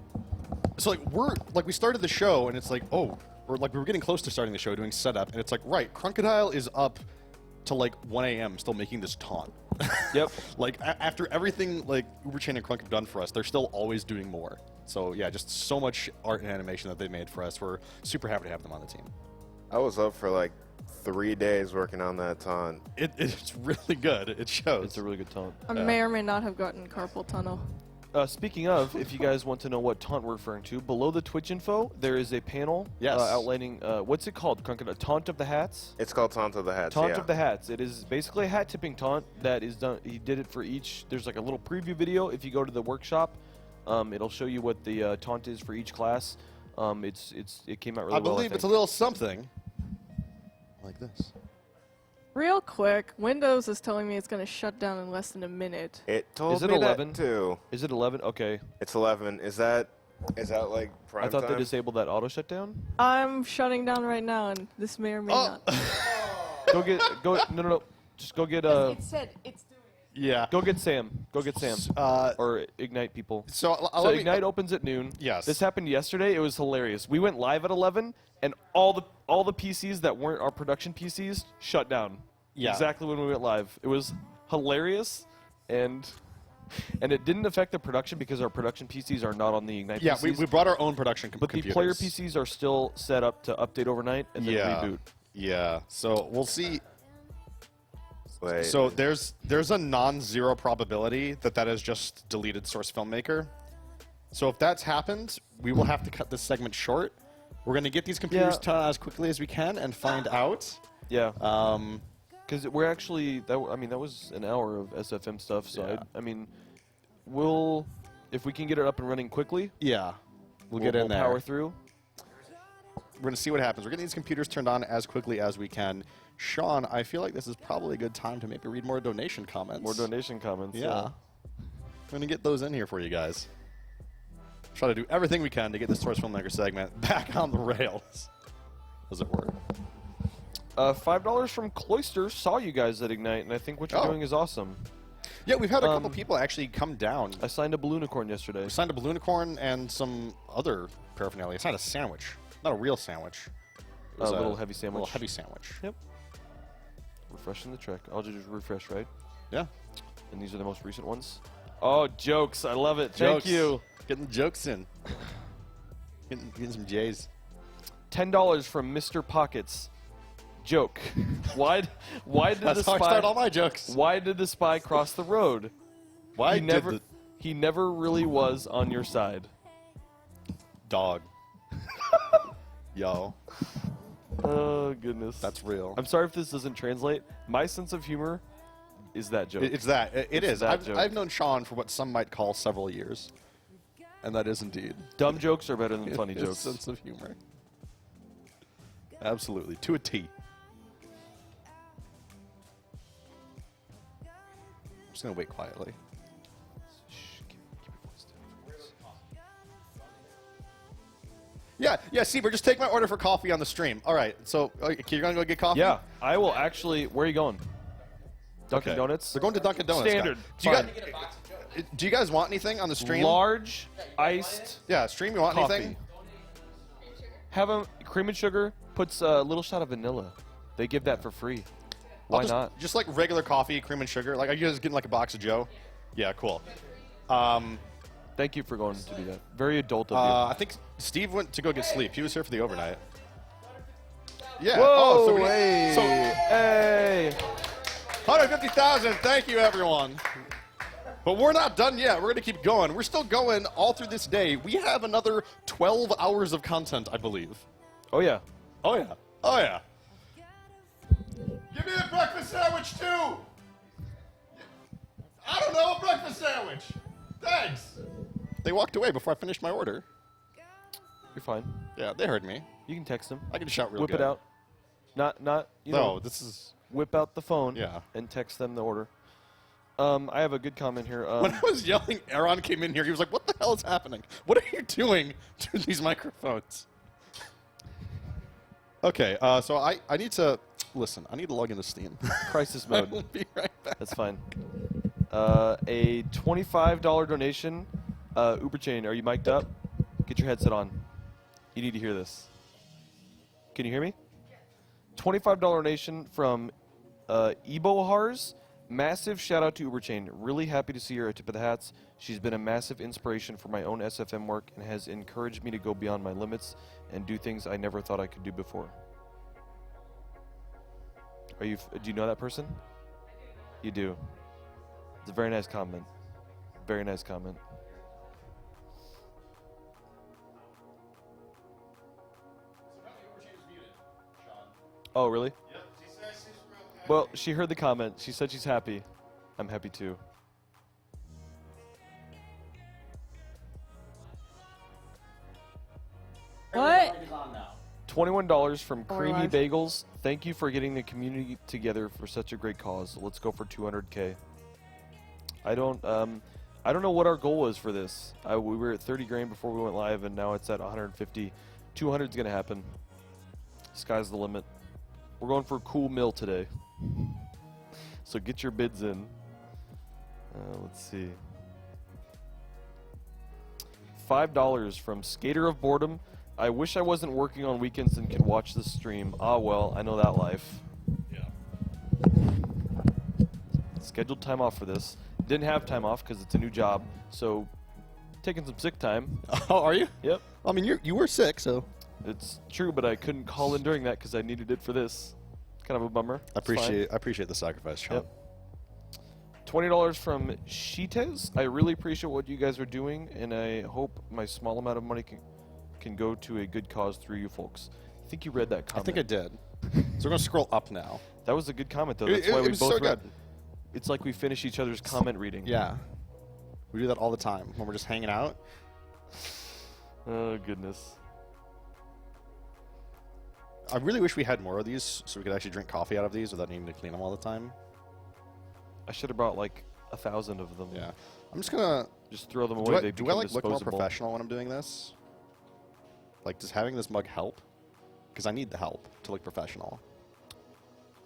so we started the show, and it's like, oh, we were getting close to starting the show, doing setup, and it's like, right, Crocodile is up to like 1 a.m. still making this taunt. Yep. Like, after everything like Uberchain and Crunk have done for us, they're still always doing more. So yeah, just so much art and animation that they made for us. We're super happy to have them on the team. I was up for like 3 days working on that taunt. It's really good. It shows. It's a really good taunt. I may or may not have gotten carpal tunnel. Speaking of, if you guys want to know what taunt we're referring to, below the Twitch info, there is a panel outlining, what's it called, Crunkin? Taunt of the Hats? It's called Taunt of the Hats, Taunt yeah. of the Hats. It is basically a hat tipping taunt that is done. He did it for each. There's like a little preview video. If you go to the workshop, it'll show you what the taunt is for each class. It came out really well. I believe it's a little something like this. Real quick, Windows is telling me it's going to shut down in less than a minute. It told Is it me 11? that too. Is it 11? Okay. It's 11. Is that like prime I thought time? they disabled that auto shutdown. I'm shutting down right now, and this may or may not. No. Just go get It said it's doing it. Yeah. Go get Sam. Go get Sam. Or Ignite people. So Ignite opens at noon. Yes. This happened yesterday. It was hilarious. We went live at 11, and all the PCs that weren't our production PCs shut down. Yeah. Exactly when we went live. It was hilarious, and it didn't affect the production because our production PCs are not on the Ignite Yeah, PCs. we brought our own production but computers. the player PCs are still set up to update overnight and then reboot. Yeah. So we'll see. Wait. So there's a non-zero probability that is just deleted source Filmmaker. So if that's happened, we will have to cut this segment short. We're going to get these computers turned on as quickly as we can and find out. Yeah. Because we're actually that was an hour of SFM stuff. So Yeah. I mean, if we can get it up and running quickly. Yeah. We'll get in there. Power through. We're going to see what happens. We're getting these computers turned on as quickly as we can. Sean, I feel like this is probably a good time to maybe read more donation comments. More donation comments. Yeah. We're going to get those in here for you guys. Try to do everything we can to get this Source Filmmaker segment back on the rails. As it were. $5 from Cloister saw you guys at Ignite, and I think what you're doing is awesome. Yeah, we've had a couple people actually come down. I signed a Balloonicorn yesterday. We signed a Balloonicorn and some other paraphernalia. It's not a sandwich. Not a real sandwich. It was a little heavy sandwich. A little heavy sandwich. Yep. Refreshing the track. I'll just refresh, right? Yeah. And these are the most recent ones. Oh, jokes. I love it. Jokes. Thank you. Getting the jokes in. Getting some J's. $10 from Mr. Pockets. Joke. Why did That's the how I spy? start all my jokes. Why did the spy cross the road? Why He did never. the He never really was on your side. dog? Yo, Oh goodness. that's real. I'm sorry if this doesn't translate. My sense of humor is that joke. It's that. It is. that joke. I've known Sean for what some might call several years, and that is indeed Dumb jokes are better than funny his jokes. sense of humor. Absolutely, to a T. I'm just gonna wait quietly. Shh, keep your voice down. Yeah, Seaver, just take my order for coffee on the stream. All right, so you're gonna go get coffee? Yeah, I will actually. Where are you going? Dunkin' Okay. Donuts. They're going to Dunkin' Donuts. Standard. Guys. Do you guys want anything on the stream? Large iced Yeah, stream. You want coffee. anything? Have a cream and sugar. Puts a little shot of vanilla. They give that for free. Why not? Just like regular coffee, cream and sugar. Like, are you guys getting like a box of Joe? Yeah, cool. Thank you for going to do that. Very adult of I think Steve went to go get sleep. He was here for the overnight. Yeah. you. Whoa! So, hey! 150,000. Thank you, everyone. But we're not done yet. We're going to keep going. We're still going all through this day. We have another 12 hours of content, I believe. Oh yeah. Oh, yeah. Oh, yeah. Give me a breakfast sandwich, too. I don't know, a breakfast sandwich. Thanks. They walked away before I finished my order. You're fine. Yeah, they heard me. You can text them. I can shout real Whip good. it out. Not. You know, No, this is... whip out the phone. Yeah. And text them the order. I have a good comment here. When I was yelling, Aaron came in here. He was like, what the hell is happening? What are you doing to these microphones? Okay, so I need to... Listen, I need to log into Steam. Crisis I mode. will be right back. That's fine. A $25 donation. Uber Chain, are you mic'd up? Get your headset on. You need to hear this. Can you hear me? $25 donation from Ebohars. Massive shout out to Uber Chain. Really happy to see her at Tip of the Hats. She's been a massive inspiration for my own SFM work and has encouraged me to go beyond my limits and do things I never thought I could do before. Do you know that person? You do. It's a very nice comment. Very nice comment. Oh, really? Yep, she says she's real happy. Well, she heard the comment. She said she's happy. I'm happy too. What? $21 from Oh, Creamy live. Bagels. Thank you for getting the community together for such a great cause. Let's go for 200K. I don't know what our goal was for this. We were at 30 grand before we went live, and now it's at 150. 200 is gonna happen. Sky's the limit. We're going for a cool meal today. So get your bids in. Let's see. $5 from Skater of Boredom. I wish I wasn't working on weekends and could watch this stream. Ah, well, I know that life. Yeah. Scheduled time off for this. Didn't have time off because it's a new job, so taking some sick time. Oh, are you? Yep. I mean, you were sick, so... It's true, but I couldn't call in during that because I needed it for this. Kind of a bummer. I It's fine. appreciate the sacrifice, Sean. Yep. $20 from Shites. I really appreciate what you guys are doing, and I hope my small amount of money can go to a good cause through you folks. I think you read that I comment. think I did. So we're going to scroll up now. That was a good comment, though. It- That's why it we was both so read. good. It's like we finish each other's comment reading. Yeah. We do that all the time when we're just hanging out. Oh, goodness. I really wish we had more of these so we could actually drink coffee out of these without needing to clean them all the time. I should have brought like 1,000 of them. Yeah. I'm just going to... Just throw them away. They Do I become like look more disposable. professional when I'm doing this? Like, does having this mug help? Because I need the help to look professional.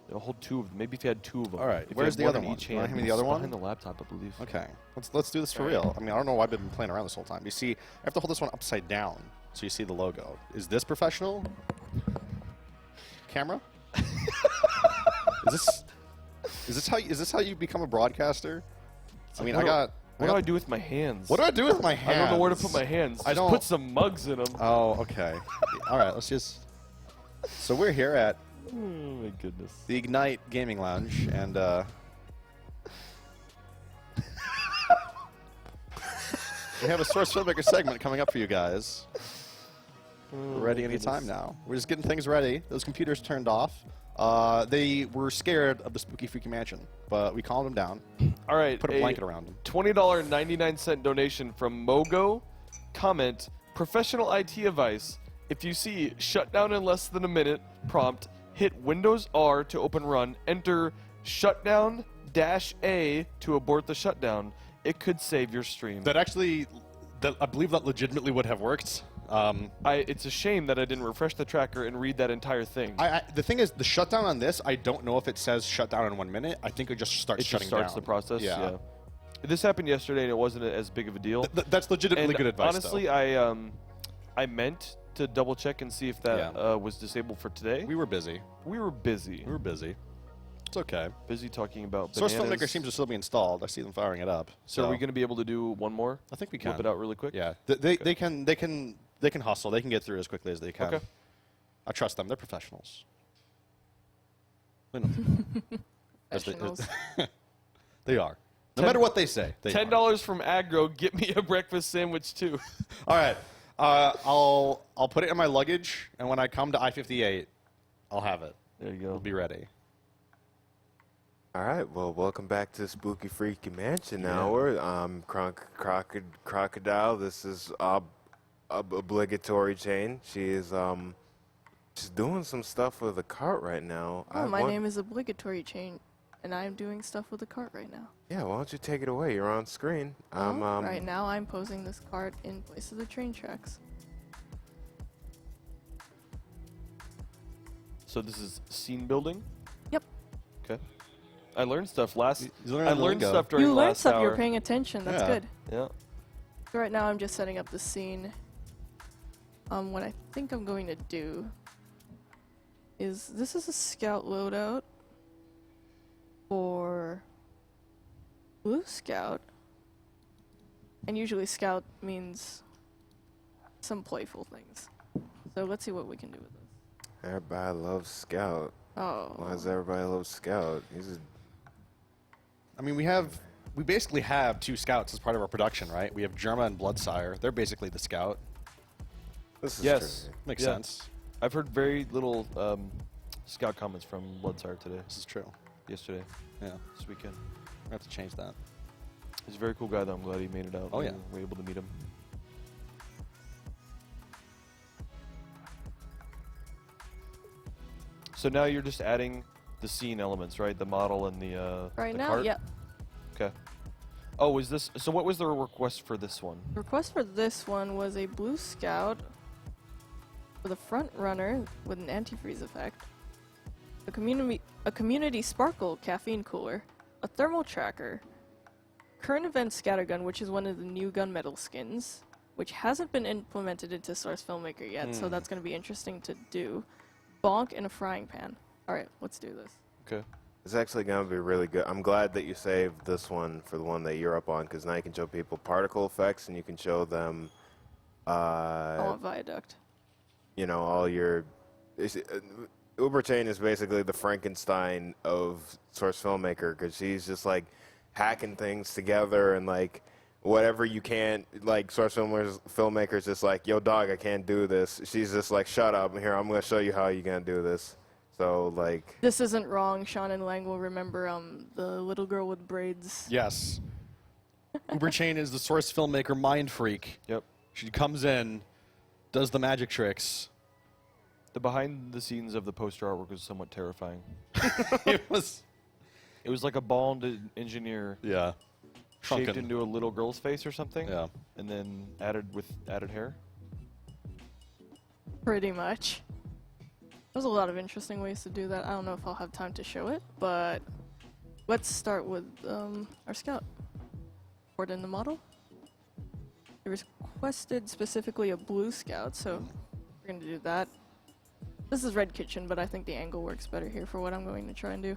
It'll hold 2 of them. Maybe if you had 2 of them. All right, If you where's had the one other in one? Each You wanna hand. hand me the other It's one? behind the laptop, I believe. Okay. Let's do this for real. I mean, I don't know why I've been playing around this whole time. You see, I have to hold this one upside down so you see the logo. Is this professional? Camera? Is this how you become a broadcaster? I mean, what I got... What do I do with my hands? What do I do with my hands? I don't know where to put my hands. I Just don't- put some mugs in them. Oh, okay. All right, let's just... So we're here at Oh my goodness. the Ignite Gaming Lounge, and we have a Source Filmmaker segment coming up for you guys. We're ready anytime now. We're just getting things ready. Those computers turned off. They were scared of the spooky freaky mansion, but we calmed them down. All right. Put a blanket around them. $20.99 donation from Mogo. Comment, professional IT advice. If you see shutdown in less than a minute prompt, hit Windows R to open run, enter shutdown-A to abort the shutdown. It could save your stream. That actually, I believe that legitimately would have worked. It's a shame that I didn't refresh the tracker and read that entire thing. The thing is, the shutdown on this, I don't know if it says shutdown in 1 minute. I think it just starts It shutting just starts down. the process. Yeah. Yeah. This happened yesterday, and it wasn't as big of a deal. That's legitimately And good advice, honestly, though. I meant to double check and see if that was disabled for today. We were busy. We were busy. We were busy. It's okay. Busy talking about Source bananas. Filmmaker seems to still be installed. I see them firing it up. So are we going to be able to do one more? I think we can. Whip it out really quick? Yeah. They can hustle. They can get through as quickly as they can. Okay. I trust them. They're professionals. They know. As Professionals. They are. No matter what they say. They are. $10 from Aggro. Get me a breakfast sandwich too. All right. I'll put it in my luggage, and when I come to I-58, I'll have it. There you go. We'll be ready. All right, well, welcome back to Spooky Freaky Mansion Hour. Crocodile. This is obligatory chain. She is she's doing some stuff with a cart right now. Oh, my name is Obligatory Chain, and I am doing stuff with a cart right now. Yeah, why don't you take it away? You're on screen. Right now, I'm posing this cart in place of the train tracks. So this is scene building? Yep. Okay. I learned stuff last. You learned I the learned lingo. stuff during You learned last stuff. hour. You're paying attention. That's Yeah. good. Yeah. So right now, I'm just setting up the scene. What I think I'm going to do is this is a scout loadout for Blue Scout, and usually scout means some playful things. So let's see what we can do with this. Everybody loves Scout. Oh. Why does everybody love Scout? I mean, we basically have two scouts as part of our production, right? We have Germa and Bloodsire. They're basically the scout. This is Yes. true. Makes Yeah. sense. I've heard very little scout comments from Bloodsire today. This is true. Yesterday. Yeah. This weekend. We have to change that. He's a very cool guy, though. I'm glad he made it out. Oh, yeah. We were able to meet him. So now you're just adding the scene elements, right? The model and the Right the now, cart? yeah. Okay. Oh, is this... So what was the request for this one? The request for this one was a Blue Scout with a front runner with an antifreeze effect, a community sparkle caffeine cooler, a thermal tracker, current event scattergun, which is one of the new gunmetal skins, which hasn't been implemented into Source Filmmaker yet, so that's going to be interesting to do. Bonk and a frying pan. All right, let's do this. Okay. It's actually going to be really good. I'm glad that you saved this one for the one that you're up on, because now you can show people particle effects, and you can show them, I want Viaduct. you know, all your... Uber Chain is basically the Frankenstein of Source Filmmaker, because she's just, like, hacking things together and, like, whatever you can't... Like, Source Filmmaker's just like, yo, dog, I can't do this. She's just like, shut up. Here, I'm going to show you how you're going to do this. So, like... This isn't wrong. Sean and Lang will remember the little girl with braids. Yes. Uberchain is the Source Filmmaker mind freak. Yep. She comes in, does the magic tricks. The behind the scenes of the poster artwork was somewhat terrifying. It was... It was like a bald engineer Yeah. shaped Shrunken. into a little girl's face or something. Yeah. And then added hair. Pretty much. There's a lot of interesting ways to do that. I don't know if I'll have time to show it, but let's start with our scout. Port in the model. They requested specifically a blue scout, so we're going to do that. This is Red Kitchen, but I think the angle works better here for what I'm going to try and do.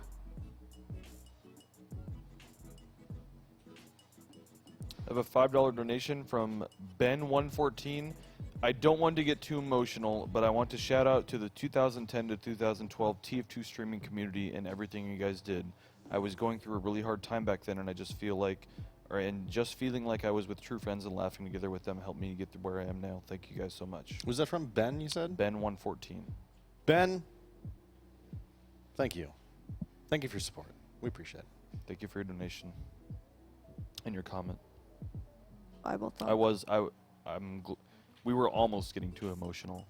I have a $5 donation from Ben114. I don't want to get too emotional, but I want to shout out to the 2010 to 2012 TF2 streaming community and everything you guys did. I was going through a really hard time back then, and I just feel like, and just feeling like I was with true friends and laughing together with them helped me get to where I am now. Thank you guys so much. Was that from Ben, you said? Ben114. Ben, thank you. Thank you for your support. We appreciate it. Thank you for your donation and your comment. Bible thought. We were almost getting too emotional.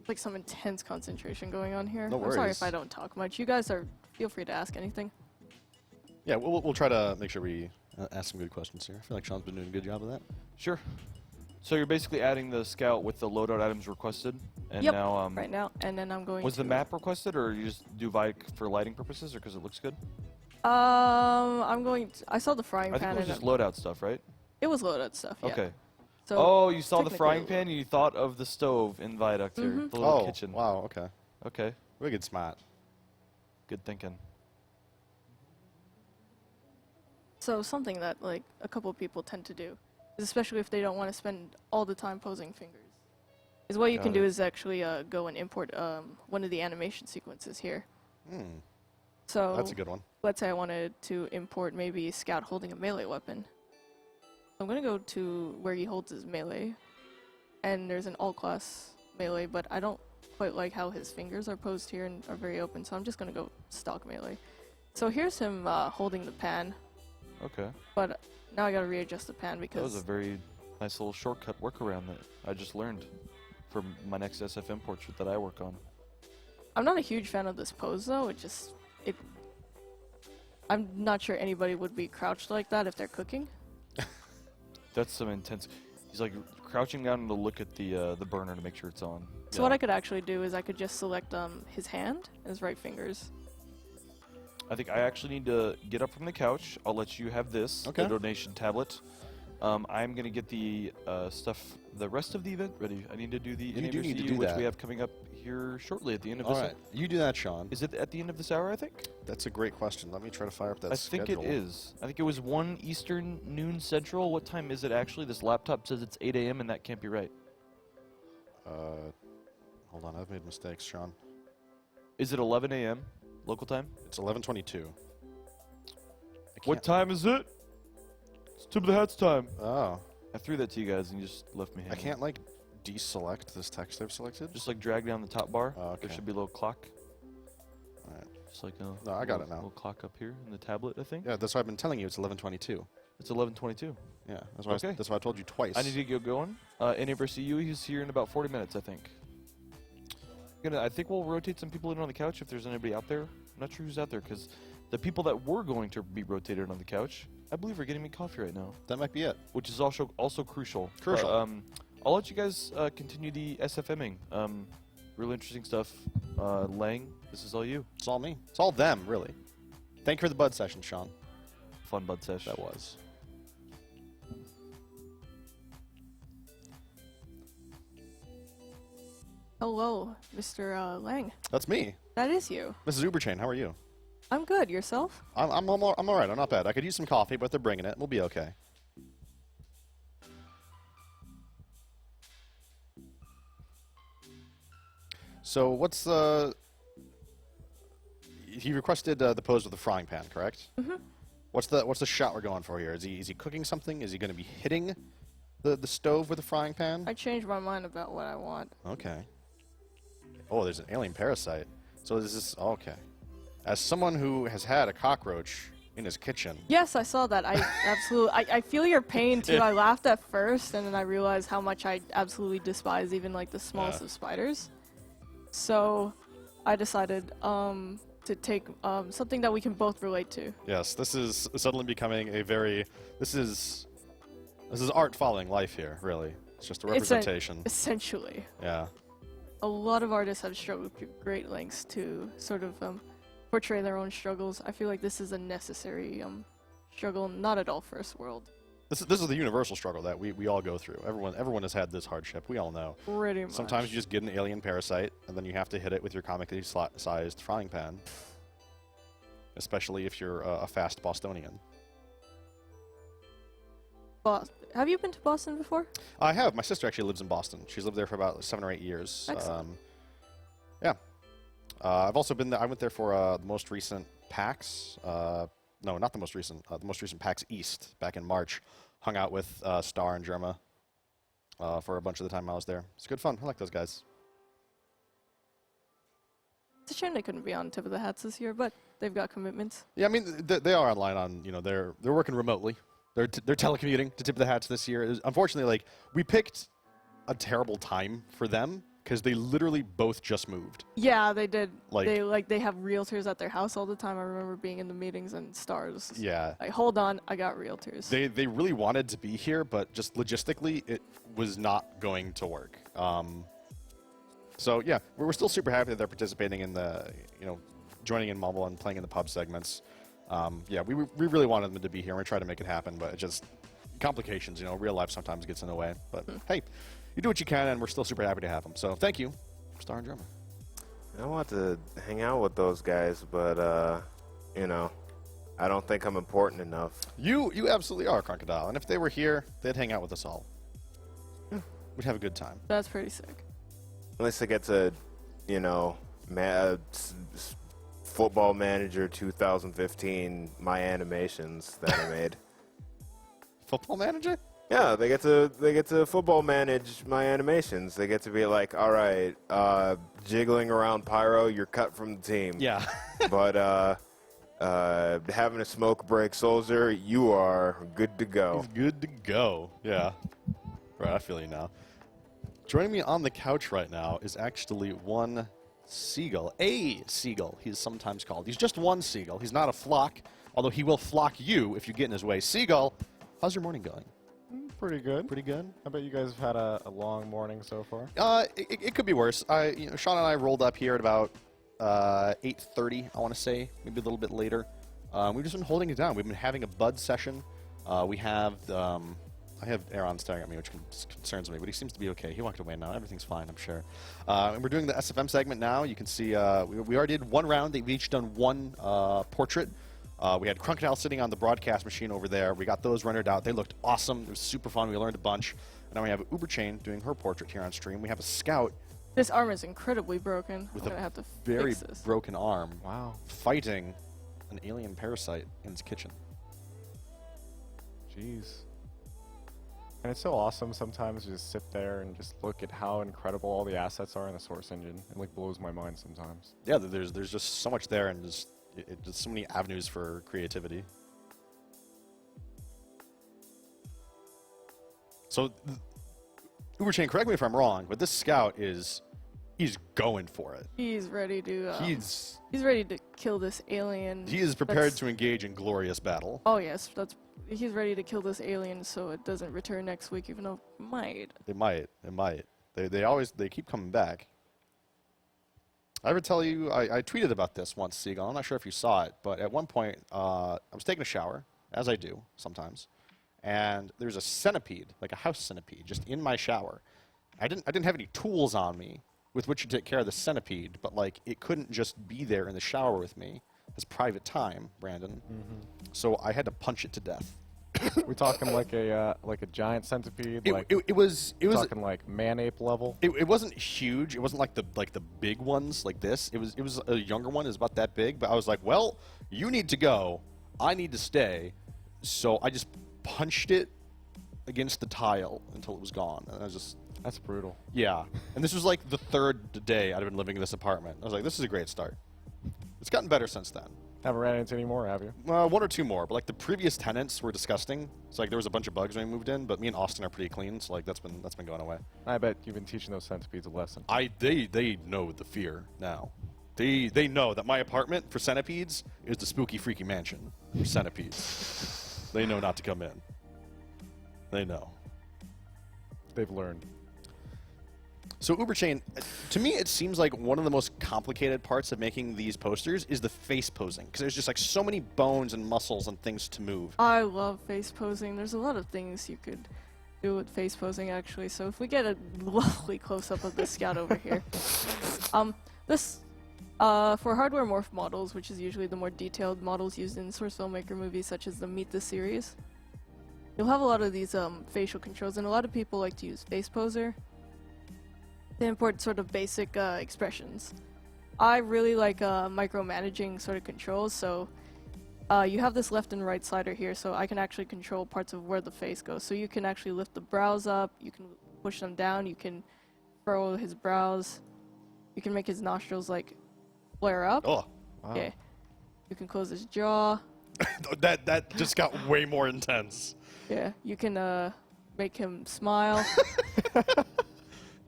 Like some intense concentration going on here. No I'm sorry worries. if I don't talk much. You guys feel free to ask anything. Yeah, we'll try to make sure we ask some good questions here. I feel like Sean's been doing a good job of that. Sure. So you're basically adding the scout with the loadout items requested, and Yep, now right now, and then I'm going was to... the map requested, or you just do for lighting purposes, or because it looks good? I saw the frying I think pan it was and just loadout stuff, right? it was loaded stuff. Yeah. Okay. So Oh, you saw the technically frying it pan and you thought of the stove in Viaduct here, the little Oh, kitchen. wow, okay. Okay, Wicked smart. good thinking. So something that like a couple of people tend to do, especially if they don't want to spend all the time posing fingers, is what you can Got do it. is actually go and import one of the animation sequences here. Hmm, So that's a good one. let's say I wanted to import maybe Scout holding a melee weapon. I'm gonna go to where he holds his melee, and there's an all-class melee, but I don't quite like how his fingers are posed here and are very open, so I'm just gonna go stock melee. So here's him holding the pan, Okay, but now I gotta readjust the pan that was a because very nice little shortcut workaround that I just learned for my next SFM portrait that I work on. I'm not a huge fan of this pose though. I'm not sure anybody would be crouched like that if they're cooking. That's some intense. He's like crouching down to look at the burner to make sure it's on. So what I could actually do is I could just select his hand and his right fingers. I think I actually need to get up from the couch. I'll let you have this, Okay. the donation tablet. I'm gonna get the stuff, the rest of the event ready. I need to do the You do need to NMRCU, do which that. we have coming up here shortly at the end of All this. right, you do that, Sean. Is it at the end of this hour? I think. That's a great question. Let me try to fire up that I think schedule. it is. I think it was 1 Eastern, noon Central. What time is it actually? This laptop says it's 8 a.m. and that can't be right. Hold on, I've made mistakes, Sean. Is it 11 a.m. local time? It's 11:22. What time is it? It's Tip of the Hats time. Oh, I threw that to you guys and you just left me I hanging. can't like deselect this text I've selected. Just like drag down the top bar. Oh, okay. There should be a little clock. All right. Just like a No, I got little, it now. little clock up here in the tablet, I think. Yeah, that's why I've been telling you. It's 11:22. It's 11:22. Yeah, that's why. Okay. That's why I told you twice. I need to get going. NMRCU, he's here in about 40 minutes, I think. I think we'll rotate some people in on the couch if there's anybody out there. I'm not sure who's out there because the people that were going to be rotated on the couch, I believe, are getting me coffee right now, That might be it. which is also crucial. Crucial. But, I'll let you guys continue the SFMing. Really interesting stuff. Lang, this is all you. It's all me. It's all them, really. Thank you for the bud session, Sean. Fun bud sesh. That was. Hello, Mr. Lang. That's me, That is you. Mrs. Uberchain. How are you? I'm good. Yourself? I'm all right. I'm not bad. I could use some coffee, but they're bringing it. We'll be okay. So what's he requested the pose with the frying pan, correct? Mm-hmm. What's the shot we're going for here? Is he cooking something? Is he going to be hitting the stove with the frying pan? I changed my mind about what I want. Okay. Oh, there's an alien parasite. So this is okay. As someone who has had a cockroach in his kitchen, Yes, I saw that. I absolutely. I feel your pain too. I laughed at first, and then I realized how much I absolutely despise even like the smallest of spiders. So, I decided to take something that we can both relate to. yes, this is suddenly becoming a very this is art following life here. Really, it's just a representation. Essentially, Yeah. a lot of artists have struggled to great lengths to sort of portray their own struggles. I feel like this is a necessary struggle, not at all first world. This is the universal struggle that we all go through. Everyone has had this hardship. We all know. Pretty much. Sometimes you just get an alien parasite, and then you have to hit it with your comically sized frying pan. Especially if you're a fast Bostonian. Have you been to Boston before? I have. My sister actually lives in Boston. She's lived there for about 7 or 8 years. Excellent. Yeah. I've also been there. I went there for the most recent PAX. No, not the most recent. The most recent PAX East back in March. Hung out with Star and Germa for a bunch of the time I was there. It's good fun. I like those guys. It's a shame they couldn't be on Tip of the Hats this year, but they've got commitments. Yeah, I mean they are online on. They're working remotely. They're telecommuting to Tip of the Hats this year. Unfortunately, like we picked a terrible time for them because they literally both just moved. Yeah, they did. Like- They have realtors at their house all the time. I remember being in the meetings and Stars. Yeah. Like, hold on, I got realtors. They really wanted to be here, but just logistically, it was not going to work. So yeah, we're still super happy that they're participating in the, joining in Mumble and playing in the pub segments. Yeah, we really wanted them to be here. We tried to make it happen, but it just complications. You know, real life sometimes gets in the way. But hey, you do what you can, and we're still super happy to have them. So thank you, Star and Drummer. I want to hang out with those guys, but you know, I don't think I'm important enough. You absolutely are, Crocodile. And if they were here, they'd hang out with us all. We'd have a good time. That's pretty sick. At least I get to, you know, Football Manager 2015, my animations that I made. Football Manager? Yeah, they get to football manage my animations. They get to be like, all right, jiggling around Pyro, you're cut from the team. Yeah. But having a smoke break soldier, you are good to go. He's good to go. Yeah. Right, I feel you now. Joining me on the couch right now is actually one seagull. A seagull, he's sometimes called. He's just one seagull. He's not a flock, although he will flock you if you get in his way. Seagull, how's your morning going? Pretty good. Pretty good. I bet you guys have had a long morning so far. It could be worse. Sean and I rolled up here at about 8:30, I want to say, maybe a little bit later. We've just been holding it down. We've been having a bud session. We have I have Aaron staring at me, which concerns me, but he seems to be okay. He walked away now. Everything's fine, I'm sure. And we're doing the SFM segment now. You can see we already did one round. We've each done one portrait. We had Crocodile sitting on the broadcast machine over there. We got those rendered out. They looked awesome. It was super fun. We learned a bunch. And now we have Uberchain doing her portrait here on stream. We have a Scout This arm is incredibly broken. with I'm gonna have to very fix this. broken arm Wow. fighting an alien parasite in his kitchen. Jeez. And it's so awesome sometimes to just sit there and just look at how incredible all the assets are in the Source engine. It like blows my mind sometimes. Yeah, there's just so much there, and just so many avenues for creativity. So, Uberchain, correct me if I'm wrong, but this Scout he's going for it. He's ready to. He's He's ready to kill this alien. He is prepared that's- to engage in glorious battle. Oh yes, he's ready to kill this alien so it doesn't return next week, even though it might. It might. They keep coming back. I ever tell you, I tweeted about this once, Seagull. I'm not sure if you saw it, but at one point, I was taking a shower, as I do sometimes, and there's a centipede, like a house centipede, just in my shower. I didn't have any tools on me with which to take care of the centipede, but like it couldn't just be there in the shower with me as private time, Brandon. So I had to punch it to death. We talking like a giant centipede, It was talking like man-ape level. It wasn't huge. It wasn't like the big ones like this. It was a younger one. It was about that big. But I was like, well, you need to go. I need to stay. So I just punched it against the tile until it was gone. And I was just, That's brutal. yeah. And this was like the third day I'd been living in this apartment. I was like, this is a great start. It's gotten better since then. Haven't ran into any more, have you? One or two more, but like the previous tenants were disgusting. So like there was a bunch of bugs when we moved in, but me and Austin are pretty clean, so like that's been going away. I bet you've been teaching those centipedes a lesson. They know the fear now. They know that my apartment for centipedes is the spooky freaky mansion for centipedes. They know not to come in. They know. They've learned. So Uberchain, to me, it seems like one of the most complicated parts of making these posters is the face posing, because there's just like so many bones and muscles and things to move. I love face posing. There's a lot of things you could do with face posing, actually. So if we get a lovely close-up of this Scout over here. This, for hardware morph models, which is usually the more detailed models used in Source Filmmaker movies, such as the Meet the series, you'll have a lot of these facial controls, and a lot of people like to use Face Poser to import sort of basic expressions. I really like micromanaging sort of controls, so you have this left and right slider here, so I can actually control parts of where the face goes. So you can actually lift the brows up, you can push them down, you can furrow his brows, you can make his nostrils like flare up. Oh, Wow. Yeah. You can close his jaw. that just got way more intense. Yeah. You can make him smile.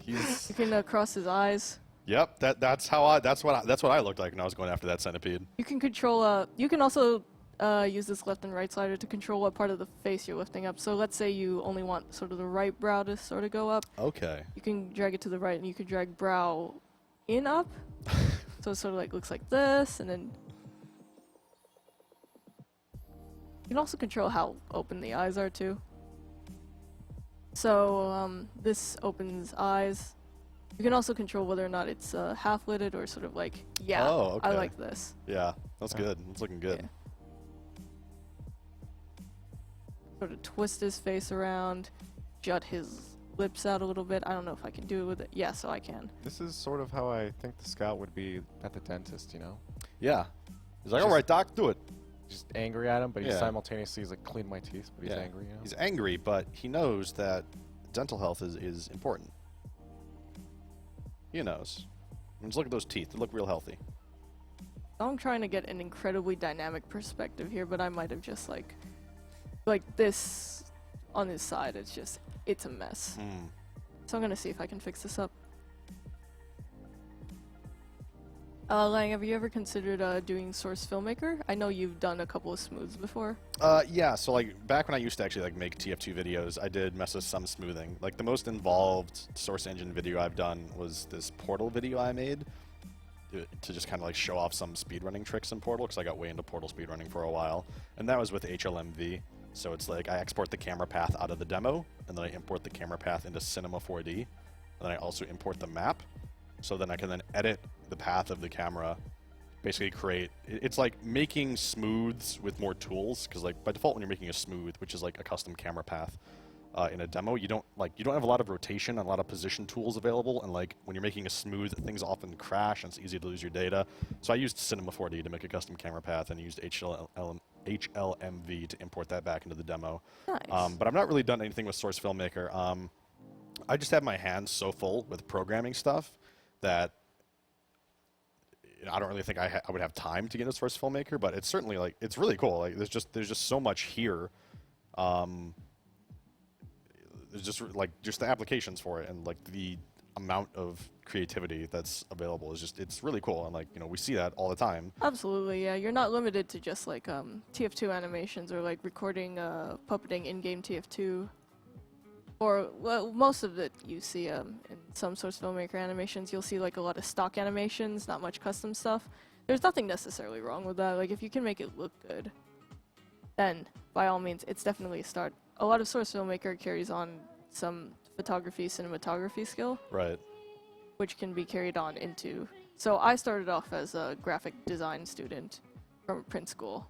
You can cross his eyes. Yep, that's what I looked like when I was going after that centipede. You can control. You can also use this left and right slider to control what part of the face you're lifting up. So let's say you only want sort of the right brow to sort of go up. Okay. You can drag it to the right, and you can drag brow in up. So it sort of like looks like this, and then You can also control how open the eyes are too. So this opens eyes. You can also control whether or not it's half-lidded or sort of like, yeah, Oh, okay. I like this. Yeah, that's good. It's looking good. Yeah. Sort of twist his face around, jut his lips out a little bit. I don't know if I can do it with it. Yeah, so I can. This is sort of how I think the scout would be at the dentist, you know? Yeah. He's like, Just- all right, Doc, do it. Just angry at him, but he Yeah. simultaneously is like, clean my teeth, but he's Yeah. angry, you know? He's angry, but he knows that dental health is important. He knows. And just look at those teeth. They look real healthy. I'm trying to get an incredibly dynamic perspective here, but I might have just like this on his side. It's a mess. Mm. So I'm gonna see if I can fix this up. Lang, have you ever considered doing Source Filmmaker? I know you've done a couple of smooths before. Yeah, so like back when I used to actually like make TF2 videos, I did mess with some smoothing. Like the most involved source engine video I've done was this Portal video I made to just kind of like show off some speedrunning tricks in Portal, because I got way into Portal speedrunning for a while. And that was with HLMV. So it's like I export the camera path out of the demo, and then I import the camera path into Cinema 4D. And then I also import the map. So then I can then edit the path of the camera, basically create, it's like making smooths with more tools, because like by default when you're making a smooth, which is like a custom camera path in a demo, you don't have a lot of rotation and a lot of position tools available, and like when you're making a smooth, things often crash and it's easy to lose your data. So I used Cinema 4D to make a custom camera path, and used HLMV to import that back into the demo. Nice. But I've not really done anything with Source Filmmaker. I just have my hands so full with programming stuff that I don't really think I would have time to get into Source Filmmaker, but it's certainly like it's really cool. Like there's just so much here. There's just the applications for it, and like the amount of creativity that's available is it's really cool, and like we see that all the time. Absolutely, yeah. You're not limited to just like TF2 animations or like recording puppeting in-game TF2. Or, well, most of it you see in some Source Filmmaker animations, you'll see like a lot of stock animations, not much custom stuff. There's nothing necessarily wrong with that. Like, if you can make it look good, then by all means, it's definitely a start. A lot of Source Filmmaker carries on some photography, cinematography skill, Right. which can be carried on into. So I started off as a graphic design student from a print school.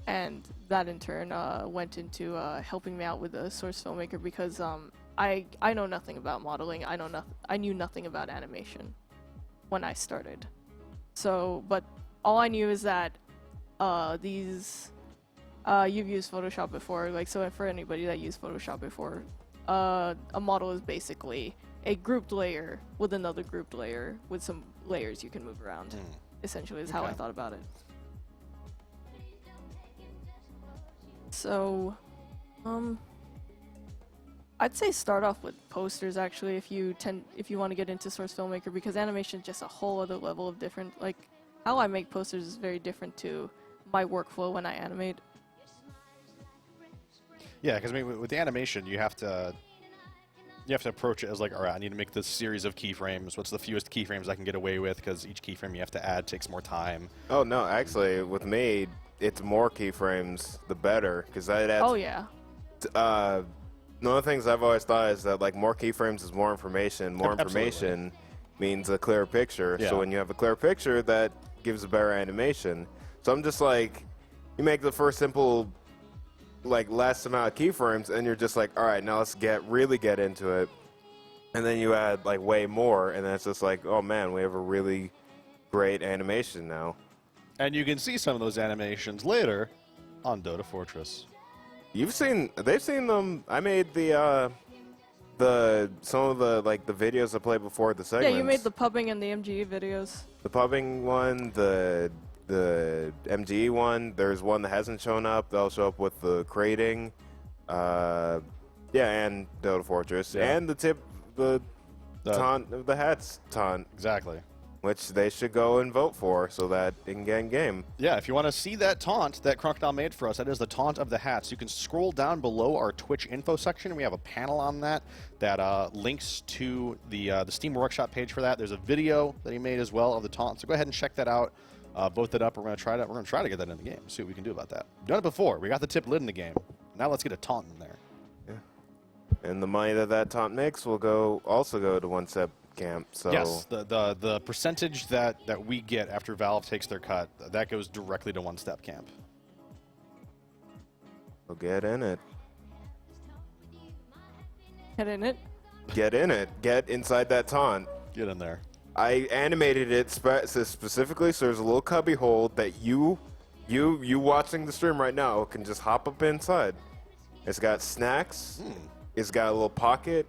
And that in turn went into helping me out with the Source Filmmaker, because I know nothing about modeling. I knew nothing about animation when I started. So, but all I knew is that you've used Photoshop before. Like, so for anybody that used Photoshop before, a model is basically a grouped layer with another grouped layer with some layers you can move around. Essentially, is how I Okay. thought about it. So, I'd say start off with posters actually if you want to get into Source Filmmaker, because animation is just a whole other level of different. Like, how I make posters is very different to my workflow when I animate. Yeah, because I mean, with the animation, you have to approach it as like, all right, I need to make this series of keyframes. What's the fewest keyframes I can get away with? Because each keyframe you have to add takes more time. Oh no, actually, with me, it's more keyframes, the better, because that adds. Oh yeah. One of the things I've always thought is that like more keyframes is more information. More Absolutely. information means a clearer picture. Yeah. So when you have a clear picture, that gives a better animation. So I'm just like, you make the first simple, like less amount of keyframes, and you're just like, all right, now let's really get into it, and then you add like way more, and then it's just like, oh man, we have a really great animation now. And you can see some of those animations later on Dota Fortress. They've seen them. I made some of the like the videos I played before the segments. Yeah, you made the pubbing and the MGE videos. The pubbing one, the MGE one. There's one that hasn't shown up. They'll show up with the crating. And Dota Fortress. Yeah. And the taunt of the hats taunt, Exactly. which they should go and vote for so that it can get in game. Yeah, if you want to see that taunt that Crocodile made for us, that is the taunt of the hats. You can scroll down below our Twitch info section. We have a panel on that links to the Steam Workshop page for that. There's a video that he made as well of the taunt, so go ahead and check that out. vote that up. We're gonna try to get that in the game. See what we can do about that. We've done it before. We got the tip lid in the game. Now let's get a taunt in there. And the money that taunt makes will also go to one step camp. So Yes, the percentage that we get after Valve takes their cut, that goes directly to one step camp. we'll get in it. Get in it. Get in it. Get inside that taunt. Get in there. I animated it specifically so there's a little cubby hole that you watching the stream right now can just hop up inside. It's got snacks. It's got a little pocket.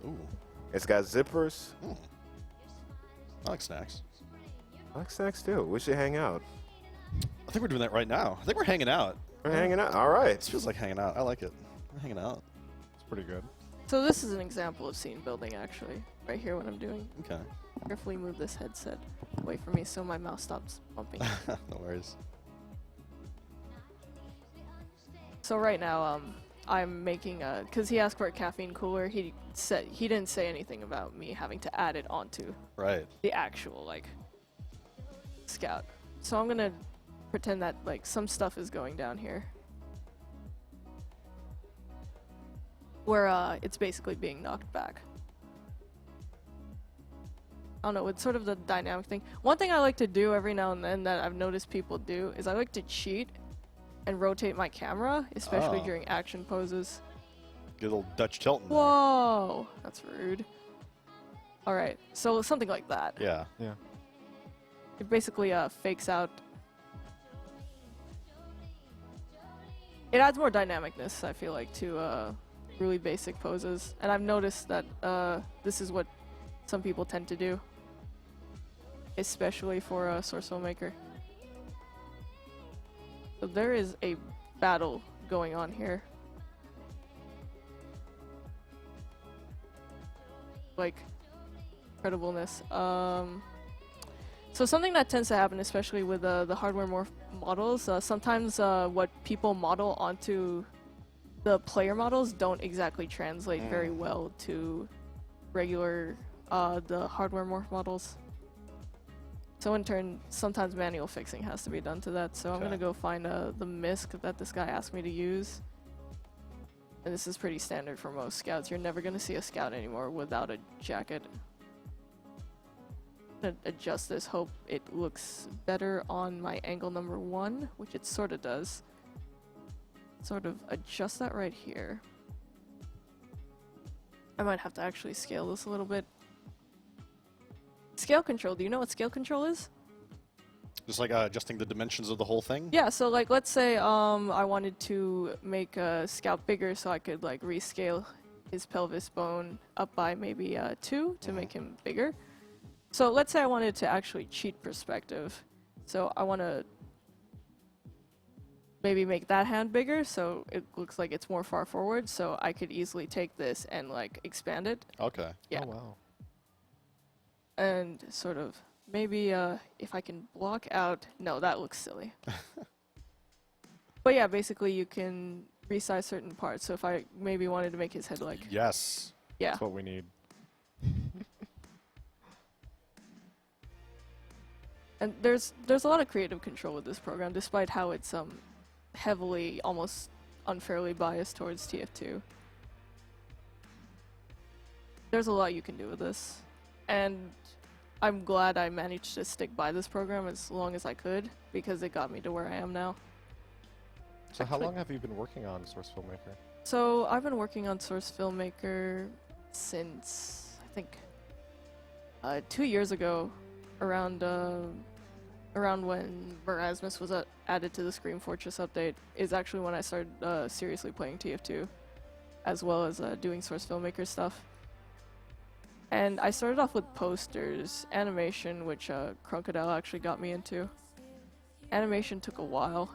It's got zippers. I like snacks. I like snacks too. We should hang out. I think we're doing that right now. I think we're hanging out. We're hanging out. All right. This feels like hanging out. I like it. We're hanging out. It's pretty good. So this is an example of scene building, actually, right here. What I'm doing. Okay. Carefully move this headset away from me so my mouse stops bumping. No worries. So right now, I'm making a, because he asked for a caffeine cooler. He didn't say anything about me having to add it onto Right. the actual like scout. So I'm gonna pretend that like some stuff is going down here, where it's basically being knocked back. I don't know, it's sort of the dynamic thing. One thing I like to do every now and then that I've noticed people do is I like to cheat and rotate my camera, especially during action poses. Get a little Dutch tilt in there. Whoa, that's rude. Alright, so something like that. Yeah. Yeah. It basically fakes out. It adds more dynamicness, I feel like, to really basic poses. And I've noticed that this is what some people tend to do, especially for Source Filmmaker. So there is a battle going on here. Like, incredibleness. So something that tends to happen, especially with the hardware models, sometimes what people model onto the player models don't exactly translate very well to regular the hardware morph models. So in turn, sometimes manual fixing has to be done to that. So I'm gonna go find the MISC that this guy asked me to use. And this is pretty standard for most scouts. You're never gonna see a scout anymore without a jacket. I'm gonna adjust this, hope it looks better on my angle number 1, which it sort of does. Sort of adjust that right here. I might have to actually scale this a little bit. Scale control, do you know what scale control is? Just like adjusting the dimensions of the whole thing? Yeah, so like let's say I wanted to make a scout bigger so I could like rescale his pelvis bone up by maybe 2 to make him bigger. So let's say I wanted to actually cheat perspective. So I want to maybe make that hand bigger so it looks like it's more far forward, so I could easily take this and like expand it. Okay. Yeah. Oh, wow. And sort of maybe if I can block out, no, that looks silly. But yeah, basically you can resize certain parts. So if I maybe wanted to make his head like, Yes. yeah. That's what we need. And there's a lot of creative control with this program, despite how it's heavily, almost unfairly biased towards TF2. There's a lot you can do with this, and I'm glad I managed to stick by this program as long as I could, because it got me to where I am now. So how long have you been working on Source Filmmaker? So I've been working on Source Filmmaker since, I think, 2 years ago, around when Merasmus was added to the Scream Fortress update, is actually when I started seriously playing TF2, as well as doing Source Filmmaker stuff. And I started off with posters, animation, which Crocodile actually got me into. Animation took a while.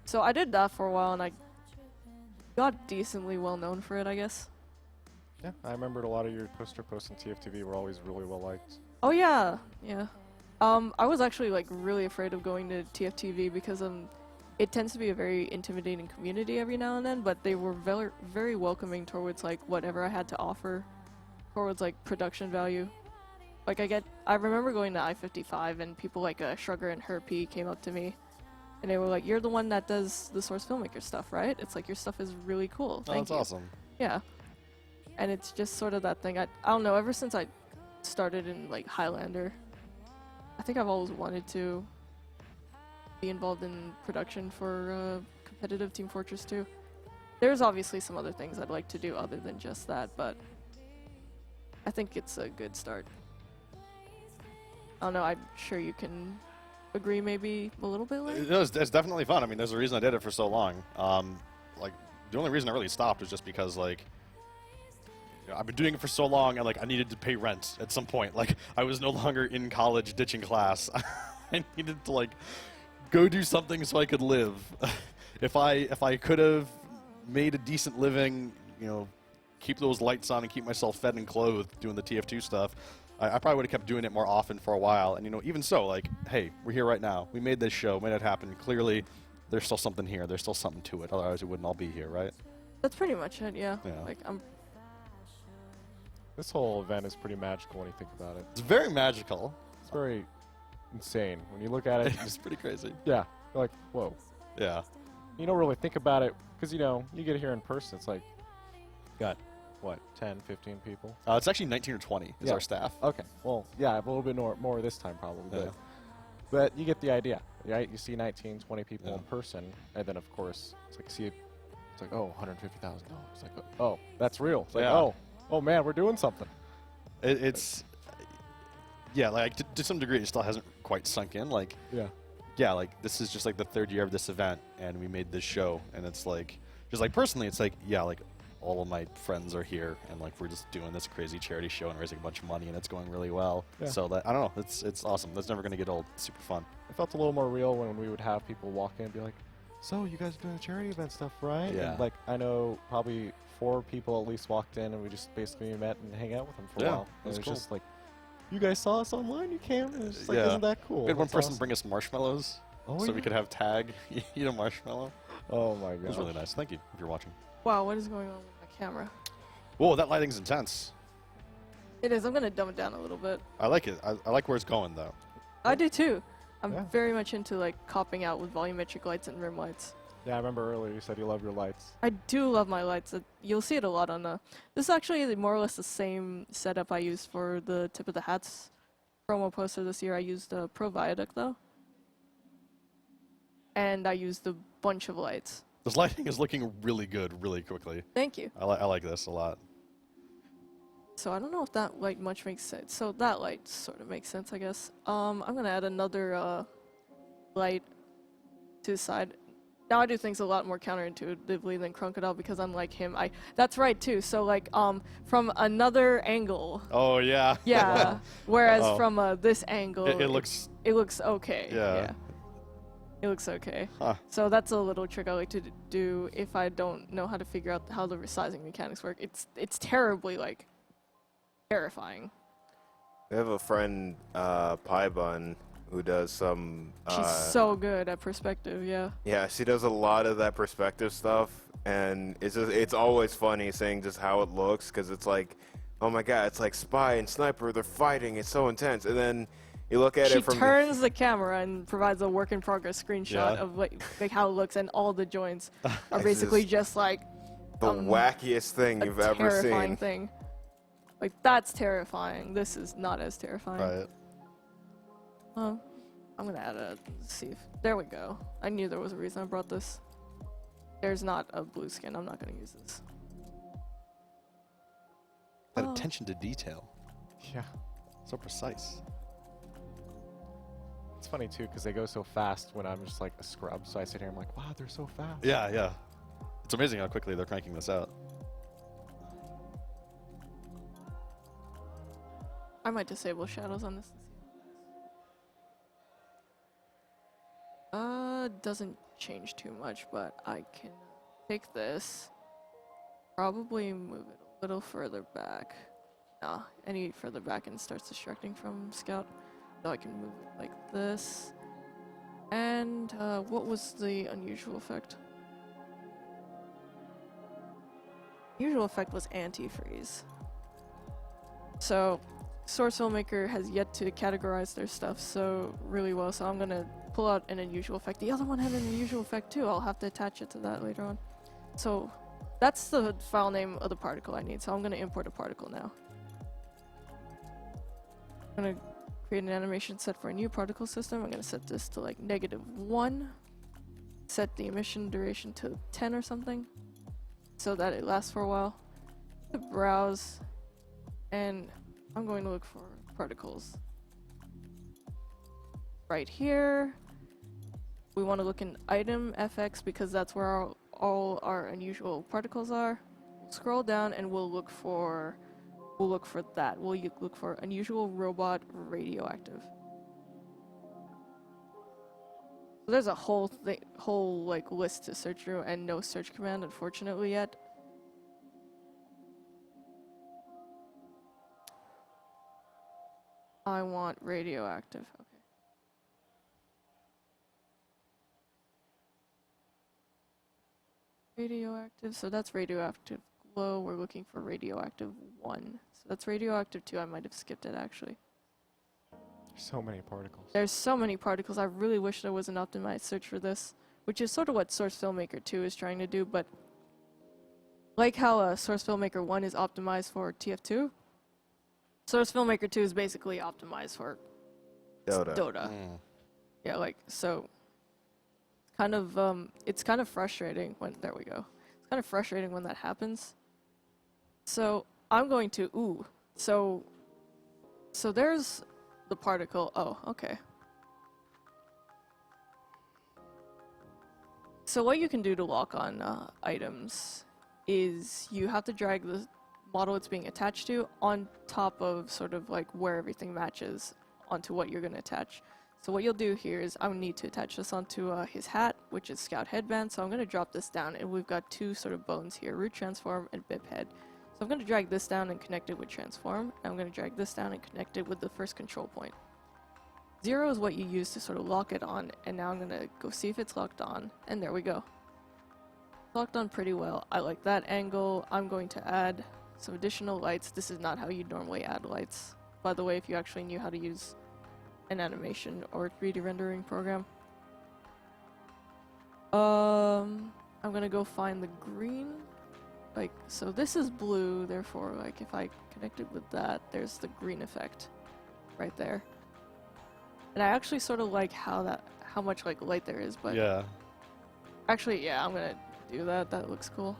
So I did that for a while, and I got decently well known for it, I guess. Yeah, I remembered a lot of your poster posts on TFTV were always really well liked. Oh yeah, yeah. I was actually like really afraid of going to TFTV because it tends to be a very intimidating community every now and then, but they were very, very welcoming towards like whatever I had to offer, towards like production value. Like I remember going to I-55 and people like Shrugger and Herpy came up to me, and they were like, "You're the one that does the Source Filmmaker stuff, right? It's like your stuff is really cool. Oh, Thank that's you." awesome. Yeah. And it's just sort of that thing. I don't know. Ever since I started in like Highlander, I think I've always wanted to be involved in production for competitive Team Fortress 2. There's obviously some other things I'd like to do other than just that, but I think it's a good start. I don't know, I'm sure you can agree maybe a little bit later. It's definitely fun. I mean, there's a reason I did it for so long. Like, the only reason I really stopped was just because, like, you know, I've been doing it for so long, and, like, I needed to pay rent at some point. Like, I was no longer in college ditching class. I needed to, like, go do something so I could live. If I could have made a decent living, you know, keep those lights on and keep myself fed and clothed doing the TF2 stuff, I probably would have kept doing it more often for a while. And, you know, even so, like, hey, we're here right now. We made this show, made it happen. Clearly, there's still something here. There's still something to it. Otherwise, we wouldn't all be here, right? That's pretty much it, yeah. Yeah. Like, This whole event is pretty magical when you think about it. It's very magical. It's very insane when you look at it. It's pretty crazy. Yeah, you're like, whoa. Yeah. You don't really think about it because, you know, you get here in person. It's like, got what, 10, 15 people? It's actually 19 or 20 is Yeah. our staff. Okay, well, yeah, a little bit more this time probably. Yeah. But you get the idea, right? You see 19, 20 people Yeah. in person, and then of course it's like it's like, oh, $150,000. It's like, oh, that's real. It's like, Yeah. oh man, we're doing something. It's yeah, like to some degree, it still hasn't quite sunk in. Like, Yeah. like this is just like the third year of this event, and we made this show, and it's like, just like personally, it's like, yeah, like all of my friends are here, and like we're just doing this crazy charity show and raising a bunch of money, and it's going really well. Yeah. So that I don't know, it's awesome. That's never gonna get old. It's super fun. It felt a little more real when we would have people walk in and be like, so you guys are doing the charity event stuff, right? Yeah. And like I know probably 4 people at least walked in, and we just basically met and hang out with them for a Yeah, while. And that's it was cool. just like, you guys saw us online, you came, and it's just like, Yeah. isn't that cool? We had one That's person awesome. bring us marshmallows, Oh, so yeah. we could have Tag eat a marshmallow. Oh my god. It was really nice. Thank you if you're watching. wow, what is going on with my camera? Whoa, that lighting's intense. It is. I'm going to dumb it down a little bit. I like it. I like where it's going though. I do too. I'm Yeah. very much into like copping out with volumetric lights and rim lights. Yeah, I remember earlier you said you love your lights. I do love my lights. You'll see it a lot on this is actually more or less the same setup I used for the Tip of the Hats promo poster this year. I used a Pro Viaduct though. And I used a bunch of lights. This lighting is looking really good, really quickly. Thank you. I like this a lot. So I don't know if that light much makes sense. So that light sort of makes sense, I guess. I'm gonna add another light to the side. Now I do things a lot more counterintuitively than Crocodile because unlike him, that's right too. So like from another angle. Oh yeah. Yeah. Whereas Uh-oh. from this angle, It looks. it looks okay. Yeah. It looks okay. Huh. So that's a little trick I like to do if I don't know how to figure out how the resizing mechanics work. It's terribly like terrifying. We have a friend, Pie Bun, who does some. She's so good at perspective, yeah. Yeah, she does a lot of that perspective stuff, and it's always funny seeing just how it looks, because it's like, oh my god, it's like Spy and Sniper, they're fighting, it's so intense, and then you look at She it from turns the camera and provides a work in progress screenshot Yeah. of like how it looks, and all the joints are It's basically just just like the wackiest thing a you've ever terrifying seen. thing. Like that's terrifying. This is not as terrifying. Right. I'm gonna add let's see if there we go. I knew there was a reason I brought this. There's not a blue skin. I'm not gonna use this. That Oh. attention to detail. Yeah. So precise. It's funny too because they go so fast when I'm just like a scrub. So I sit here and I'm like, wow, they're so fast. Yeah, yeah. It's amazing how quickly they're cranking this out. I might disable shadows on this. Doesn't change too much, but I can take this, probably move it a little further back. Nah, any further back and it starts distracting from Scout. So I can move it like this. And what was the unusual effect? Usual effect was antifreeze. So Source Filmmaker has yet to categorize their stuff so really well, so I'm gonna pull out an unusual effect. The other one had an unusual effect too. I'll have to attach it to that later on. So that's the file name of the particle I need, so I'm gonna import a particle now. I'm gonna create an animation set for a new particle system. I'm gonna set this to like -1. Set the emission duration to 10 or something so that it lasts for a while. Browse, and I'm going to look for particles. Right here, we want to look in item FX because that's where all our unusual particles are. We'll scroll down and we'll look for that. We'll look for unusual robot radioactive. So there's a whole like list to search through and no search command unfortunately yet. I want radioactive. Okay. Radioactive, so that's radioactive glow. We're looking for radioactive 1. So that's radioactive 2. I might have skipped it actually. So many particles. There's so many particles. I really wish there was an optimized search for this, which is sort of what Source Filmmaker 2 is trying to do, but like how Source Filmmaker 1 is optimized for TF2, Source Filmmaker 2 is basically optimized for Dota. Yeah, like, so it's kind of frustrating when, there we go. It's kind of frustrating when that happens. So I'm going to, so there's the particle. Oh, okay. So what you can do to lock on items is you have to drag the model it's being attached to on top of sort of like where everything matches onto what you're going to attach. So what you'll do here is I need to attach this onto his hat, which is Scout Headband. So I'm going to drop this down, and we've got two sort of bones here, Root Transform and Bip Head. So I'm going to drag this down and connect it with Transform, and I'm going to drag this down and connect it with the first control point. 0 is what you use to sort of lock it on, and now I'm going to go see if it's locked on, and there we go. Locked on pretty well. I like that angle. I'm going to add some additional lights. This is not how you normally add lights, by the way, if you actually knew how to use an animation or 3D rendering program. I'm gonna go find the green. Like, so this is blue, therefore, like, if I connect it with that, there's the green effect right there. And I actually sort of like how much, like, light there is, but... Yeah. Actually, yeah, I'm gonna do that. That looks cool.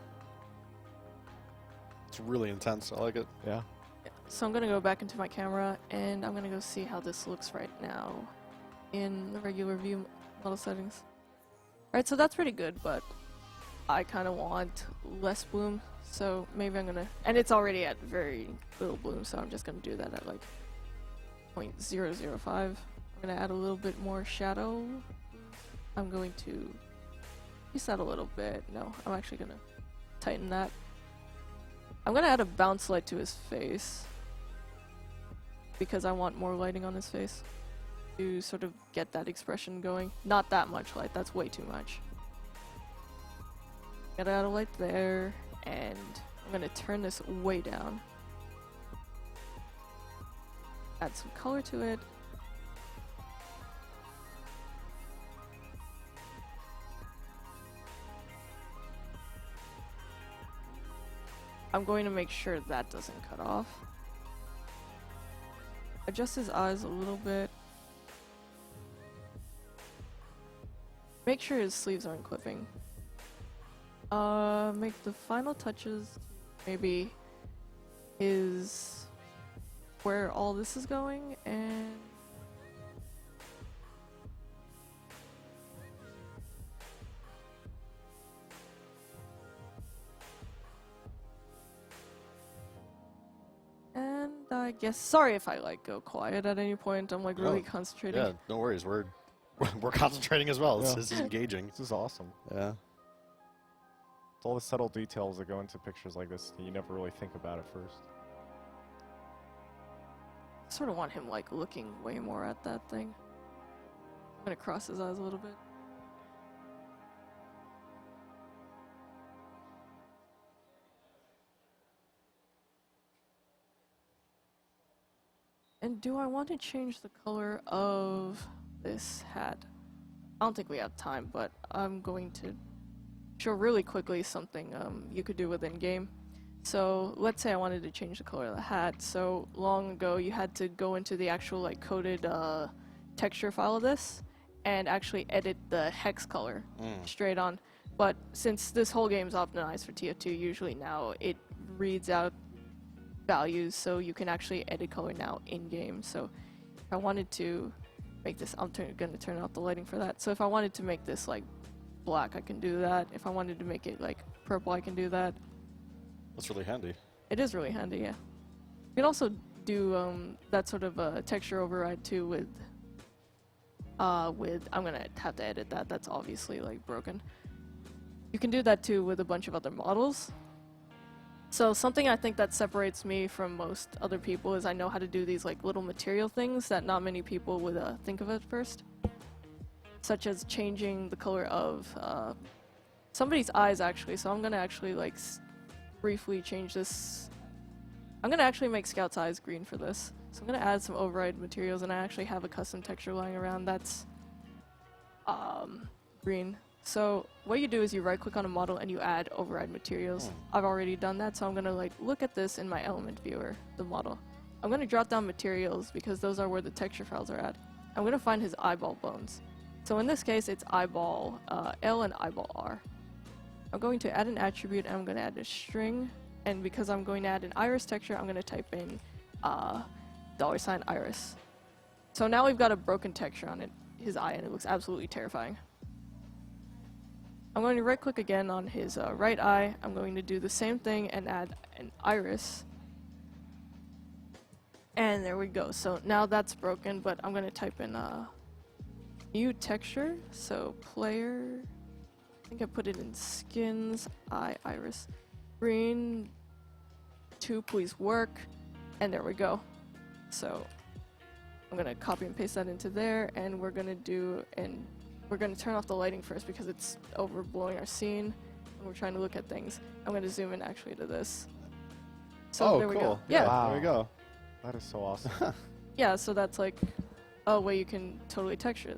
It's really intense. I like it. Yeah. So I'm gonna go back into my camera, and I'm gonna go see how this looks right now in the regular view model settings. Alright, so that's pretty good, but I kind of want less bloom, so maybe I'm gonna... And it's already at very little bloom, so I'm just gonna do that at like 0.005. I'm gonna add a little bit more shadow. I'm going to increase that a little bit. No, I'm actually gonna tighten that. I'm gonna add a bounce light to his face because I want more lighting on his face to sort of get that expression going. Not that much light, that's way too much. Gotta add a light there, and I'm gonna turn this way down. Add some color to it. I'm going to make sure that doesn't cut off. Adjust his eyes a little bit. Make sure his sleeves aren't clipping. Make the final touches, maybe is where all this is going, and I guess, sorry if I like go quiet at any point. I'm like really concentrating. Yeah, no worries. We're concentrating as well. Yeah. This is engaging. This is awesome. Yeah. It's all the subtle details that go into pictures like this that you never really think about at first. I sort of want him like looking way more at that thing. I'm gonna cross his eyes a little bit. And do I want to change the color of this hat? I don't think we have time, but I'm going to show really quickly something you could do within game. So let's say I wanted to change the color of the hat. So long ago you had to go into the actual like coded texture file of this and actually edit the hex color straight on. But since this whole game is optimized for TotH2, usually now it reads out values, so you can actually edit color now in game. So if I wanted to make this, I'm going to turn off the lighting for that. So if I wanted to make this like black, I can do that. If I wanted to make it like purple, I can do that. That's really handy. It is really handy, yeah. You can also do that sort of texture override too with I'm gonna have to edit that. That's obviously like broken. You can do that too with a bunch of other models. So something I think that separates me from most other people is I know how to do these like little material things that not many people would think of at first. Such as changing the color of somebody's eyes actually. So I'm gonna actually like briefly change this. I'm gonna actually make Scout's eyes green for this. So I'm gonna add some override materials, and I actually have a custom texture lying around that's green. So what you do is you right click on a model and you add override materials. I've already done that, so I'm gonna like look at this in my element viewer, the model. I'm gonna drop down materials because those are where the texture files are at. I'm gonna find his eyeball bones. So in this case it's eyeball L and eyeball R. I'm going to add an attribute and I'm gonna add a string, and because I'm going to add an iris texture, I'm gonna type in $iris. So now we've got a broken texture on it, his eye, and it looks absolutely terrifying. I'm going to right click again on his right eye. I'm going to do the same thing and add an iris. And there we go. So now that's broken, but I'm going to type in new texture. So player, I think I put it in skins, iris, green, 2 please work, and there we go. So I'm going to copy and paste that into there, and we're going to turn off the lighting first because it's overblowing our scene and we're trying to look at things. I'm going to zoom in actually to this. So there we go. Yeah. Wow. There we go. That is so awesome. Yeah, so that's like a way you can totally texture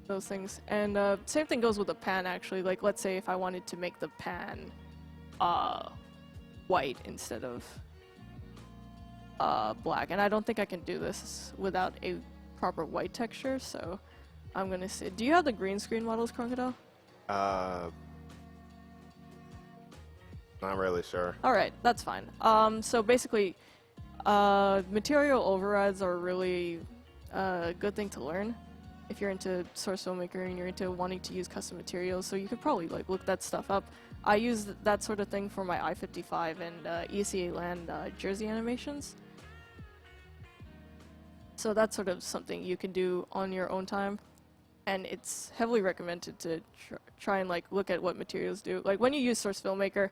those things. And same thing goes with the pan actually. Like let's say if I wanted to make the pan white instead of black. And I don't think I can do this without a proper white texture, so I'm gonna say, do you have the green screen models, Crocodile? Not really sure. Alright, that's fine. So basically, material overrides are really a good thing to learn if you're into Source Filmmaker and you're into wanting to use custom materials, so you could probably like look that stuff up. I use that sort of thing for my I-55 and ECA Land jersey animations. So that's sort of something you can do on your own time. And it's heavily recommended to try and like look at what materials do. Like when you use Source Filmmaker,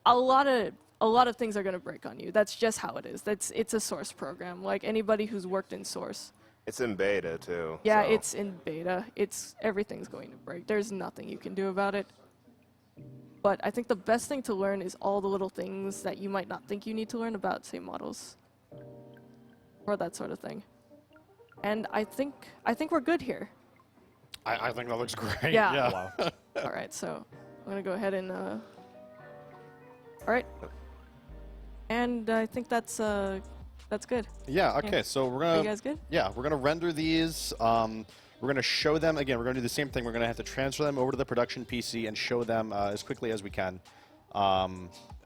a lot of things are going to break on you. That's just how it is. It's a Source program. Like anybody who's worked in Source. It's in beta too. Yeah, so. it's in beta. Everything's going to break. There's nothing you can do about it. But I think the best thing to learn is all the little things that you might not think you need to learn about, say, models or that sort of thing. And I think we're good here. I think that looks great. Yeah. Wow. All right, so I'm gonna go ahead and all right, and I think that's good. Yeah. Okay. So we're gonna. Are you guys good? Yeah, we're gonna render these. We're gonna show them again. We're gonna do the same thing. We're gonna have to transfer them over to the production PC and show them as quickly as we can.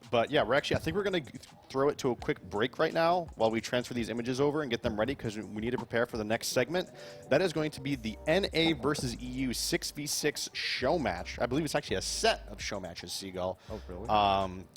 But yeah, I think we're going to throw it to a quick break right now while we transfer these images over and get them ready because we need to prepare for the next segment. That is going to be the NA versus EU 6v6 show match. I believe it's actually a set of show matches, Seagull. Oh, really?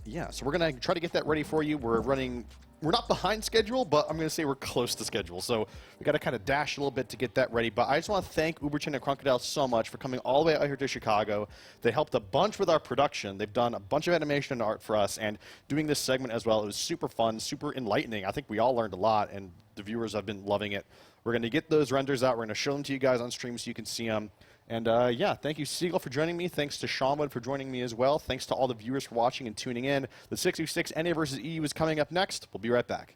Yeah, so we're going to try to get that ready for you. We're not behind schedule, but I'm going to say we're close to schedule. So we got to kind of dash a little bit to get that ready. But I just want to thank Uberchin and Crocodile so much for coming all the way out here to Chicago. They helped a bunch with our production. They've done a bunch of animation and art for us, and doing this segment as well. It was super fun, super enlightening. I think we all learned a lot, and the viewers have been loving it. We're going to get those renders out. We're going to show them to you guys on stream so you can see them. And yeah, thank you, Seagull, for joining me. Thanks to Shaman for joining me as well. Thanks to all the viewers for watching and tuning in. The 6v6 NA versus EU is coming up next. We'll be right back.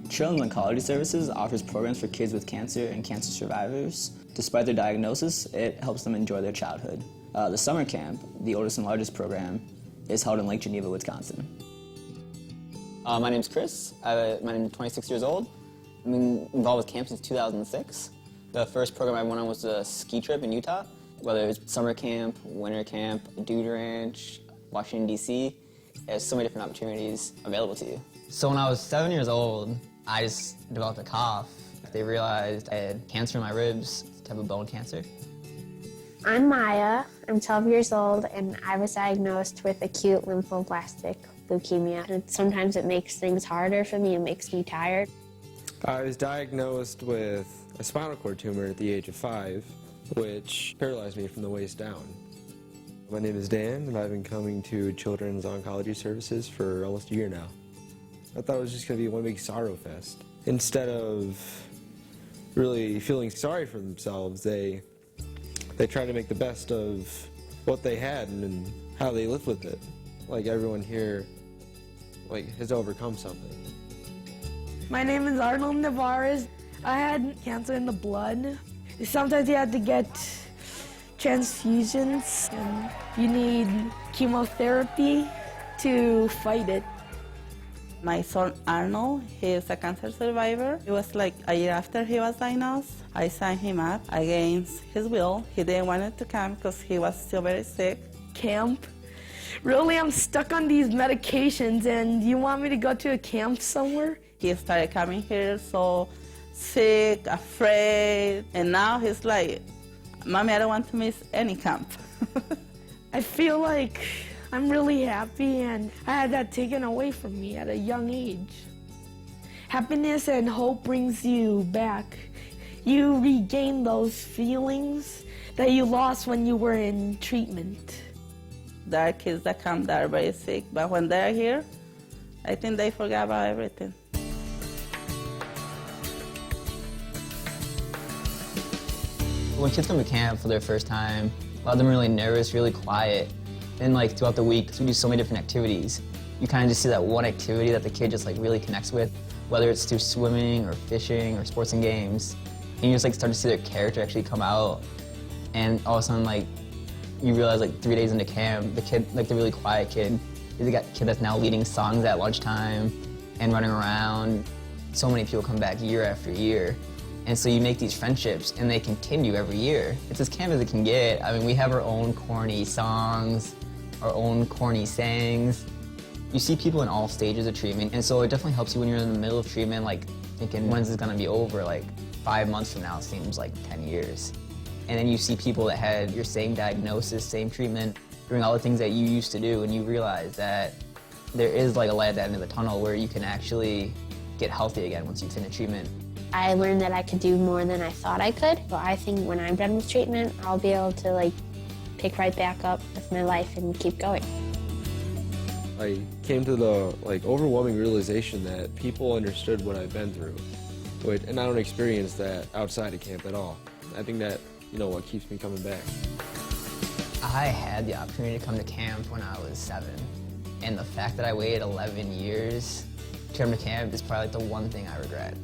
Children's Oncology Services offers programs for kids with cancer and cancer survivors. Despite their diagnosis, it helps them enjoy their childhood. The summer camp, the oldest and largest program, is held in Lake Geneva, Wisconsin. My name's Chris. I'm 26 years old. I've been involved with camp since 2006. The first program I went on was a ski trip in Utah. Whether it's summer camp, winter camp, dude ranch, Washington, D.C., there's so many different opportunities available to you. So when I was 7 years old, I just developed a cough. They realized I had cancer in my ribs, a type of bone cancer. I'm Maya. I'm 12 years old, and I was diagnosed with acute lymphoblastic leukemia. And sometimes it makes things harder for me. It makes me tired. I was diagnosed with a spinal cord tumor at the age of 5, which paralyzed me from the waist down. My name is Dan, and I've been coming to Children's Oncology Services for almost a year now. I thought it was just going to be one big sorrow fest. Instead of really feeling sorry for themselves, they try to make the best of what they had and how they live with it. Like everyone here, has overcome something. My name is Arnold Navarez. I had cancer in the blood. Sometimes you have to get transfusions, and you need chemotherapy to fight it. My son Arnold, he is a cancer survivor. It was like a year after he was diagnosed. I signed him up against his will. He didn't want it to come because he was still very sick. Camp? Really, I'm stuck on these medications, and you want me to go to a camp somewhere? He started coming here so sick, afraid, and now he's like, Mommy, I don't want to miss any camp. I feel like I'm really happy, and I had that taken away from me at a young age. Happiness and hope brings you back. You regain those feelings that you lost when you were in treatment. There are kids that come that are very sick, but when they're here, I think they forget about everything. When kids come to camp for their first time, a lot of them are really nervous, really quiet. Then throughout the week, we do so many different activities. You kind of just see that one activity that the kid just really connects with, whether it's through swimming or fishing or sports and games. And you just start to see their character actually come out. And all of a sudden, you realize 3 days into camp, the kid, the really quiet kid, they got a kid that's now leading songs at lunchtime and running around. So many people come back year after year. And so you make these friendships, and they continue every year. It's as camp as it can get. I mean, we have our own corny songs, our own corny sayings. You see people in all stages of treatment, and so it definitely helps you when you're in the middle of treatment, thinking, when's this gonna be over? 5 months from now seems like 10 years. And then you see people that had your same diagnosis, same treatment, doing all the things that you used to do, and you realize that there is a light at the end of the tunnel where you can actually get healthy again once you finish treatment. I learned that I could do more than I thought I could. So I think when I'm done with treatment, I'll be able to pick right back up with my life and keep going. I came to the overwhelming realization that people understood what I've been through, and I don't experience that outside of camp at all. I think that what keeps me coming back. I had the opportunity to come to camp when I was 7, and the fact that I waited 11 years to come to camp is probably the one thing I regret.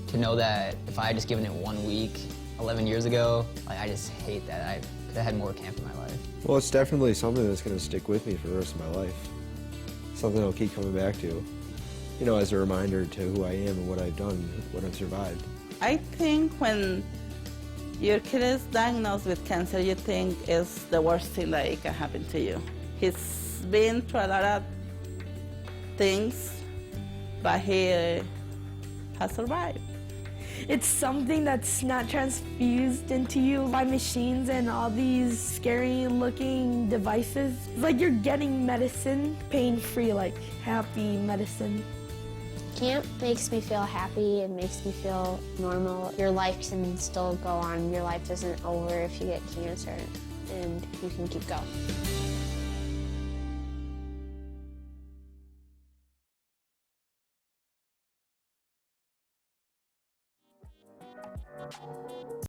To know that if I had just given it 1 week 11 years ago, I just hate that. I could have had more camp in my life. Well, it's definitely something that's going to stick with me for the rest of my life. Something I'll keep coming back to, as a reminder to who I am and what I've done, what I've survived. I think when your kid is diagnosed with cancer, you think it's the worst thing that can happen to you. He's been through a lot of things, but he has survived. It's something that's not transfused into you by machines and all these scary-looking devices. It's like you're getting medicine, pain-free, happy medicine. Camp makes me feel happy and makes me feel normal. Your life can still go on. Your life isn't over if you get cancer, and you can keep going.